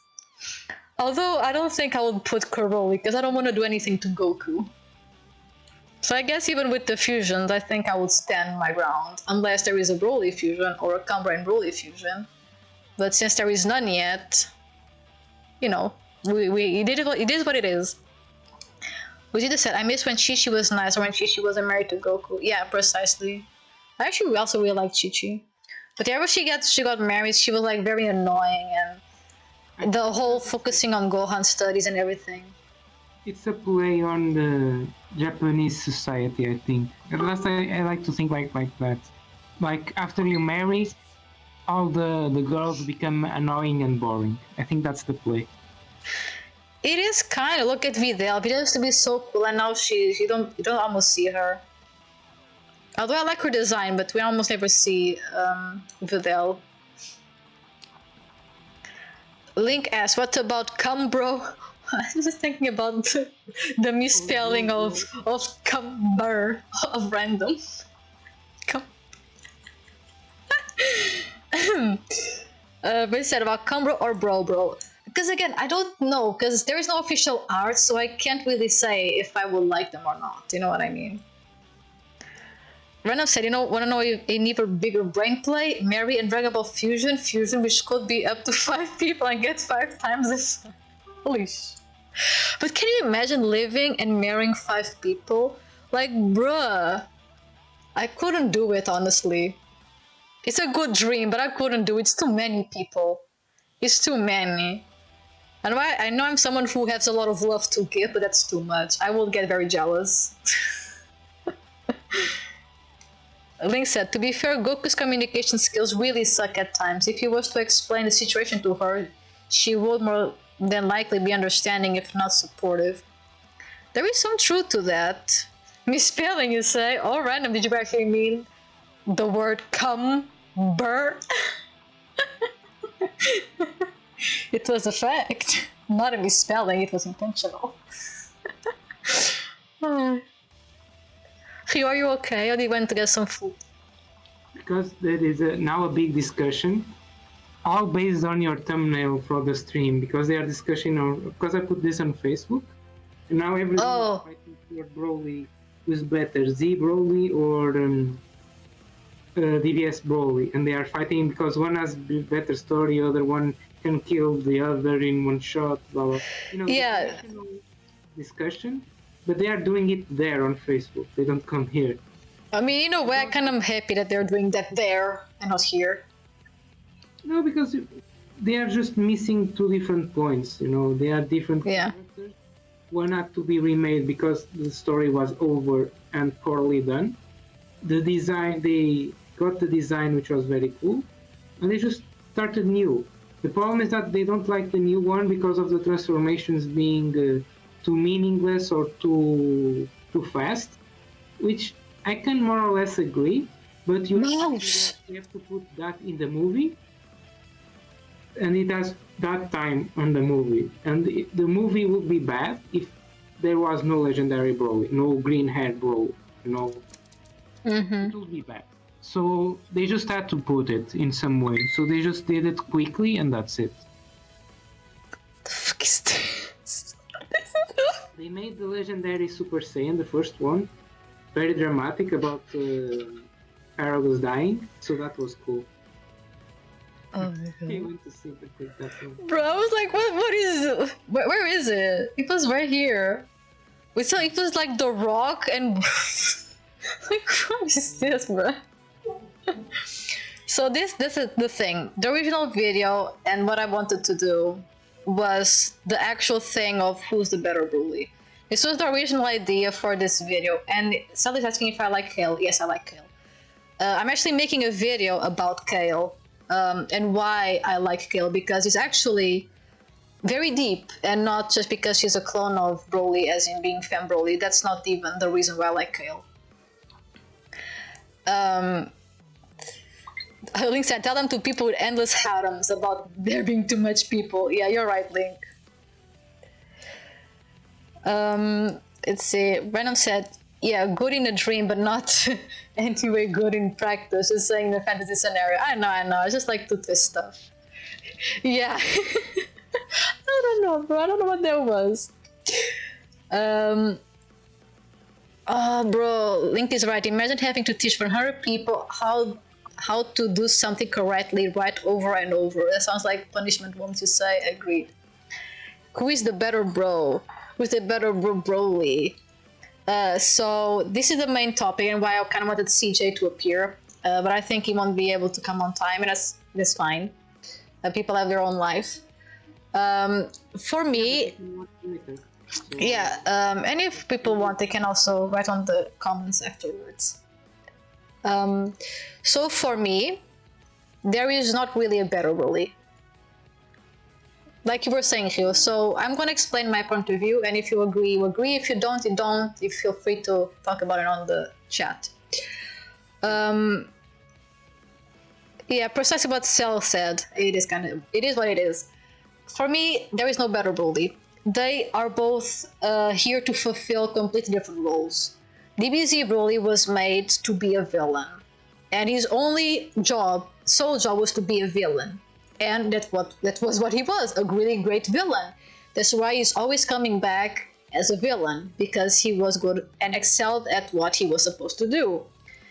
Although, I don't think I would put Kuroli, because I don't want to do anything to Goku. So I guess even with the fusions, I think I would stand my ground, unless there is a Broly fusion, or a Cumber and Broly fusion. But since there is none yet, you know, it is what it is. Vegeta said, I miss when Chi-Chi was nice, or when Chi-Chi wasn't married to Goku. Yeah, precisely. I actually also really like Chi-Chi. But yeah, when she got married, she was like very annoying, and the whole focusing on Gohan studies and everything. It's a play on the Japanese society, I think. At least I like to think like that. Like after you marry, all the girls become annoying and boring. I think that's the play. It is kind of. Look at Vidal. Vidal used to be so cool, and now you don't almost see her. Although I like her design, but we almost never see Vidal. Link asks, what about Cumbro? I was just thinking about the misspelling of Cumber, of random. But he said about Cumbro or Bro. Because again, I don't know, because there is no official art, so I can't really say if I would like them or not, you know what I mean? Random said, want to know an even bigger brain play? Marry and Dragon Ball Fusion, which could be up to 5 people and get 5 times this. Holy sh! But can you imagine living and marrying 5 people? Like, bruh. I couldn't do it, honestly. It's a good dream, but I couldn't do it. It's too many people. It's too many. And I know I'm someone who has a lot of love to give, but that's too much. I will get very jealous. Link said, to be fair, Goku's communication skills really suck at times. If he was to explain the situation to her, she would more than likely be understanding, if not supportive. There is some truth to that. Misspelling, you say? Oh, random, did you actually mean the word cumber? It was a fact. Not a misspelling, it was intentional. Rio, are you okay? Or do you want to get some food? Because there is now a big discussion, all based on your thumbnail for the stream, because they are discussing on, because I put this on Facebook, and now everyone is fighting for Broly, who's better, Z Broly or DBS Broly, and they are fighting because one has better story, other one can kill the other in one shot, blah blah. You know, yeah. Discussion. But they are doing it there on Facebook. They don't come here. I mean, in a way, I kind of happy that they're doing that there and not here. No, because they are just missing two different points. You know, they are different Yeah. characters. One had to be remade because the story was over and poorly done. The design, they got the design, which was very cool, and they just started new. The problem is that they don't like the new one because of the transformations being too meaningless or too fast, which I can more or less agree. But you have to put that in the movie, and it has that time on the movie, and the movie would be bad if there was no legendary Broly, no green haired Broly, you know. It would be bad. So they just had to put it in some way. So they just did it quickly, and that's it. The fuck is this? They made the legendary Super Saiyan, the first one, very dramatic about Paragus dying. So that was cool. Oh my god. I went to see that one. Bro, I was like, what is it? Where is it? It was right here. It was like The Rock and... like, what is this, bro? So this is the thing. The original video and what I wanted to do was the actual thing of who's the better Broly. This was the original idea for this video, and Sally's asking if I like Kale. Yes, I like Kale. I'm actually making a video about Kale and why I like Kale, because it's actually very deep, and not just because she's a clone of Broly, as in being Fem Broly. That's not even the reason why I like Kale. Link said, tell them to people with endless harems about there being too much people. Yeah, you're right, Link. Let's see. Random said, yeah, good in a dream, but not anyway good in practice. Just saying the fantasy scenario. I know. I just like to twist stuff. Yeah. I don't know, bro. I don't know what that was. Oh, bro, Link is right. Imagine having to teach 100 people how to do something correctly right over and over. That sounds like punishment, won't you say? Agreed. Who is the better bro? Who's the better Broly? So this is the main topic and why I kind of wanted CJ to appear. But I think he won't be able to come on time, and that's fine. People have their own life. For me... Yeah, and if people want, they can also write on the comments afterwards. So for me, there is not really a better Broly. Like you were saying, Hugh. So I'm gonna explain my point of view, and if you agree, you agree. If you don't, you don't. You feel free to talk about it on the chat. Yeah, precisely what Cell said. It is what it is. For me, there is no better Broly. They are both here to fulfill completely different roles. DBZ Broly was made to be a villain, and his only sole job was to be a villain, and that was what he was, a really great villain. That's why he's always coming back as a villain, because he was good and excelled at what he was supposed to do.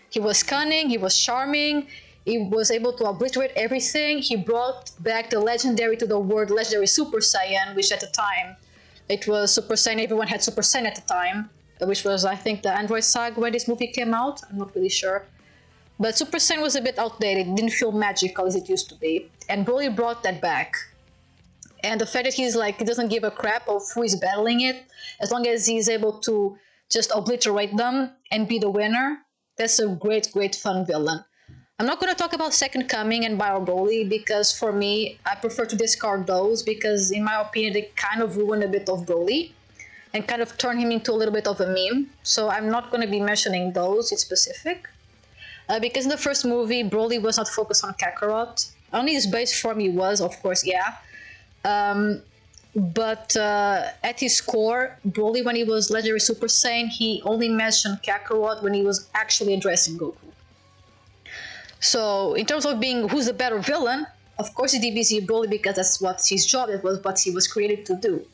He was cunning, he was charming, he was able to obliterate everything. He brought back the legendary to the world, legendary Super Saiyan, which at the time it was Super Saiyan, everyone had Super Saiyan at the time, which was, I think, the Android saga when this movie came out. I'm not really sure. But Super Saiyan was a bit outdated, didn't feel magical as it used to be. And Broly brought that back. And the fact that he doesn't give a crap of who is battling it, as long as he's able to just obliterate them and be the winner, that's a great, great fun villain. I'm not going to talk about Second Coming and Bio Broly, because for me, I prefer to discard those, because in my opinion, they kind of ruin a bit of Broly and kind of turn him into a little bit of a meme. So I'm not going to be mentioning those in specific. Because in the first movie, Broly was not focused on Kakarot. Only his base form he was, of course, yeah. But at his core, Broly, when he was Legendary Super Saiyan, he only mentioned Kakarot when he was actually addressing Goku. So in terms of being who's the better villain, of course it's DBZ Broly, because that's what his job, it was what he was created to do.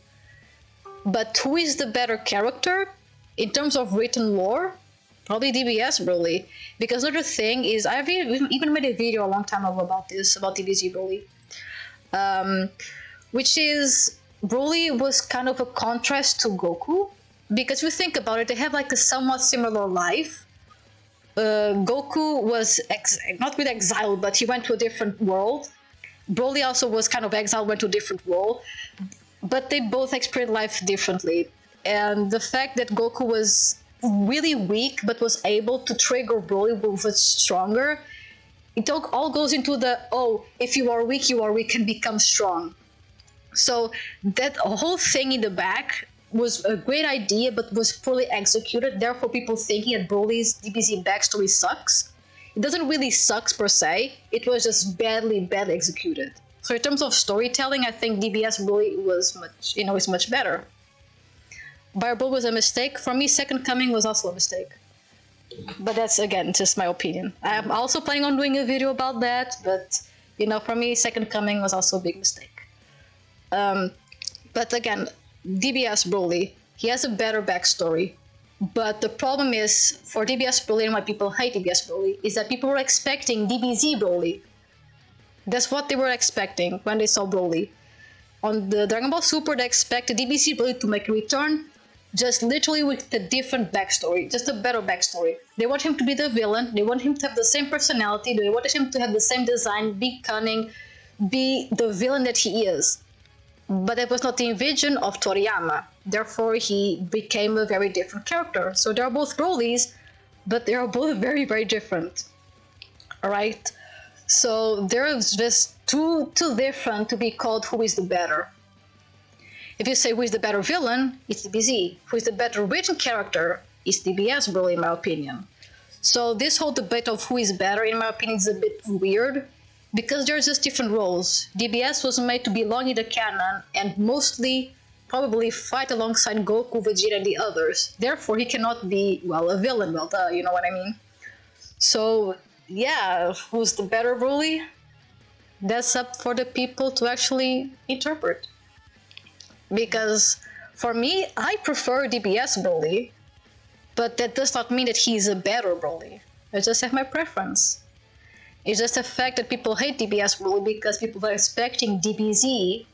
But who is the better character? In terms of written lore, probably DBS Broly. Because another thing is, I've even made a video a long time ago about this, about DBZ Broly. Which is, Broly was kind of a contrast to Goku. Because if you think about it, they have like a somewhat similar life. Goku was not really exiled, but he went to a different world. Broly also was kind of exiled, went to a different role, but they both experienced life differently. And the fact that Goku was really weak but was able to trigger Broly with it stronger, it all goes into the, oh, if you are weak, and become strong. So that whole thing in the back was a great idea, but was poorly executed. Therefore, people thinking that Broly's DBZ backstory sucks. It doesn't really suck per se. It was just badly executed. So in terms of storytelling, I think DBS Broly was is much better. Fireball was a mistake. For me, Second Coming was also a mistake. But that's, again, just my opinion. I'm also planning on doing a video about that, but, for me, Second Coming was also a big mistake. But again, DBS Broly, he has a better backstory. But the problem is, for DBS Broly and why people hate DBS Broly, is that people were expecting DBZ Broly. That's what they were expecting when they saw Broly. On the Dragon Ball Super, they expected DBZ Broly to make a return, just literally with a different backstory, just a better backstory. They want him to be the villain, they want him to have the same personality, they wanted him to have the same design, be cunning, be the villain that he is. But that was not the vision of Toriyama. Therefore, he became a very different character. So they are both Brolys, but they are both very, very different. Alright? So they're just too different to be called who is the better. If you say who is the better villain, it's DBZ. Who is the better written character, it's DBS Broly, in my opinion. So this whole debate of who is better, in my opinion, is a bit weird, because there's just different roles. DBS was made to belong in the canon and mostly probably fight alongside Goku, Vegeta, and the others. Therefore, he cannot be, a villain. Well, you know what I mean? So, yeah, who's the better Broly? That's up for the people to actually interpret. Because, for me, I prefer DBS Broly, but that does not mean that he's a better Broly. I just have my preference. It's just the fact that people hate DBS Broly because people are expecting DBZ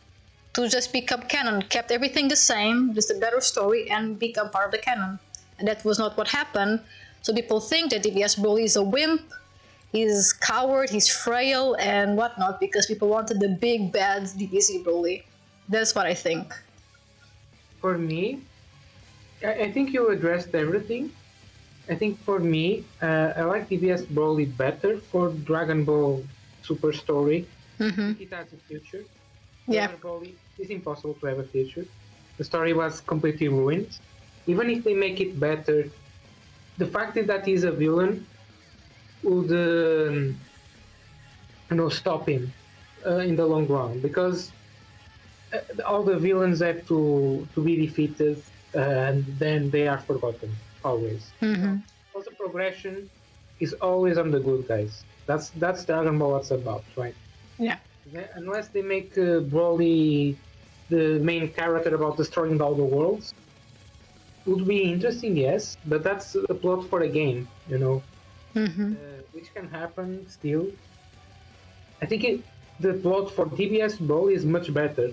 to just become canon, kept everything the same, just a better story, and become part of the canon. And that was not what happened. So people think that DBS Broly is a wimp, he's coward, he's frail, and whatnot, because people wanted the big bad DBZ Broly. That's what I think. For me, I think you addressed everything. I think for me, I like DBS Broly better for Dragon Ball Super story. Mm-hmm. It has a future. Yeah. Dragon Ball is impossible to have a future. The story was completely ruined. Even if they make it better, the fact that he's a villain would, stop him in the long run, because all the villains have to be defeated, and then they are forgotten. Always. Mm-hmm. Also, progression is always on the good guys. That's Dragon Ball what's about, right? Yeah. Unless they make Broly the main character about destroying all the worlds, would be interesting, yes, but that's a plot for a game, Mm-hmm. Which can happen still. I think the plot for DBS Broly is much better.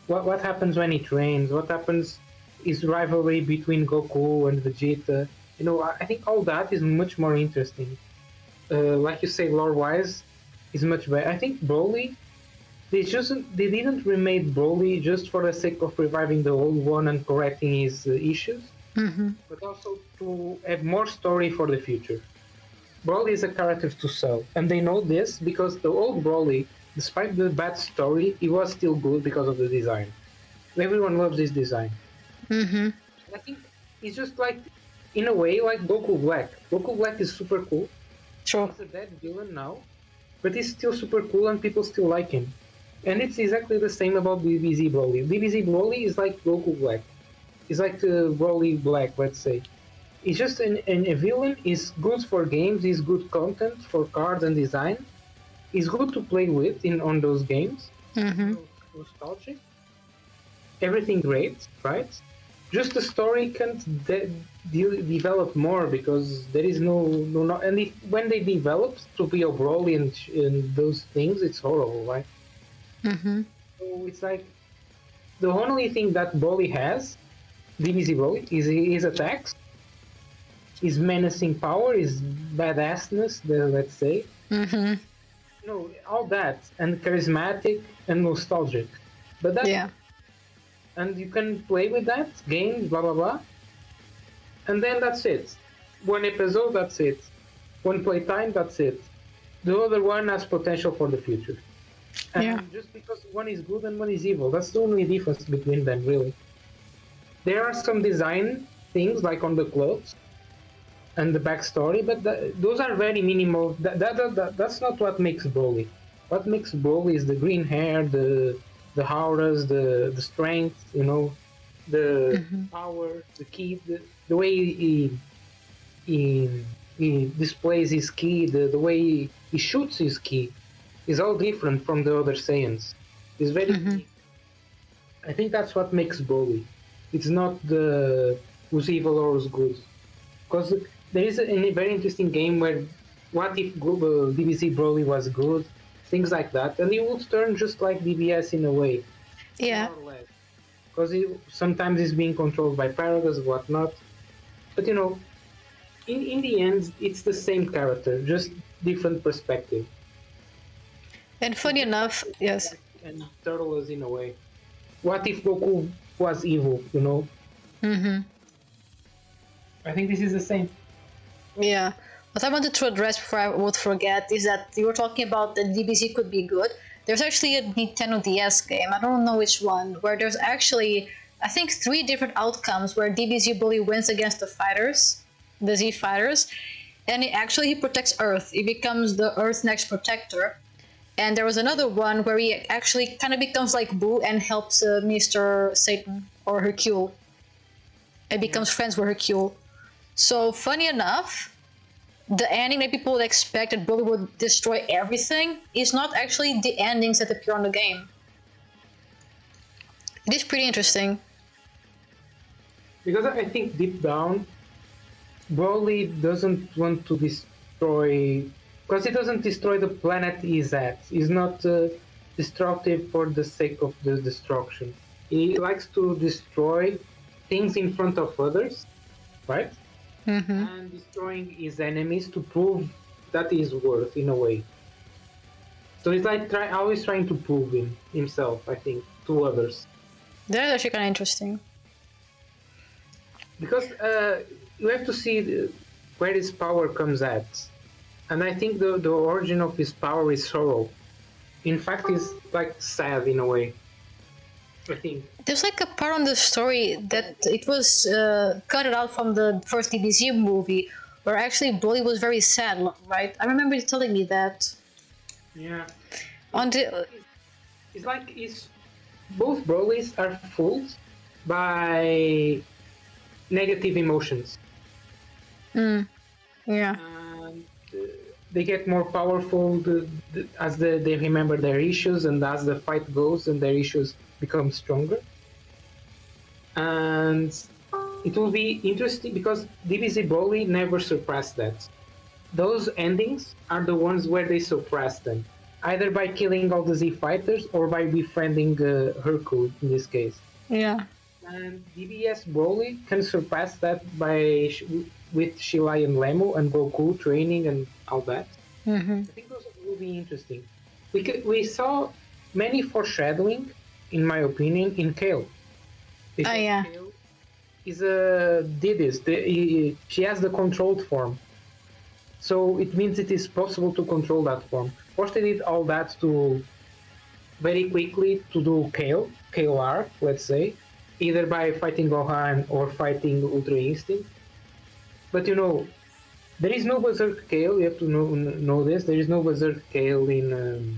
What happens when he trains? What happens? Is rivalry between Goku and Vegeta. I think all that is much more interesting. Like you say, lore-wise, is much better. I think Broly, they didn't remake Broly just for the sake of reviving the old one and correcting his issues, but also to have more story for the future. Broly is a character to sell, and they know this because the old Broly, despite the bad story, he was still good because of the design. Everyone loves his design. Mm-hmm. I think it's just like, in a way, like Goku Black. Goku Black is super cool. Sure. He's a dead villain now, but he's still super cool and people still like him. And it's exactly the same about DBZ Broly. DBZ Broly is like Goku Black. He's like Broly Black, let's say. He's just a villain. He's good for games. He's good content for cards and design. He's good to play with on those games. Mm-hmm. Nostalgic. Everything great, right? Just the story can't develop more because there is no and when they develop to be a Broly and those things, it's horrible, right? Mm-hmm. So it's like the only thing that Broly has, DBZ Broly, is his attacks, his menacing power, his badassness, let's say. Mm-hmm. No, all that and charismatic and nostalgic, but that Yeah. and you can play with that games, blah blah blah, and then that's it. One episode, that's it. One playtime, that's it. The other one has potential for the future. And Yeah. just because one is good and one is evil, that's the only difference between them, really. There are some design things, like on the clothes and the backstory, but those are very minimal. That's not what makes Broly. What makes Broly is the green hair, the auras, the strength, you know, the power, the ki, the way he, he displays his ki, the way he shoots his ki is all different from the other Saiyans. It's very unique. I think that's what makes Broly. It's not the who's evil or who's good. Because there is a very interesting game where what if DBZ Broly was good, things like that, and it would turn just like DBS in a way. Yeah. More or less. Because sometimes it's being controlled by Paragus and whatnot. But you know, in the end, it's the same character, just different perspective. And funny enough, yes. And Turtles in a way. What if Goku was evil, you know? I think this is the same. Yeah. What I wanted to address before I would forget is that you were talking about that DBZ could be good. There's actually a Nintendo DS game, I don't know which one, where there's actually, I think, 3 different outcomes where DBZ Bully wins against the fighters, the Z fighters, and he protects Earth. He becomes the Earth's next protector. And there was another one where he actually kind of becomes like Boo and helps Mr. Satan or Hercule. And becomes friends with Hercule. So, funny enough, the ending that people would expect that Bully would destroy everything is not actually the endings that appear on the game. It is pretty interesting. Because I think deep down, Broly doesn't want to destroy... Because he doesn't destroy the planet he's at. He's not destructive for the sake of the destruction. He likes to destroy things in front of others, right? And destroying his enemies to prove that he's worth, in a way. So he's like always trying to prove himself, I think, to others. That's actually kind of interesting. Because you have to see where his power comes at. And I think the origin of his power is sorrow. In fact, it's like sad in a way. I think. There's like a part on the story that it was cut out from the first DBZ movie, where actually Broly was very sad, right? I remember you telling me that. Yeah. It's like both Brolys are fooled by negative emotions. Yeah. And they get more powerful as they remember their issues, and as the fight goes and their issues become stronger. And it will be interesting because DBZ Broly never surpassed that. Those endings are the ones where they surpass them, either by killing all the Z fighters or by befriending Hercule in this case. Yeah. And DBS Broly can surpass that with Shilai and Lemo and Goku training and all that. I think those will be interesting. We saw many foreshadowing, in my opinion, in Kale. Because yeah. Kale is she has the controlled form. So it means it is possible to control that form. First they did all that to very quickly to do Kale R, let's say, either by fighting Gohan or fighting Ultra Instinct. But you know, there is no Berserk Kale, you have to know this, there is no Berserk Kale in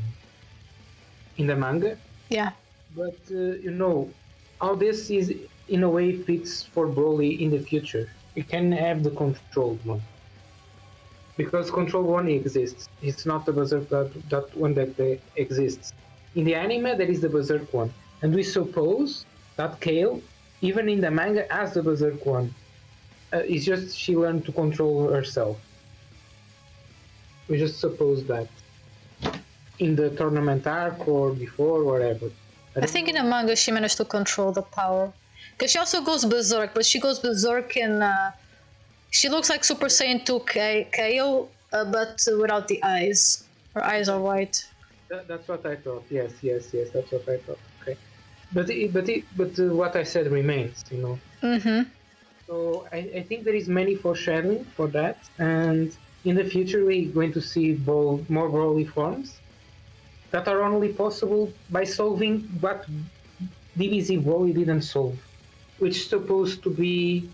the manga. Yeah. But you know, all this is in a way fits for Broly in the future. You can have the controlled one. Because control one exists. It's not the Berserk that one that exists. In the anime, there is the Berserk one. And we suppose that Kale, even in the manga, has the Berserk one. It's just she learned to control herself. We just suppose that. In the tournament arc or before, whatever. I think in the manga she managed to control the power. Because she also goes Berserk, but she goes Berserk in... she looks like Super Saiyan 2 Kale, but without the eyes. Her eyes are white. That's what I thought. Yes, that's what I thought. Okay, but what I said remains, you know. Mm-hmm. So I think there is many foreshadowing for that, and in the future we're going to see more Broly forms that are only possible by solving what DBZ Broly didn't solve, which is supposed to be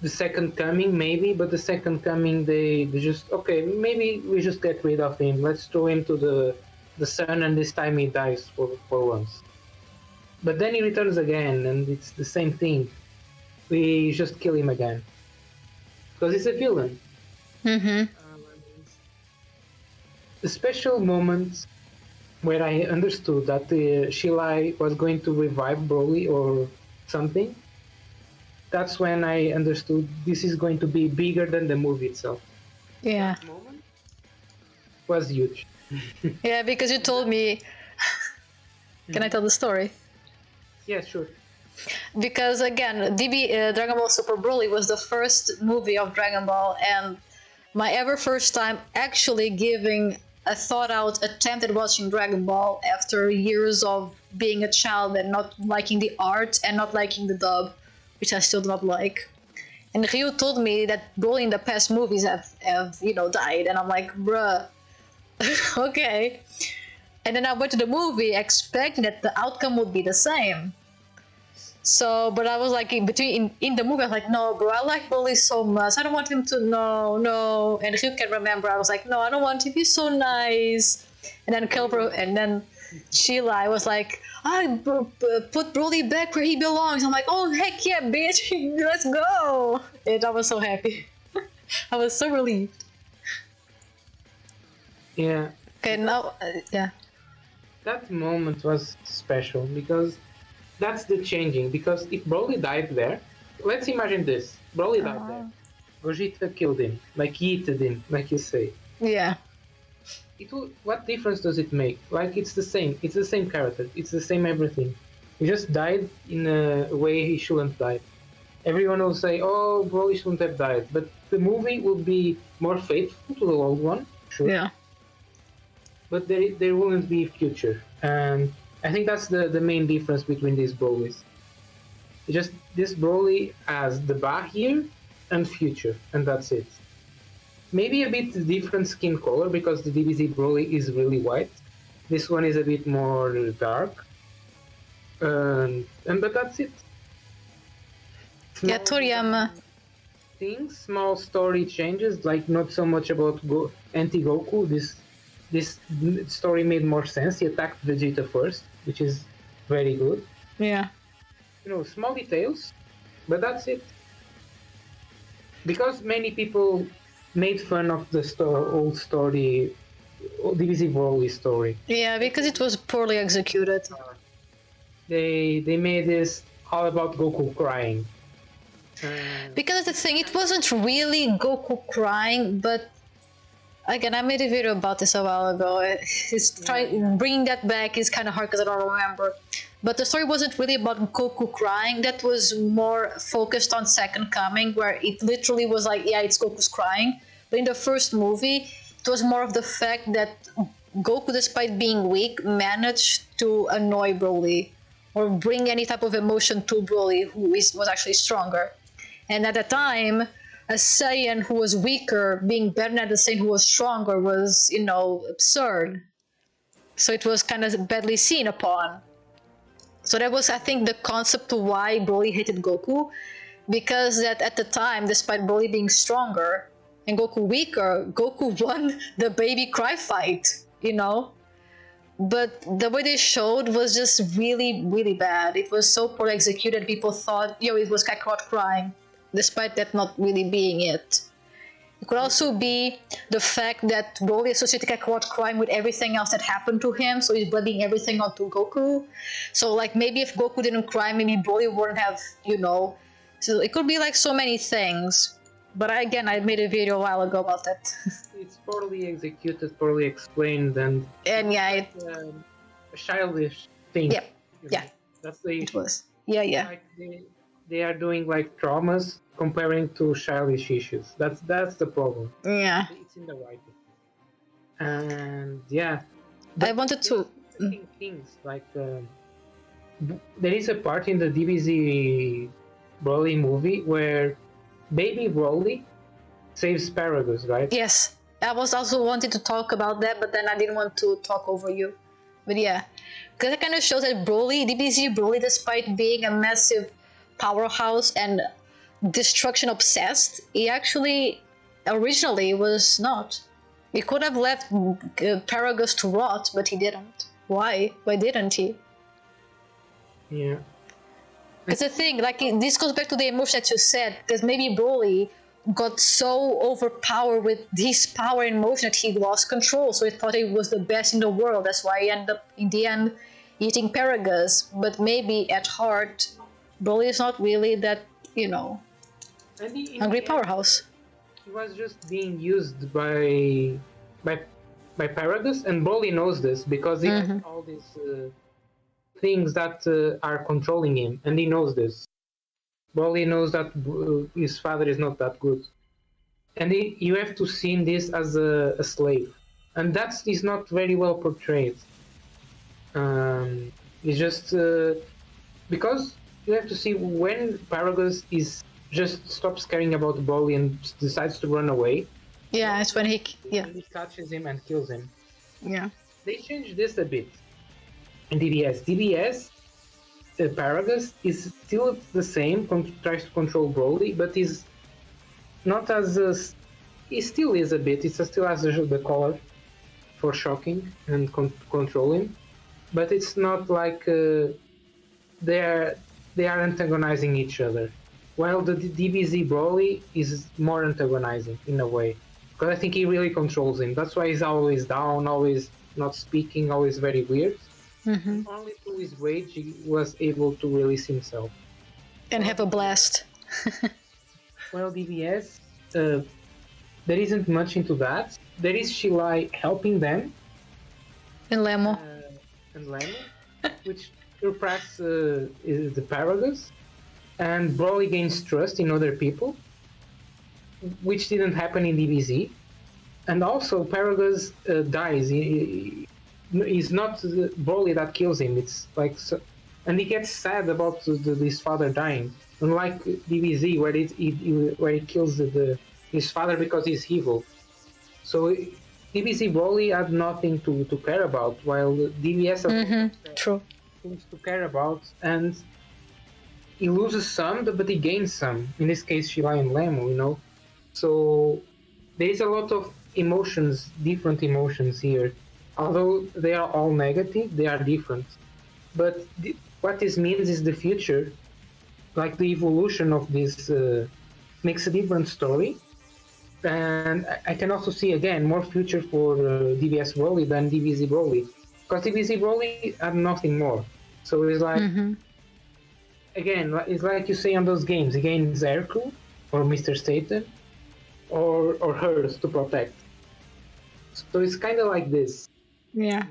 the second coming, maybe, but the second coming they just okay, maybe we just get rid of him. Let's throw him to the sun, and this time he dies for once. But then he returns again, and it's the same thing. We just kill him again because he's a villain. Mm-hmm. The special moment where I understood that Shilai was going to revive Broly or something, that's when I understood this is going to be bigger than the movie itself. Yeah. That moment was huge. Yeah, because you told me. Can I tell the story? Yeah, sure. Because again, Dragon Ball Super Broly was the first movie of Dragon Ball, and my ever first time actually giving a thought out attempt at watching Dragon Ball after years of being a child and not liking the art and not liking the dub, which I still do not like. And Ryu told me that Broly in the past movies have died, and I'm like, bruh, okay. And then I went to the movie expecting that the outcome would be the same. So, but I was like, in the movie, I was like, no, bro, I like Broly so much. I don't want him to, no. And if you can remember, I was like, no, I don't want him. He's so nice. And then Sheila, I was like, put Broly back where he belongs. I'm like, oh, heck yeah, bitch, let's go. And I was so happy. I was so relieved. Yeah. Okay, now, yeah. That moment was special because that's the changing. Because if Broly died there, let's imagine this: Broly died there. Gogeta killed him, like yeeted him, like you say. Yeah. What difference does it make? Like it's the same. It's the same character. It's the same everything. He just died in a way he shouldn't die. Everyone will say, "Oh, Broly shouldn't have died," but the movie will be more faithful to the old one. Sure. Yeah. But there wouldn't be future, and I think that's the main difference between these Brolys. Just this Broly has the Ba here and future, and that's it. Maybe a bit different skin color because the DBZ Broly is really white. This one is a bit more dark, but that's it. Yeah, Toriyama. Small story changes, like not so much about anti-Goku. This story made more sense. He attacked Vegeta first, which is very good. Yeah. Small details, but that's it. Because many people made fun of the old story, DBZ Broly story. Yeah, because it was poorly executed. They made this all about Goku crying. Because the thing, it wasn't really Goku crying, but again, I made a video about this a while ago. Bringing that back is kind of hard because I don't remember. But the story wasn't really about Goku crying. That was more focused on Second Coming, where it literally was like, yeah, it's Goku's crying. But in the first movie, it was more of the fact that Goku, despite being weak, managed to annoy Broly or bring any type of emotion to Broly, who was actually stronger. And at the time, a Saiyan who was weaker being better than the Saiyan who was stronger was, absurd. So it was kind of badly seen upon. So that was, I think, the concept to why Broly hated Goku, because that at the time, despite Broly being stronger and Goku weaker, Goku won the baby cry fight, But the way they showed was just really, really bad. It was so poorly executed, people thought, it was Kakarot crying, despite that not really being it. It could also be the fact that Broly associated Kakarot crying with everything else that happened to him, so he's blaming everything onto Goku. So, maybe if Goku didn't cry, maybe Broly wouldn't have, So it could be so many things. But again, I made a video a while ago about that. It's poorly executed, poorly explained, and yeah, a childish thing. Yeah, yeah. That's the issue. It was. Yeah. They are doing traumas comparing to childish issues. That's the problem. Yeah. It's in the writing. And yeah, I wanted to. interesting things like there is a part in the DBZ Broly movie where baby Broly saves Paragus, right? Yes, I was also wanting to talk about that, but then I didn't want to talk over you. But yeah, because it kind of shows that Broly, DBZ Broly, despite being a massive powerhouse and destruction obsessed, he actually originally was not. He could have left Paragus to rot, but he didn't. Why? Why didn't he? Yeah. It's the thing, like, this goes back to the emotion that you said, because maybe Broly got so overpowered with his power and emotion that he lost control, so he thought he was the best in the world. That's why he ended up, in the end, eating Paragus. But maybe at heart, Broly is not really that, hungry powerhouse. He was just being used by Paragus, and Broly knows this because he has all these things that are controlling him, and he knows this. Broly knows that his father is not that good, and you have to see this as a slave, and that is not very well portrayed. It's just because you have to see when Paragus just stops caring about Broly and decides to run away. Yeah, it's when he catches him and kills him. Yeah. They changed this a bit in DBS. Paragus is still the same, tries to control Broly, but he's not as... he still is a bit, still has the color for shocking and controlling, but it's not like they are antagonizing each other, while the DBZ Broly is more antagonizing in a way, because I think he really controls him. That's why he's always down, always not speaking, always very weird. Only through his rage he was able to release himself and have a blast. Well, DBS, there isn't much into that. There is Shilai helping them And Lemo. Which surpass is the Paragus, and Broly gains trust in other people, which didn't happen in DBZ. And also Paragus dies. It's not Broly that kills him. It's like, and he gets sad about his father dying. Unlike DBZ, where he kills his father because he's evil. So DBZ Broly had nothing to care about, while DBS has True. things to care about, and he loses some, but he gains some. In this case, Shilai and Lemo, So there is a lot of emotions, different emotions here. Although they are all negative, they are different. But what this means is the future, like the evolution of this, makes a different story. And I can also see, again, more future for DBS Broly than DBZ Broly. Because DBZ Broly had nothing more. So it's like, again, it's like you say on those games, he gains Erku, or Mr. Satan, or hers to protect. So it's kind of like this. Yeah.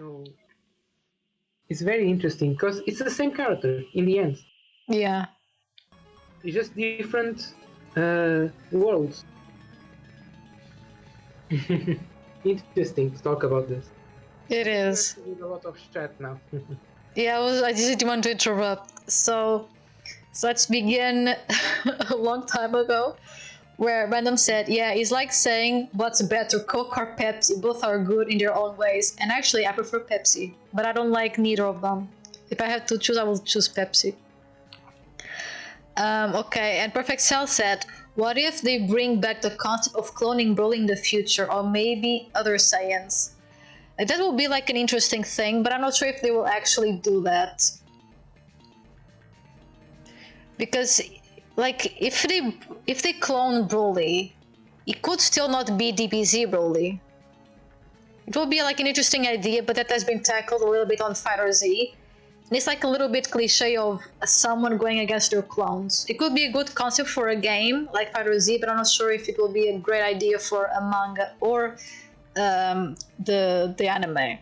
It's very interesting because it's the same character in the end. Yeah. It's just different worlds. Interesting to talk about this. It is. With a lot of chat now. Yeah, I just didn't want to interrupt. So let's begin a long time ago, where Random said, yeah, it's like saying what's better, Coke or Pepsi. Both are good in their own ways. And actually, I prefer Pepsi, but I don't like neither of them. If I have to choose, I will choose Pepsi. Okay, and Perfect Cell said, what if they bring back the concept of cloning Broly in the future, or maybe other science? That will be like an interesting thing, but I'm not sure if they will actually do that. Because, like, if they clone Broly, it could still not be DBZ Broly. It will be like an interesting idea, but that has been tackled a little bit on Fighter Z. And it's like a little bit cliche of someone going against their clones. It could be a good concept for a game like Fighter Z, but I'm not sure if it will be a great idea for a manga or the anime.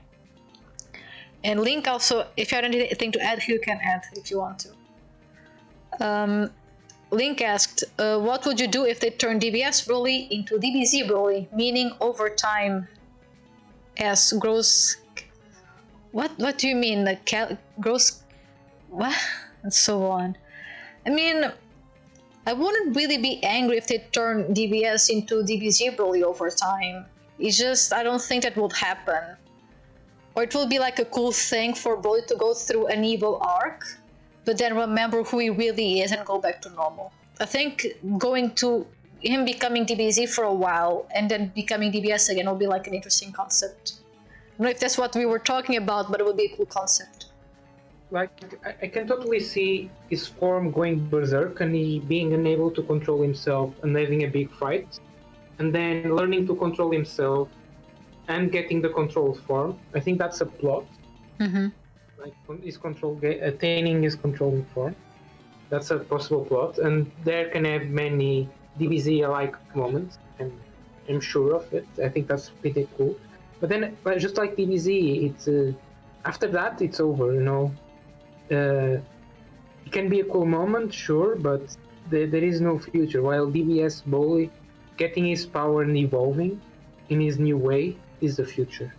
And Link also, if you have anything to add, you can add if you want to. Link asked, what would you do if they turn DBS Broly into DBZ Broly, meaning over time? as gross. What do you mean? Like gross? What? And so on. I mean, I wouldn't really be angry if they turn DBS into DBZ Broly over time. It's just I don't think that would happen. Or it will be like a cool thing for Broly to go through an evil arc, but then remember who he really is and go back to normal. I think going to him becoming DBZ for a while and then becoming DBS again will be like an interesting concept. I don't know if that's what we were talking about, but it would be a cool concept. Like, I can totally see his form going berserk and he being unable to control himself and having a big fight, and then learning to control himself and getting the controlled form. I think that's a plot. Mm-hmm. Like his attaining his controlling form. That's a possible plot, and there can have many DBZ-alike moments, and I'm sure of it. I think that's pretty cool. But then, just like DBZ, it's after that it's over. You know, it can be a cool moment, sure, but there is no future. While DBS Broly getting his power and evolving in his new way is the future.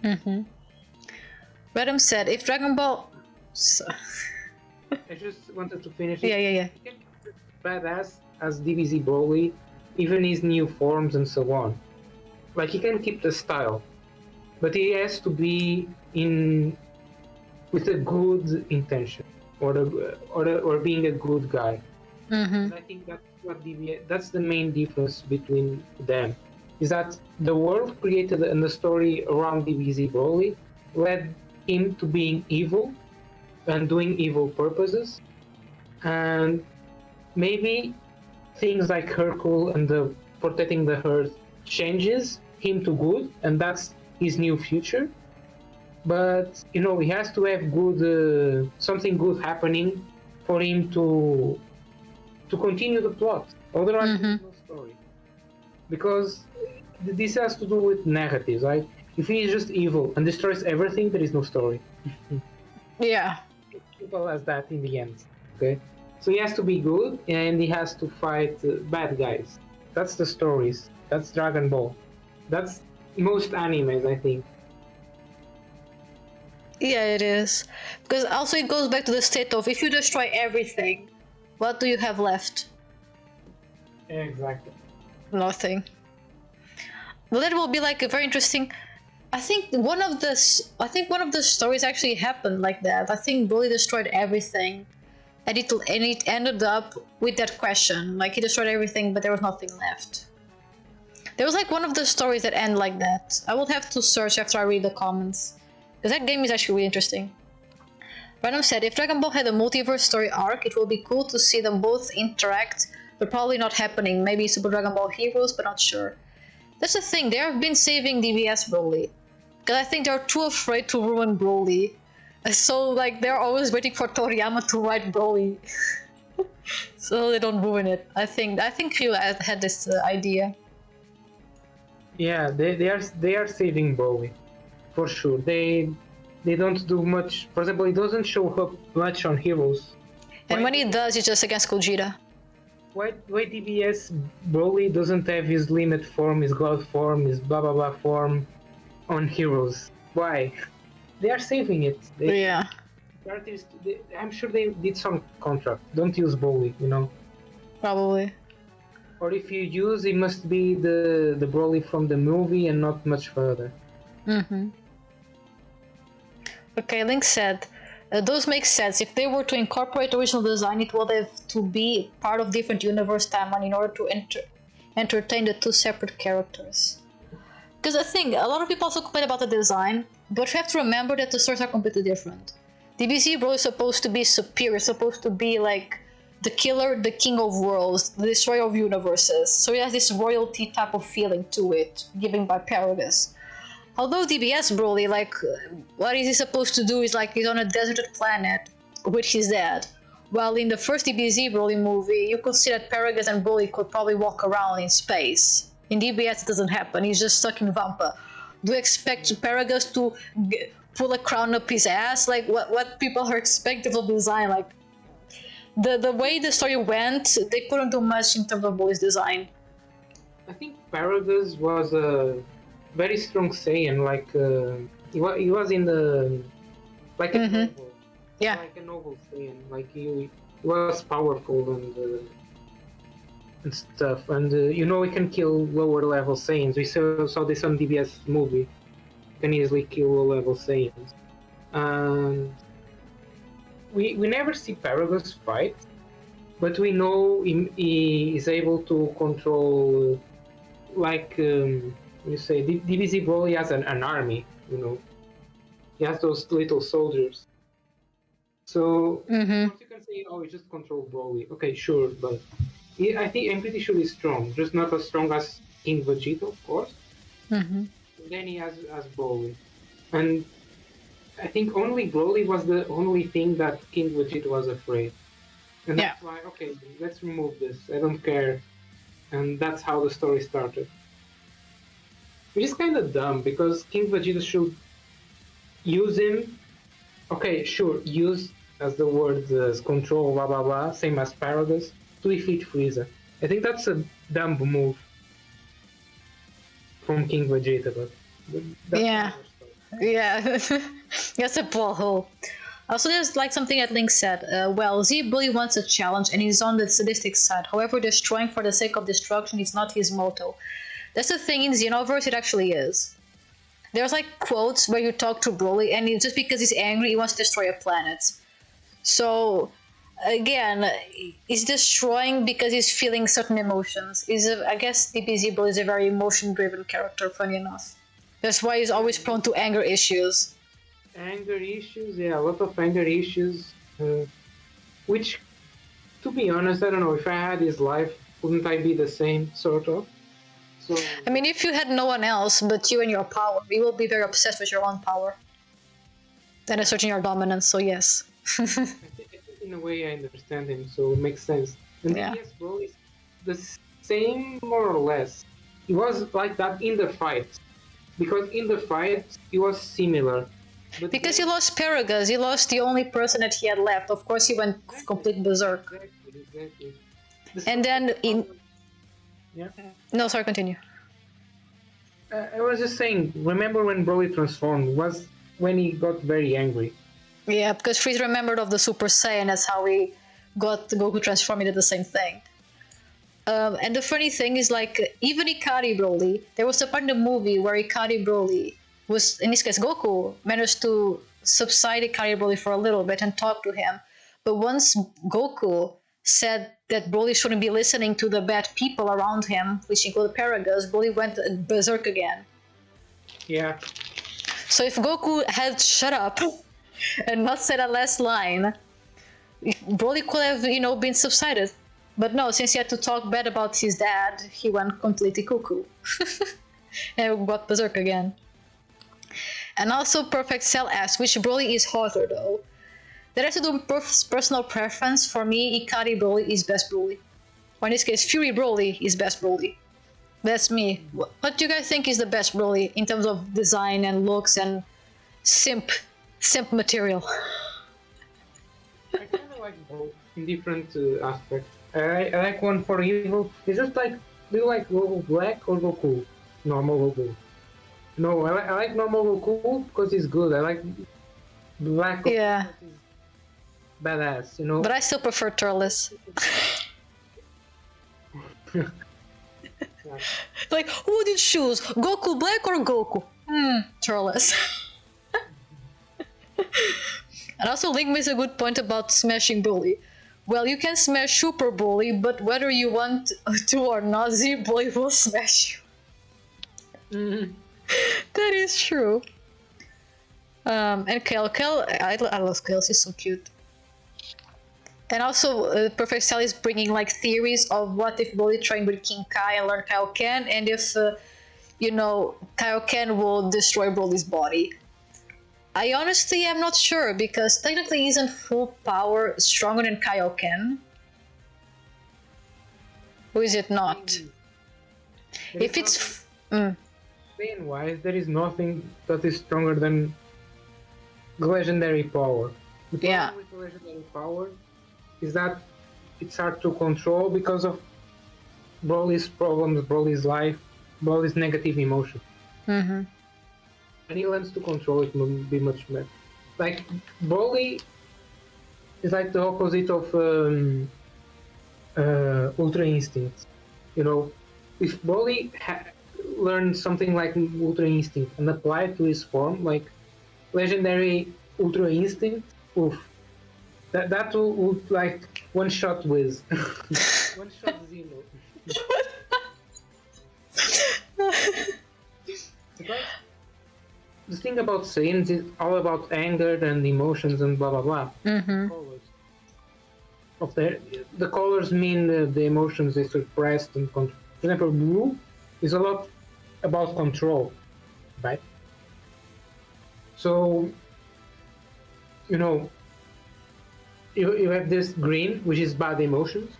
Mm-hmm. Radam said, if Dragon Ball... I just wanted to finish. Yeah. Badass as DBZ Broly, even his new forms and so on. Like, he can keep the style, but he has to be with a good intention, or being a good guy. Mm-hmm. And I think that's the main difference between them. Is that the world created and the story around DBZ Broly led him to being evil and doing evil purposes, and maybe things like Hercule and the protecting the Earth changes him to good, and that's his new future. But you know, he has to have good something good happening for him to continue the plot. Otherwise, there's no story. Because this has to do with narratives, right? If he is just evil and destroys everything, there is no story. Yeah. Simple as that in the end. Okay, so he has to be good and he has to fight bad guys. That's the stories. That's Dragon Ball. That's most animes, I think. Yeah, it is. Because also it goes back to the state of, if you destroy everything, what do you have left? Exactly. Nothing. Well, that will be like a very interesting... I think one of the stories actually happened like that. I think Broly destroyed everything, and it ended up with that question. Like, he destroyed everything, but there was nothing left. There was like one of the stories that end like that. I will have to search after I read the comments, because that game is actually really interesting. Random said, if Dragon Ball had a multiverse story arc, it will be cool to see them both interact, but probably not happening. Maybe Super Dragon Ball Heroes, but not sure. That's the thing, they have been saving DBS Broly, because I think they're too afraid to ruin Broly. So like they're always waiting for Toriyama to write Broly, so they don't ruin it. I think you had this idea. Yeah, they are saving Broly, for sure. They don't do much. For example, it doesn't show up much on Heroes. And when he does, it's just against Gogeta. Why DBS Broly doesn't have his limit form, his god form, his blah blah blah form on Heroes? Why? They are saving it. Yeah. I'm sure they did some contract. Don't use Broly, you know. Probably. Or if you use, it must be the Broly from the movie and not much further. Mm-hmm. Okay, Link said, those make sense. If they were to incorporate original design, it would have to be part of different universe timeline in order to entertain the two separate characters. Because I think a lot of people also complain about the design, but you have to remember that the stories are completely different. DBZ Broly is supposed to be superior, supposed to be like the killer, the king of worlds, the destroyer of universes. So it has this royalty type of feeling to it, given by Paragus. Although DBS Broly, like, what is he supposed to do is like he's on a deserted planet with his dad. While in the first DBZ Broly movie, you could see that Paragus and Broly could probably walk around in space. In DBS it doesn't happen, he's just stuck in Vampa. Do you expect Paragus to pull a crown up his ass? Like, what people are expecting of design? Like, the way the story went, they couldn't do much in terms of Broly's design. I think Paragus was very strong Saiyan. Like he was in the like a noble, Yeah. like a noble Saiyan. Like he was powerful and stuff. And you know, he can kill lower level Saiyans. We saw this on DBS movie. Can easily kill low level Saiyans. And we never see Paragus fight, but we know he is able to control, like you say, DBZ Broly has an army. You know, he has those little soldiers. So once you can say, oh, he just control Broly. Okay, sure, but I'm pretty sure he's strong, just not as strong as King Vegeta, of course. Then he has Broly, and I think only Broly was the only thing that King Vegeta was afraid. And that's why, okay, let's remove this. I don't care. And that's how the story started. Which is kind of dumb, because King Vegeta should use him. Okay, sure, use as the word control, blah blah blah, same as Paragus, to defeat Frieza. I think that's a dumb move from King Vegeta, but that's Yeah. Yeah. That's a plot hole. Also, there's like something that Link said. Well, Z really wants a challenge and he's on the sadistic side. However, destroying for the sake of destruction is not his motto. That's the thing in Xenoverse, it actually is. There's like quotes where you talk to Broly and just because he's angry, he wants to destroy a planet. So, again, he's destroying because he's feeling certain emotions. I guess DBZ Broly is a very emotion-driven character, funny enough. That's why he's always prone to anger issues. Anger issues, yeah, a lot of anger issues. Which, to be honest, I don't know, if I had his life, wouldn't I be the same, sort of? So, I mean, if you had no one else but you and your power, you will be very obsessed with your own power. And asserting your dominance, so yes. I think in a way I understand him, so it makes sense. And Yeah. yes, bro, is the same, more or less. He was like that in the fight. Because in the fight, he was similar. But Because he lost Paragus, he lost the only person that he had left. Of course, he went complete berserk. Exactly. And then in... Yeah. No, sorry, continue. I was just saying, remember when Broly transformed? Was when he got very angry. Yeah, because Frieza remembered of the Super Saiyan, that's how we got Goku transforming into the same thing. And the funny thing is, like, even Ikari Broly, there was a part in the movie where Ikari Broly was, in this case Goku, managed to subside Ikari Broly for a little bit and talk to him. But once Goku said that Broly shouldn't be listening to the bad people around him, which included Paragus, Broly went berserk again. Yeah. So if Goku had shut up and not said a last line, Broly could have, been subsided. But no, since he had to talk bad about his dad, he went completely cuckoo. And got berserk again. And also Perfect Cell asks, which Broly is hotter though? That has to do with personal preference. For me, Ikari Broly is best Broly. Or in this case, Fury Broly is best Broly. That's me. What do you guys think is the best Broly in terms of design and looks and simp material? I kind of like both in different aspects. I like one for evil. It's just like, do you like Goku Black or Goku? Normal Goku. No, I like normal Goku because he's good. I like Black Goku. Yeah. Because he's badass, you know? But I still prefer Turles. Yeah. Like, who would you choose? Goku Black or Goku? Turles. And also Link makes a good point about smashing Broly. Well, you can smash Super Broly, but whether you want to or not, Z Broly will smash you. That is true. And Kale, I love Kale, she's so cute. And also, Perfect Cell is bringing like theories of what if Broly trained with King Kai and learned Kaioken, and if, Kaioken will destroy Broly's body. I honestly am not sure, because technically isn't full power stronger than Kaioken? Or is it not? If it's... Pain-wise, there is nothing that is stronger than legendary power. The problem with legendary power is that it's hard to control because of Broly's problems, Broly's life, Broly's negative emotion. Mm-hmm. And he learns to control it, will be much better. Like Broly is like the opposite of Ultra Instinct. You know, if Broly learned something like Ultra Instinct and apply it to his form, like legendary Ultra Instinct, oof, that will like one shot Wiz. One shot Zero. Because the thing about Saiyans is all about anger and emotions and blah blah blah. Mm-hmm. Colors. Of the colors mean the emotions they suppressed and control. For example, blue is a lot about control, right? So, you know, you have this green, which is bad emotions.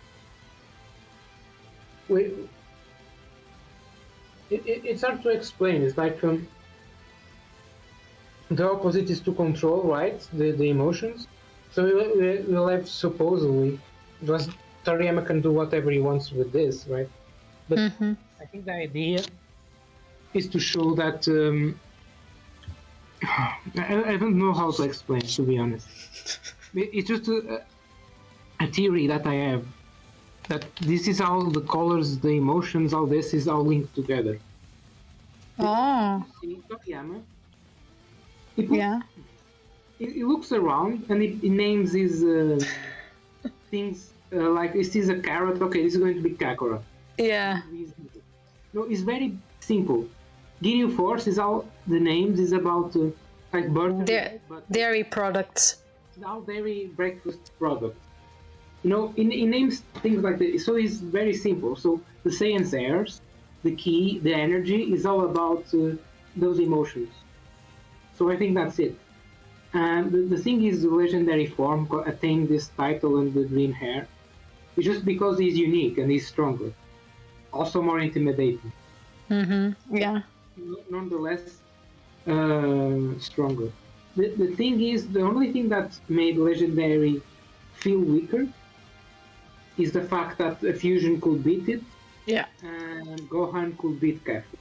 It's hard to explain. It's like the opposite is to control, right? The emotions. So we'll have supposedly, because Toriyama can do whatever he wants with this, right? But I think the idea is to show that I don't know how to explain, to be honest. It's just a theory that I have, that this is all the colors, the emotions, all this is all linked together. Oh. Toriyama, Yeah. he looks around and he names his things like, this is a carrot, okay, this is going to be Kakura. Yeah. No, it's very simple. Ginyu Force is all the names is about like birth, dairy products. All dairy breakfast products. You know, he names things like this, so it's very simple. So the Saiyan's heirs, the key, the energy is all about those emotions. So I think that's it. And the thing is, the legendary form attained this title and the green hair. It's just because he's unique and he's stronger. Also more intimidating. Mm-hmm. Yeah. Nonetheless, stronger. The thing is, the only thing that made legendary feel weaker is the fact that a fusion could beat it. Yeah. And Gohan could beat Kefla.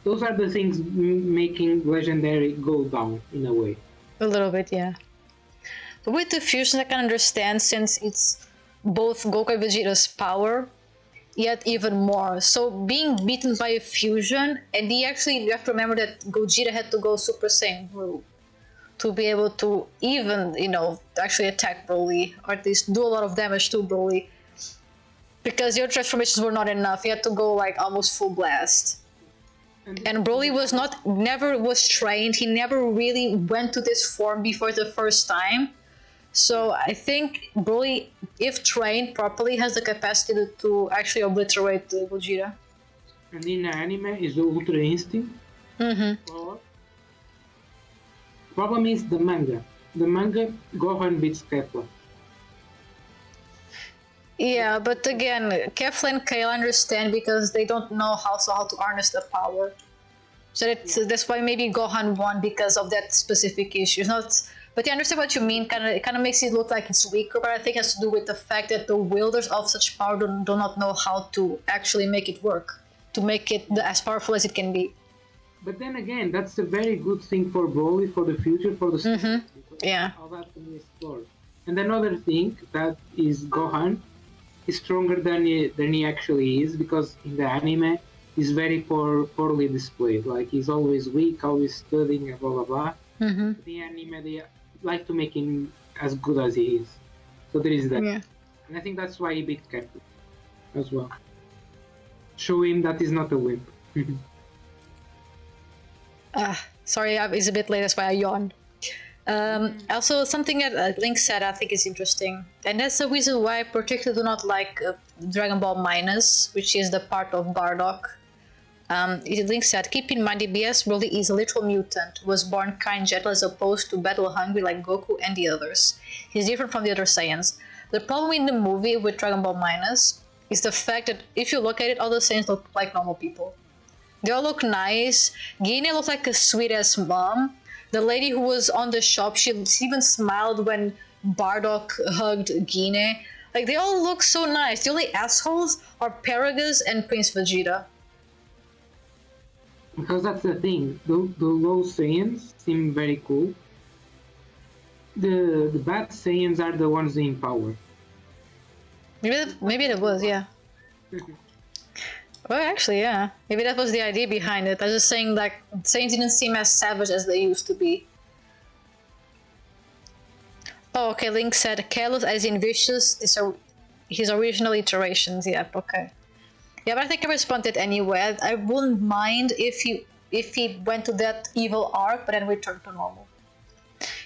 Those are the things making legendary go down in a way. A little bit, yeah. But with the fusion, I can understand, since it's both Goku and Vegeta's power, yet even more. So being beaten by a fusion, and you have to remember that Gogeta had to go Super Saiyan Blue to be able to even, actually attack Broly, or at least do a lot of damage to Broly. Because your transformations were not enough, you had to go like almost full blast. And Broly never was trained, he never really went to this form before the first time. So I think Broly, if trained properly, has the capacity to actually obliterate Gogeta. And in the anime is the Ultra Instinct. Or problem is the manga. The manga, Gohan beats Kefla. Yeah, but again, Kefla and Kale understand because they don't know how to harness the power. So that's why maybe Gohan won, because of that specific issue. But I understand what you mean. It kind of makes it look like it's weaker, but I think it has to do with the fact that the wielders of such power do not know how to actually make it work, to make it as powerful as it can be. But then again, that's a very good thing for Broly, for the future, for the story. Yeah. All that can be explored. And another thing that is Gohan is stronger than he actually is, because in the anime he's very poorly displayed. Like, he's always weak, always studying, and blah blah blah. The anime, they like to make him as good as he is. So there is that. Yeah. And I think that's why he beat Kefla as well. Show him that he's not a wimp. Sorry, it's a bit late, that's why I yawned. Also, something that Link said I think is interesting, and that's the reason why I particularly do not like Dragon Ball Minus, which is the part of Bardock. Link said, keep in mind DBS Broly is a literal mutant, was born kind, gentle, as opposed to battle hungry like Goku and the others. He's different from the other Saiyans. The problem in the movie with Dragon Ball Minus is the fact that if you look at it, all the Saiyans look like normal people. They all look nice. Gine looks like a sweet-ass mom. The lady who was on the shop, she even smiled when Bardock hugged Gine. Like, they all look so nice. The only assholes are Paragus and Prince Vegeta. Because that's the thing. The low Saiyans seem very cool. The bad Saiyans are the ones in power. Maybe that was, yeah. Well, actually, yeah. Maybe that was the idea behind it. I was just saying, like, Saiyans didn't seem as savage as they used to be. Oh, okay, Link said careless as in vicious is his original iterations. Yep, okay. Yeah, but I think I responded anyway. I wouldn't mind if he went to that evil arc, but then returned to normal.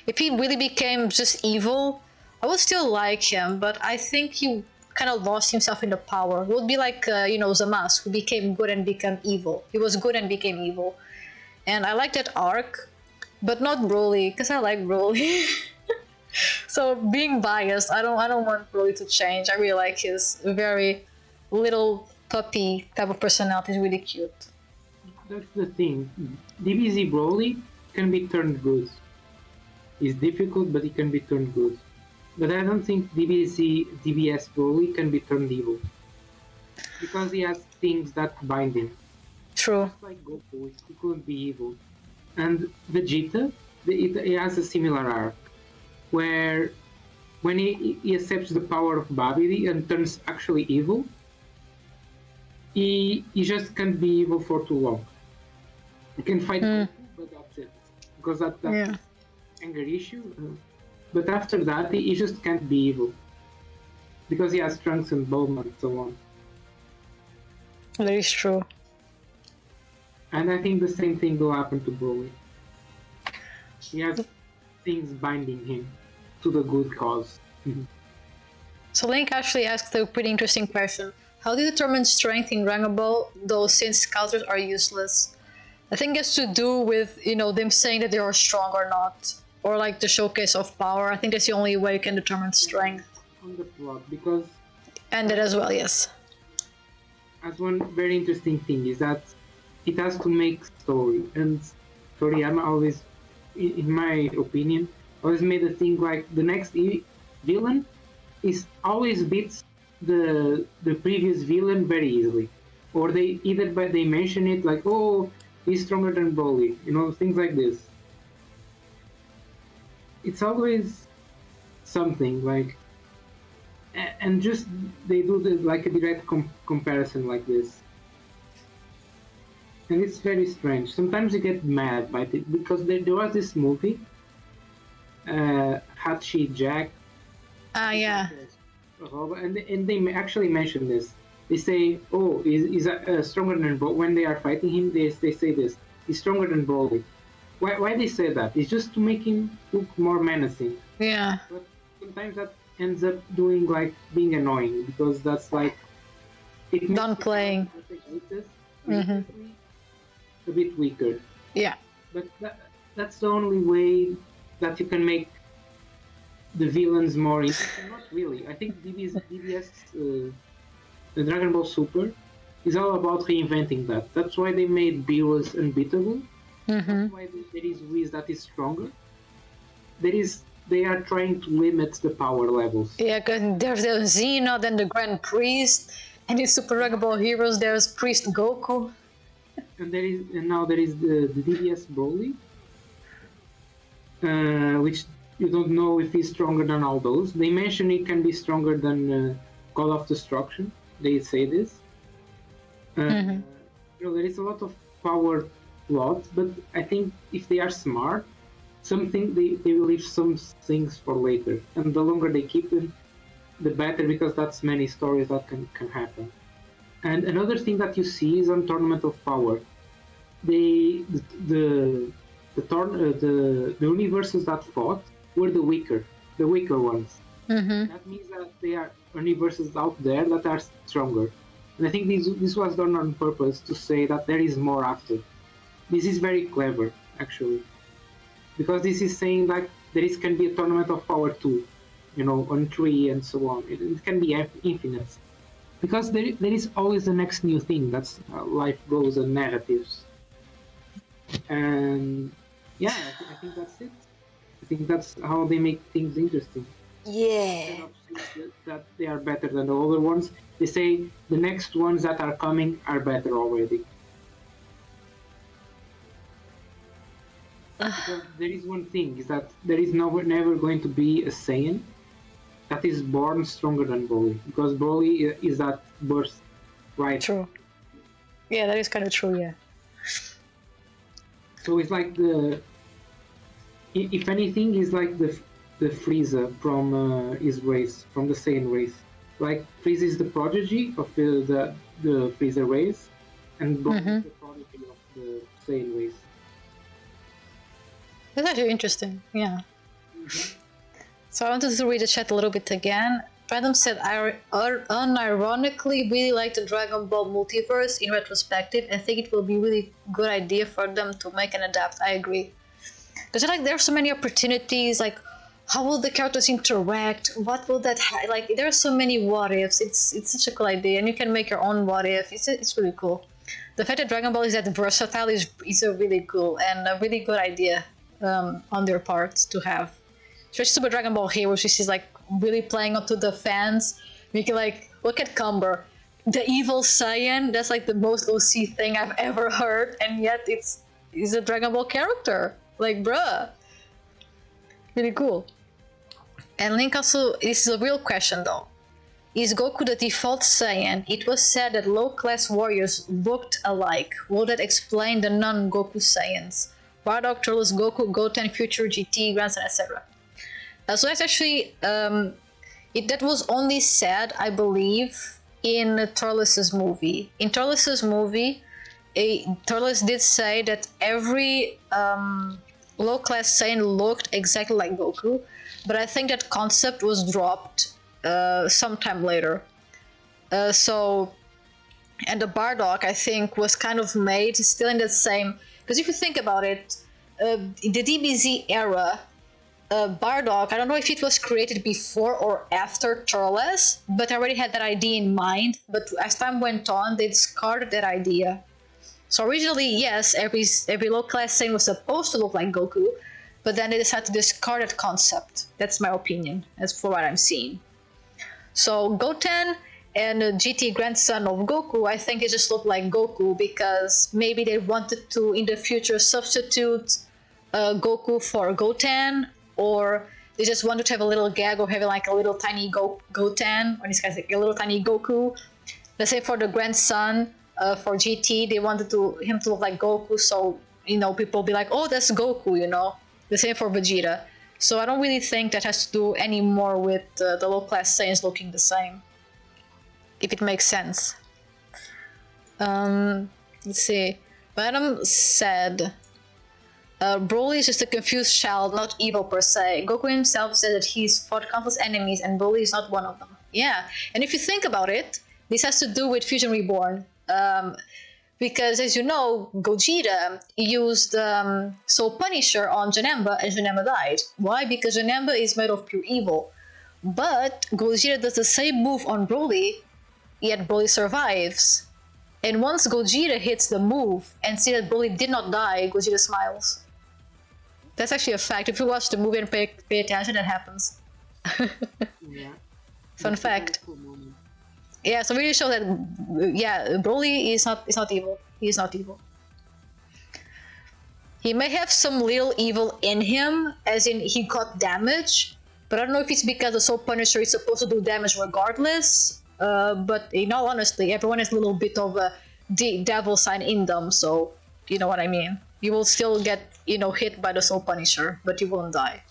If he really became just evil, I would still like him, but I think he kind of lost himself in the power. It would be like, Zamask, who became good and became evil. He was good and became evil. And I like that arc, but not Broly, because I like Broly. So being biased, I don't want Broly to change. I really like his very little puppy type of personality. It's really cute. That's the thing. DBZ Broly can be turned good. It's difficult, but it can be turned good. But I don't think DBS Broly can be turned evil. Because he has things that bind him. True. Just like Goku, he couldn't be evil. And Vegeta, he has a similar arc. Where when he accepts the power of Babidi and turns actually evil, he just can't be evil for too long. He can fight Goku, but that's it. Because that's anger issue. But after that, he just can't be evil. Because he has trunks and Bulma and so on. That is true. And I think the same thing will happen to Broly. He has things binding him to the good cause. So Link actually asked a pretty interesting question. How do you determine strength in Dragon Ball, though since counters are useless? I think it's to do with, them saying that they are strong or not. Or like the showcase of power. I think that's the only way you can determine strength. On the plot, because... And that as well, yes. As one very interesting thing is that it has to make story. And Toriyama always, in my opinion, always made a thing like the next villain is always beats the previous villain very easily, or they mention it like, oh, he's stronger than Broly, things like this. It's always something like, and just they do like a direct comparison like this, and it's very strange. Sometimes you get mad by it because there was this movie. Hachi Jack. Yeah. And they actually mention this. They say, "Oh, he's stronger than Broly." When they are fighting him, they say this: "He's stronger than Broly." Why they say that? It's just to make him look more menacing. Yeah. But sometimes that ends up being annoying because that's like it makes Done playing. A bit weaker. Yeah. But that's the only way that you can make the villains more interesting. Not really. I think DBS, the Dragon Ball Super, is all about reinventing that. That's why they made Beerus unbeatable. That's why there is Whis that is stronger. They are trying to limit the power levels. Yeah, because there's the Xeno, then the Grand Priest, and in Super Dragon Ball Heroes there's Priest Goku. And now there is the DBS Broly, which you don't know if he's stronger than all those. They mention he can be stronger than Call of Destruction. They say this. There is a lot of power plot, but I think if they are smart, they will leave some things for later. And the longer they keep them, the better, because that's many stories that can happen. And another thing that you see is on Tournament of Power. The universes that fought were the weaker ones. That means that there are universes out there that are stronger. And I think this was done on purpose to say that there is more after. This is very clever, actually. Because this is saying that can be a Tournament of Power too, on 3 and so on. It can be infinite. Because there is always the next new thing. That's how life goes and narratives. And yeah, I think that's it. I think that's how they make things interesting. Yeah. That they are better than the older ones. They say the next ones that are coming are better already. Because there is one thing, is that there is never going to be a Saiyan that is born stronger than Broly. Because Broly is that burst, right? True. Yeah, that is kind of true, yeah. So it's like if anything, is like the Frieza from his race, from the Saiyan race. Like Frieza is the prodigy of the Frieza race, and Broly is the prodigy of the Saiyan race. That's actually interesting, yeah. So I wanted to read the chat a little bit again. Random said, I unironically really like the Dragon Ball multiverse in retrospective. I think it will be really good idea for them to make and adapt. I agree. Because like there are so many opportunities, like how will the characters interact? What will that like? There are so many what ifs. It's such a cool idea, and you can make your own what if. It's really cool. The fact that Dragon Ball is that versatile is a really cool and a really good idea on their part to have. Especially Super Dragon Ball Heroes, which is like really playing up to the fans. You can like look at Cumber, the evil Saiyan. That's like the most OC thing I've ever heard, and yet he's a Dragon Ball character. Like, bruh, really cool. And Link also, this is a real question though. Is Goku the default Saiyan? It was said that low-class warriors looked alike. Will that explain the non-Goku Saiyans? Bardock, Turles, Goku, Goten, Future, GT, Grandson, etc. So that's actually that was only said, I believe, in Turles' movie. In Turles' movie, Turles did say that every low-class Saiyan looked exactly like Goku, but I think that concept was dropped sometime later. And the Bardock, I think, was kind of made still in the same. Because if you think about it, in the DBZ era, Bardock, I don't know if it was created before or after Turles, but I already had that idea in mind. But as time went on, they discarded that idea. So originally, yes, every low-class Saiyan was supposed to look like Goku, but then they decided to discard that concept. That's my opinion, as for what I'm seeing. So Goten and GT grandson of Goku, I think it just looked like Goku because maybe they wanted to, in the future, substitute Goku for Goten, or they just wanted to have a little gag of having like a little tiny Goten, or this guy's like a little tiny Goku. Let's say for the grandson, for GT, they wanted him to look like Goku, so people be like, oh, that's Goku, The same for Vegeta. So I don't really think that has to do any more with the low-class Saiyans looking the same, if it makes sense. Let's see. Madam said, Broly is just a confused child, not evil per se. Goku himself said that he's fought countless enemies and Broly is not one of them. Yeah, and if you think about it, this has to do with Fusion Reborn. Because as you know, Gogeta used Soul Punisher on Janemba and Janemba died. Why? Because Janemba is made of pure evil. But Gogeta does the same move on Broly, yet Broly survives. And once Gogeta hits the move and see that Broly did not die, Gogeta smiles. That's actually a fact. If you watch the movie and pay attention, that happens. Yeah. Fun fact. Yeah, so really show that Broly is not evil. He is not evil. He may have some little evil in him, as in he got damage, but I don't know if it's because the Soul Punisher is supposed to do damage regardless. But in all honesty, everyone has a little bit of a devil sign in them, so you know what I mean. You will still get hit by the Soul Punisher, but you won't die.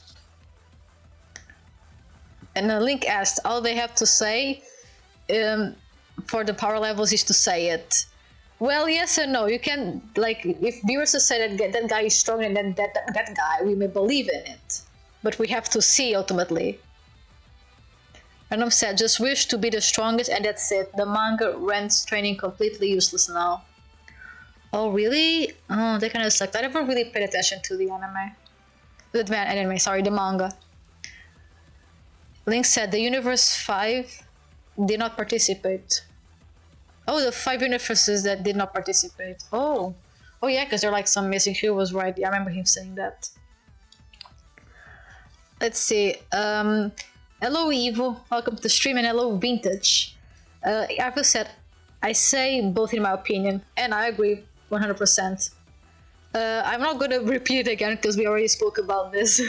And Link asked, all they have to say for the power levels is to say it. Well, yes and no. You can, like, if viewers say that guy is strong and then that guy, we may believe in it. But we have to see ultimately. Random said, just wish to be the strongest and that's it. The manga rents training completely useless now. Oh, really? Oh, that kind of sucked. I never really paid attention to the anime. The manga. Link said, the Universe 5 did not participate. Oh, the 5 universes that did not participate. Oh yeah, because they're like some missing heroes, right? Yeah, I remember him saying that. Let's see. Hello, Evo. Welcome to the stream, and hello, Vintage. Arthur said, I say both in my opinion, and I agree 100%. I'm not gonna repeat it again because we already spoke about this.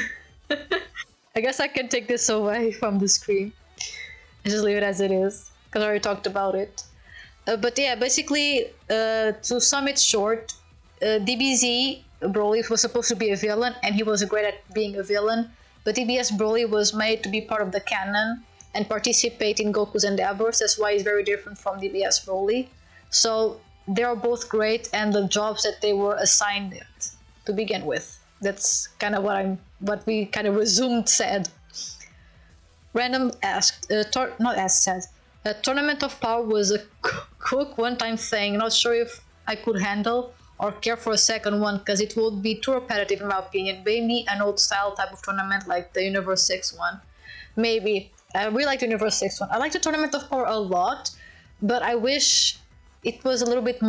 I guess I can take this away from the screen and just leave it as it is because I already talked about it. But yeah, basically, to sum it short, DBZ Broly was supposed to be a villain, and he was great at being a villain. But DBS Broly was made to be part of the canon and participate in Goku's endeavors. That's why he's very different from DBS Broly. So they are both great, and the jobs that they were assigned it to begin with. That's kind of what we kind of resumed said. Random asked, not asked, said, a Tournament of Power was a quick one-time thing. Not sure if I could handle or care for a second one, because it would be too repetitive in my opinion. Maybe an old style type of tournament like the Universe 6 one. Maybe. I really like the Universe 6 one. I like the Tournament of Power a lot, but I wish it was a little bit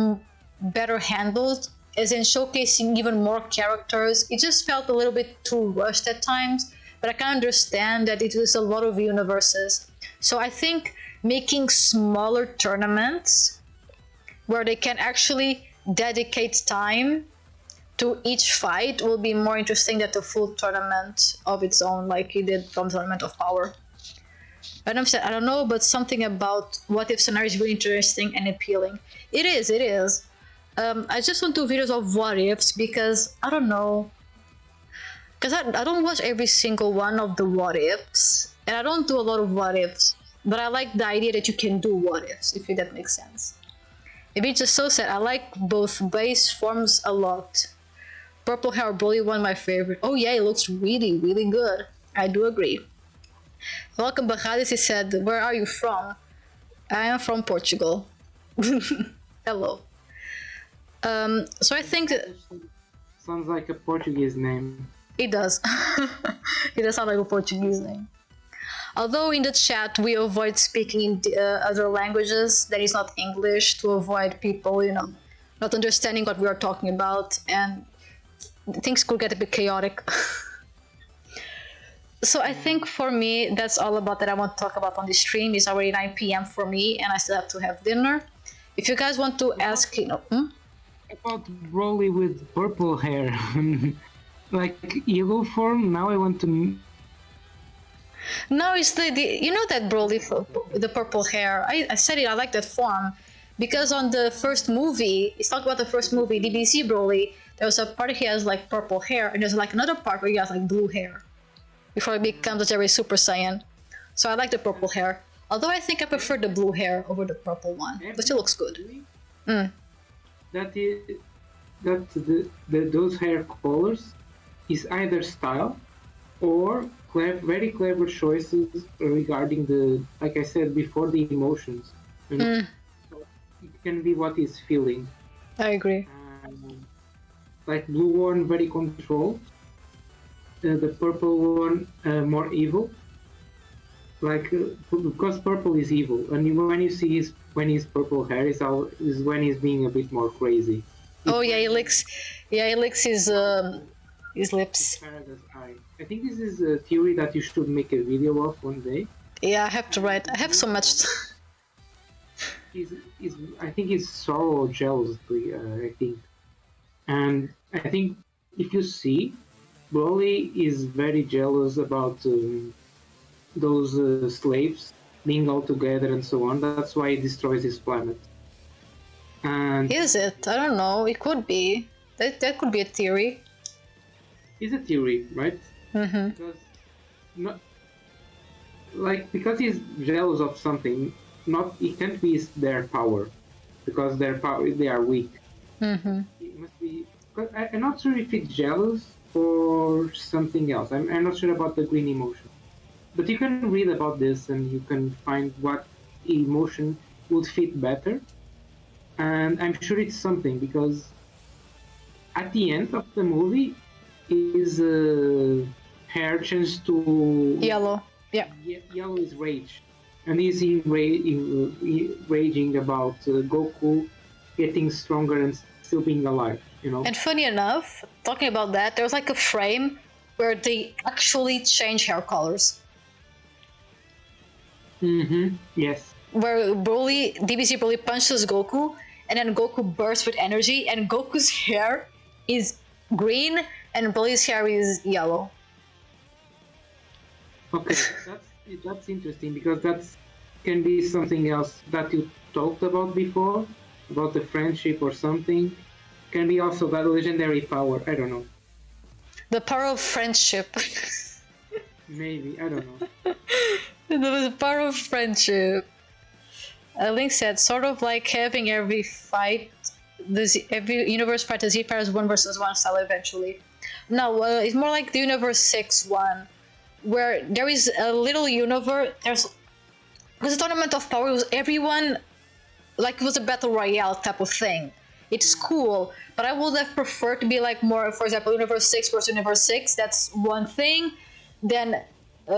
better handled, as in showcasing even more characters. It just felt a little bit too rushed at times, but I can understand that it was a lot of universes. So I think making smaller tournaments where they can actually dedicate time to each fight will be more interesting than the full tournament of its own, like he did from Tournament of Power. Adam said, I don't know, but something about what if scenario is really interesting and appealing. It is, it is. I just want to do videos of what ifs because I don't know. Because I don't watch every single one of the what ifs, and I don't do a lot of what ifs, but I like the idea that you can do what ifs, if that makes sense. Maybe it's just so sad. I like both base forms a lot. Purple Hair Broly, one of my favorite. Oh yeah, it looks really, really good. I do agree. Welcome Bajadis, he said, where are you from? I am from Portugal. Hello. So I think sounds like a Portuguese name. It does. It does sound like a Portuguese name. Although in the chat we avoid speaking in other languages that is not English to avoid people, not understanding what we are talking about, and things could get a bit chaotic. So I think for me, that's all about that I want to talk about on this stream. It's already 9 p.m. for me, and I still have to have dinner. If you guys want to ask, About Broly with purple hair, like yellow form. Now I want to. No, it's the that Broly, the purple hair. I said it. I like that form because on the first movie, it's talking about the first movie, DBZ Broly. There was a part he has like purple hair, and there's like another part where he has like blue hair before he becomes a Jerry Super Saiyan. So I like the purple hair. Although I think I prefer the blue hair over the purple one, but it looks good. Those hair colors is either style or very clever choices regarding the, like I said before, the emotions. So it can be what he's feeling. I agree. Like blue one, very controlled. The purple one, more evil. Like because purple is evil, and when you see when his purple hair is when he's being a bit more crazy. Oh yeah, he licks his lips. I think this is a theory that you should make a video of one day. Yeah, I have to write. I have so much. I think he's sorrow jealous. I think, and I think if you see, Broly is very jealous about those slaves being all together and so on. That's why he destroys his planet. And is it? I don't know. It could be. That could be a theory. It's a theory, right? Because because he's jealous of something. It can't be their power, because their power, they are weak. It must be. I'm not sure if it's jealous or something else. I'm not sure about the green emotion. But you can read about this and you can find what emotion would fit better. And I'm sure it's something, because at the end of the movie, his hair changes to yellow. Yeah. Yellow is rage. And he's raging about Goku getting stronger and still being alive, And funny enough, talking about that, there was like a frame where they actually change hair colors. Yes. Where DBZ Broly punches Goku, and then Goku bursts with energy, and Goku's hair is green and Billy's hair is yellow. Okay, that's interesting because that's can be something else that you talked about before, about the friendship or something. Can be also that legendary power. I don't know. The power of friendship. Maybe, I don't know. The power of friendship. Link said, sort of like having every universe fight as Empires 1 versus 1 style eventually. No, it's more like the Universe 6 one, where there is a little universe. There's a tournament of power with everyone, like it was a battle royale type of thing. It's cool, but I would have preferred to be like more, for example, Universe 6 versus Universe 6. That's one thing. Then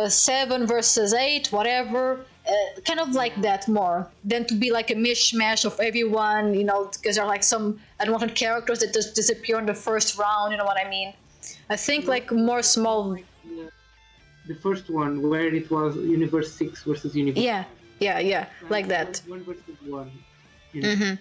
7 versus 8, whatever. Kind of like that more than to be like a mishmash of everyone, you know, because there are like some unwanted characters that just disappear in the first round, you know what I mean? I think like more small. The first one where it was Universe 6 versus Universe 5. Yeah, like that. One versus one. Mm-hmm.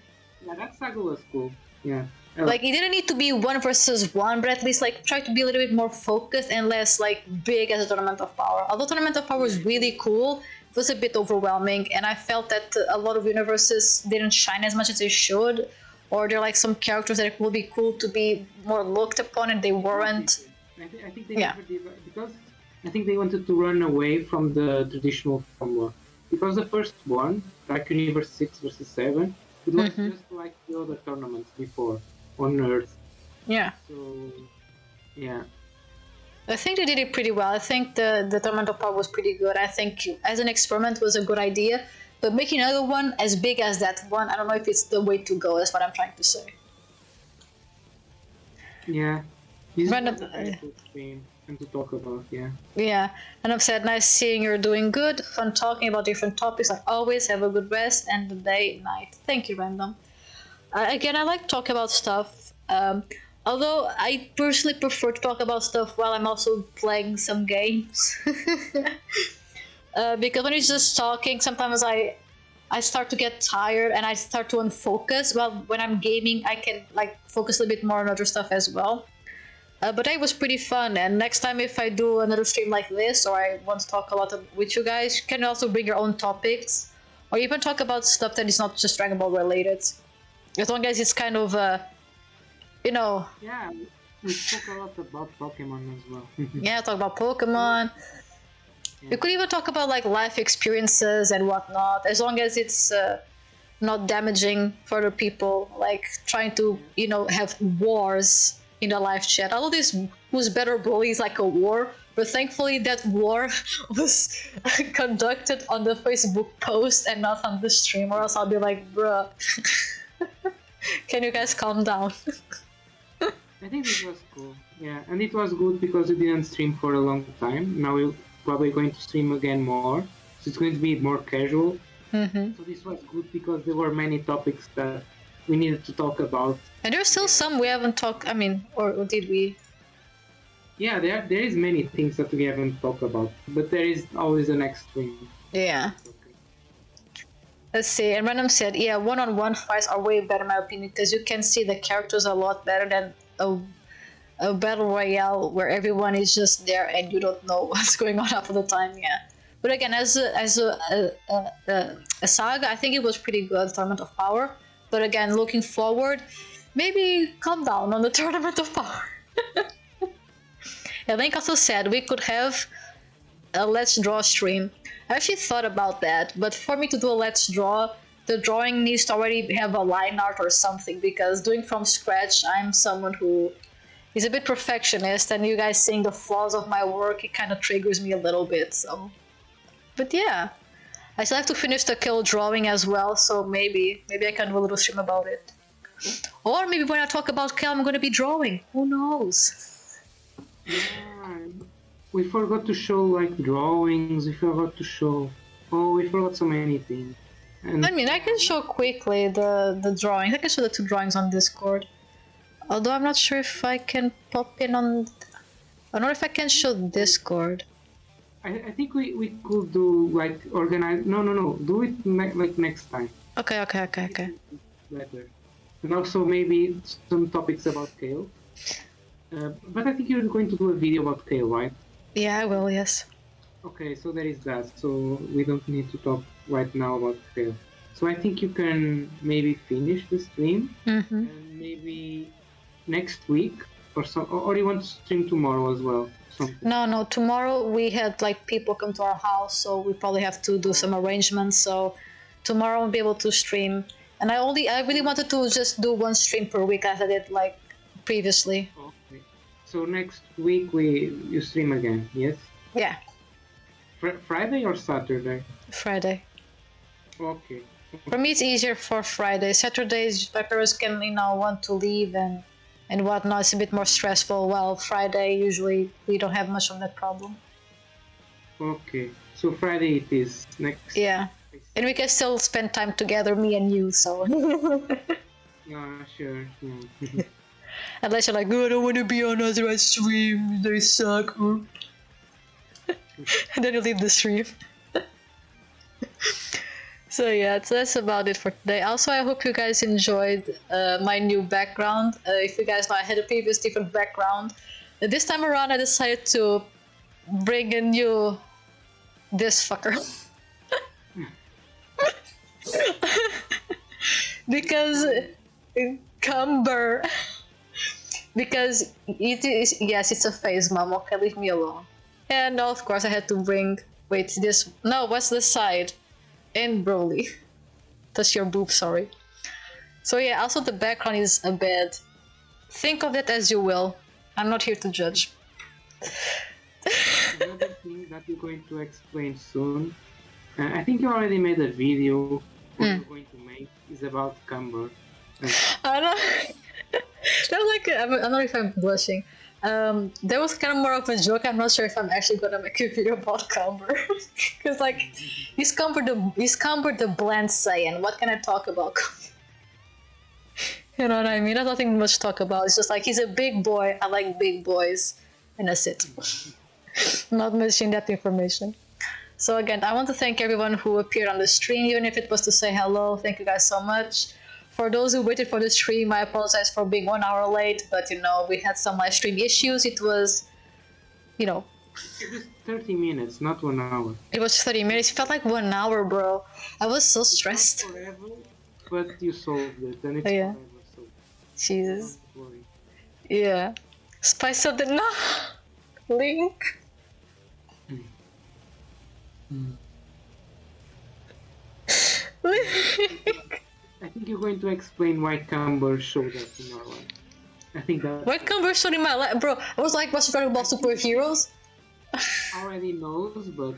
Yeah, that saga was cool. Yeah. Like it didn't need to be 1 versus 1, but at least like try to be a little bit more focused and less like big as a Tournament of Power. Although Tournament of Power was really cool, it was a bit overwhelming, and I felt that a lot of universes didn't shine as much as they should, or there are like some characters that would be cool to be more looked upon and they weren't. I think they never did, because I think they wanted to run away from the traditional formula. Because the first one, like Universe 6 versus 7, it was just like the other tournaments before on Earth. Yeah. So, yeah. I think they did it pretty well. I think the Tournament of Power was pretty good. I think as an experiment was a good idea, but making another one as big as that one, I don't know if it's the way to go. That's what I'm trying to say. Yeah. This Random. is a good stream and to talk about, yeah. Yeah, and I've said, nice seeing you're doing good. Fun talking about different topics. Like always, have a good rest and the day, night. Thank you, Random. Again, I like to talk about stuff. Although I personally prefer to talk about stuff while I'm also playing some games. Because when it's just talking, sometimes I start to get tired and I start to unfocus. Well, when I'm gaming, I can like focus a bit more on other stuff as well. But it was pretty fun, and next time if I do another stream like this, or I want to talk a lot with you guys, you can also bring your own topics, or even talk about stuff that is not just Dragon Ball related. As long as it's kind of, you know... Yeah, we spoke a lot about Pokemon as well. Yeah, talk about Pokemon. Yeah. You could even talk about like life experiences and whatnot, as long as it's not damaging for other people, like trying to, you know, have wars in the live chat. Although this Who's Better Bully is like a war, but thankfully that war was conducted on the Facebook post and not on the stream, or else I'll be like, bruh, can you guys calm down? I think it was cool, yeah, and it was good because we didn't stream for a long time. Now we're probably going to stream again more, so it's going to be more casual. So this was good because there were many topics that we needed to talk about. And there's still some we haven't talked, I mean, or did we? Yeah, there is many things that we haven't talked about, but there is always a next stream. Yeah. Let's see, and Random said, yeah, one-on-one fights are way better in my opinion, because you can see the characters a lot better than a battle royale where everyone is just there and you don't know what's going on half of the time, yeah. But again, as a saga, I think it was pretty good, Tournament of Power. But again, looking forward, maybe calm down on the Tournament of Power. And Link also said we could have a Let's Draw stream. I actually thought about that, but for me to do a Let's Draw, the drawing needs to already have a line art or something, because doing from scratch, I'm someone who is a bit perfectionist, and you guys seeing the flaws of my work, it kind of triggers me a little bit, so... But yeah, I still have to finish the kill drawing as well, so maybe I can do a little stream about it. Or maybe when I talk about kill, I'm gonna be drawing. Who knows? Yeah, we forgot to show like drawings. We forgot to show. Oh, we forgot so many things. And I mean, I can show quickly the drawings. I can show the 2 drawings on Discord. Although I'm not sure if I can pop in on. I don't know if I can show Discord. I think we could do like organize. No. Do it like next time. Okay. Better. And also maybe some topics about Kale. But I think you're going to do a video about Kale, right? Yeah, I will, yes. Okay, so there is that. So we don't need to talk right now about Kale. So I think you can maybe finish the stream Mm-hmm. and maybe next week or you want to stream tomorrow as well? Something. No, tomorrow we had like people come to our house, so we probably have to do some arrangements. So tomorrow I'll be able to stream. And I really wanted to just do one stream per week as I did like previously. Okay. So next week you stream again, yes? Yeah, Friday or Saturday? Friday. Okay. For me, it's easier for Friday. Saturdays, my parents can, want to leave and whatnot. It's a bit more stressful. While Friday, usually we don't have much of that problem. Okay. So Friday it is next. Yeah, and we can still spend time together, me and you. So. Yeah, sure. Yeah. Unless you're like, oh, I don't want to be on other streams. They suck. And then you leave the stream. So yeah, that's about it for today. Also, I hope you guys enjoyed my new background. If you guys know, I had a previous different background. This time around, I decided to bring in this fucker. Because Cumber. Because it is, yes, it's a face, mom. Okay, leave me alone. And of course, I had to bring. Wait, this. No, what's this side? And Broly. That's your boob, sorry. So yeah, also the background is a bed. Think of it as you will. I'm not here to judge. Another thing that we're going to explain soon, I think you already made a video. What we're going to make is about Cumber. I don't I'm not know if I'm blushing. There was kind of more of a joke. I'm not sure if I'm actually gonna make a video about Cumber. Because like, he's Cumber the bland Saiyan. What can I talk about? You know what I mean? There's nothing much to talk about. It's just like, he's a big boy. I like big boys. And that's it. Not much in that information. So again, I want to thank everyone who appeared on the stream, even if it was to say hello. Thank you guys so much. For those who waited for the stream, I apologize for being 1 hour late, but we had some live stream issues. It was, It was 30 minutes, not 1 hour. It was 30 minutes. It felt like 1 hour, bro. I was so stressed. Not forever, but you solved it, and it's Yeah. forever, so Jesus. don't worry. Yeah. Spice up the... No! Link. Link. I think you're going to explain why Cumber showed up in our life. I think that What conversation in my life? Bro, I was like watching Dragon Ball superheroes. already knows, but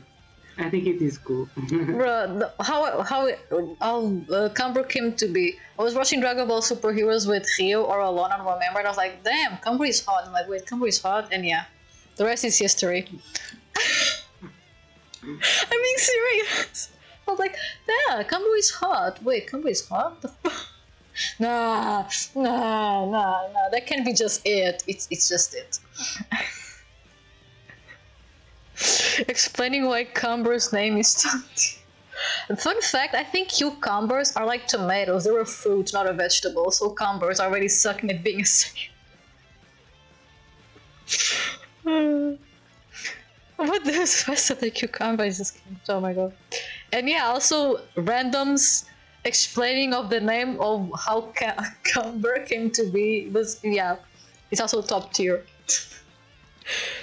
I think it is cool. Bro, how Cumber came to be. I was watching Dragon Ball superheroes with Rio or alone, I don't remember, and I was like, damn, Cumber is hot. I'm like, wait, Cumber is hot? And yeah, the rest is history. I'm being serious. I was like, yeah, Cumber is hot. Wait, Cumber is hot? The fuck? Nah, that can't be just it. It's just it. Explaining why Cumber's name is Tunti. Fun fact, I think cucumbers are like tomatoes. They're a fruit, not a vegetable. So Cumber's already sucking at being a Saiyan. What the rest of the cucumber is just oh my god. And yeah, also randoms explaining of the name of how Cumber came to be was, yeah, it's also top tier.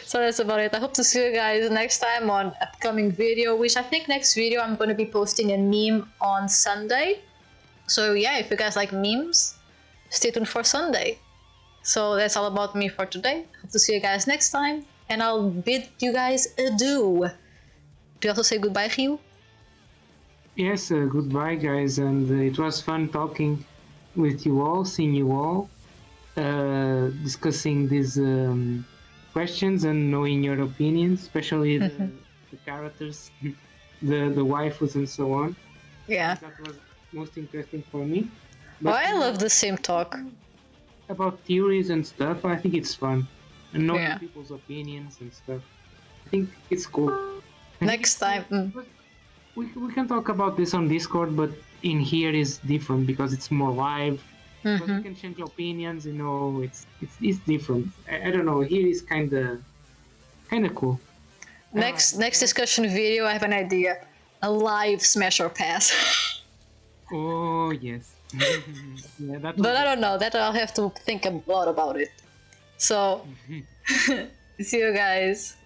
So that's about it. I hope to see you guys next time on upcoming video, which I think next video I'm going to be posting a meme on Sunday. So yeah, if you guys like memes, stay tuned for Sunday. So that's all about me for today. Hope to see you guys next time, and I'll bid you guys adieu. Do you also say goodbye, Ryu? Yes, goodbye guys, and it was fun talking with you all, seeing you all, discussing these questions and knowing your opinions, especially the characters, the waifus and so on. Yeah. That was most interesting for me. Oh, I love the same talk. About theories and stuff, I think it's fun. And knowing Yeah. people's opinions and stuff. I think it's cool. Next time. We can talk about this on Discord, but in here is different because it's more live But you can change opinions. You know, it's different. I don't know. Here is kind of cool. Next discussion video, I have an idea. A live smash or pass. Oh yes. Yeah, that. But I don't know. That I'll have to think a lot about it. So, see you guys.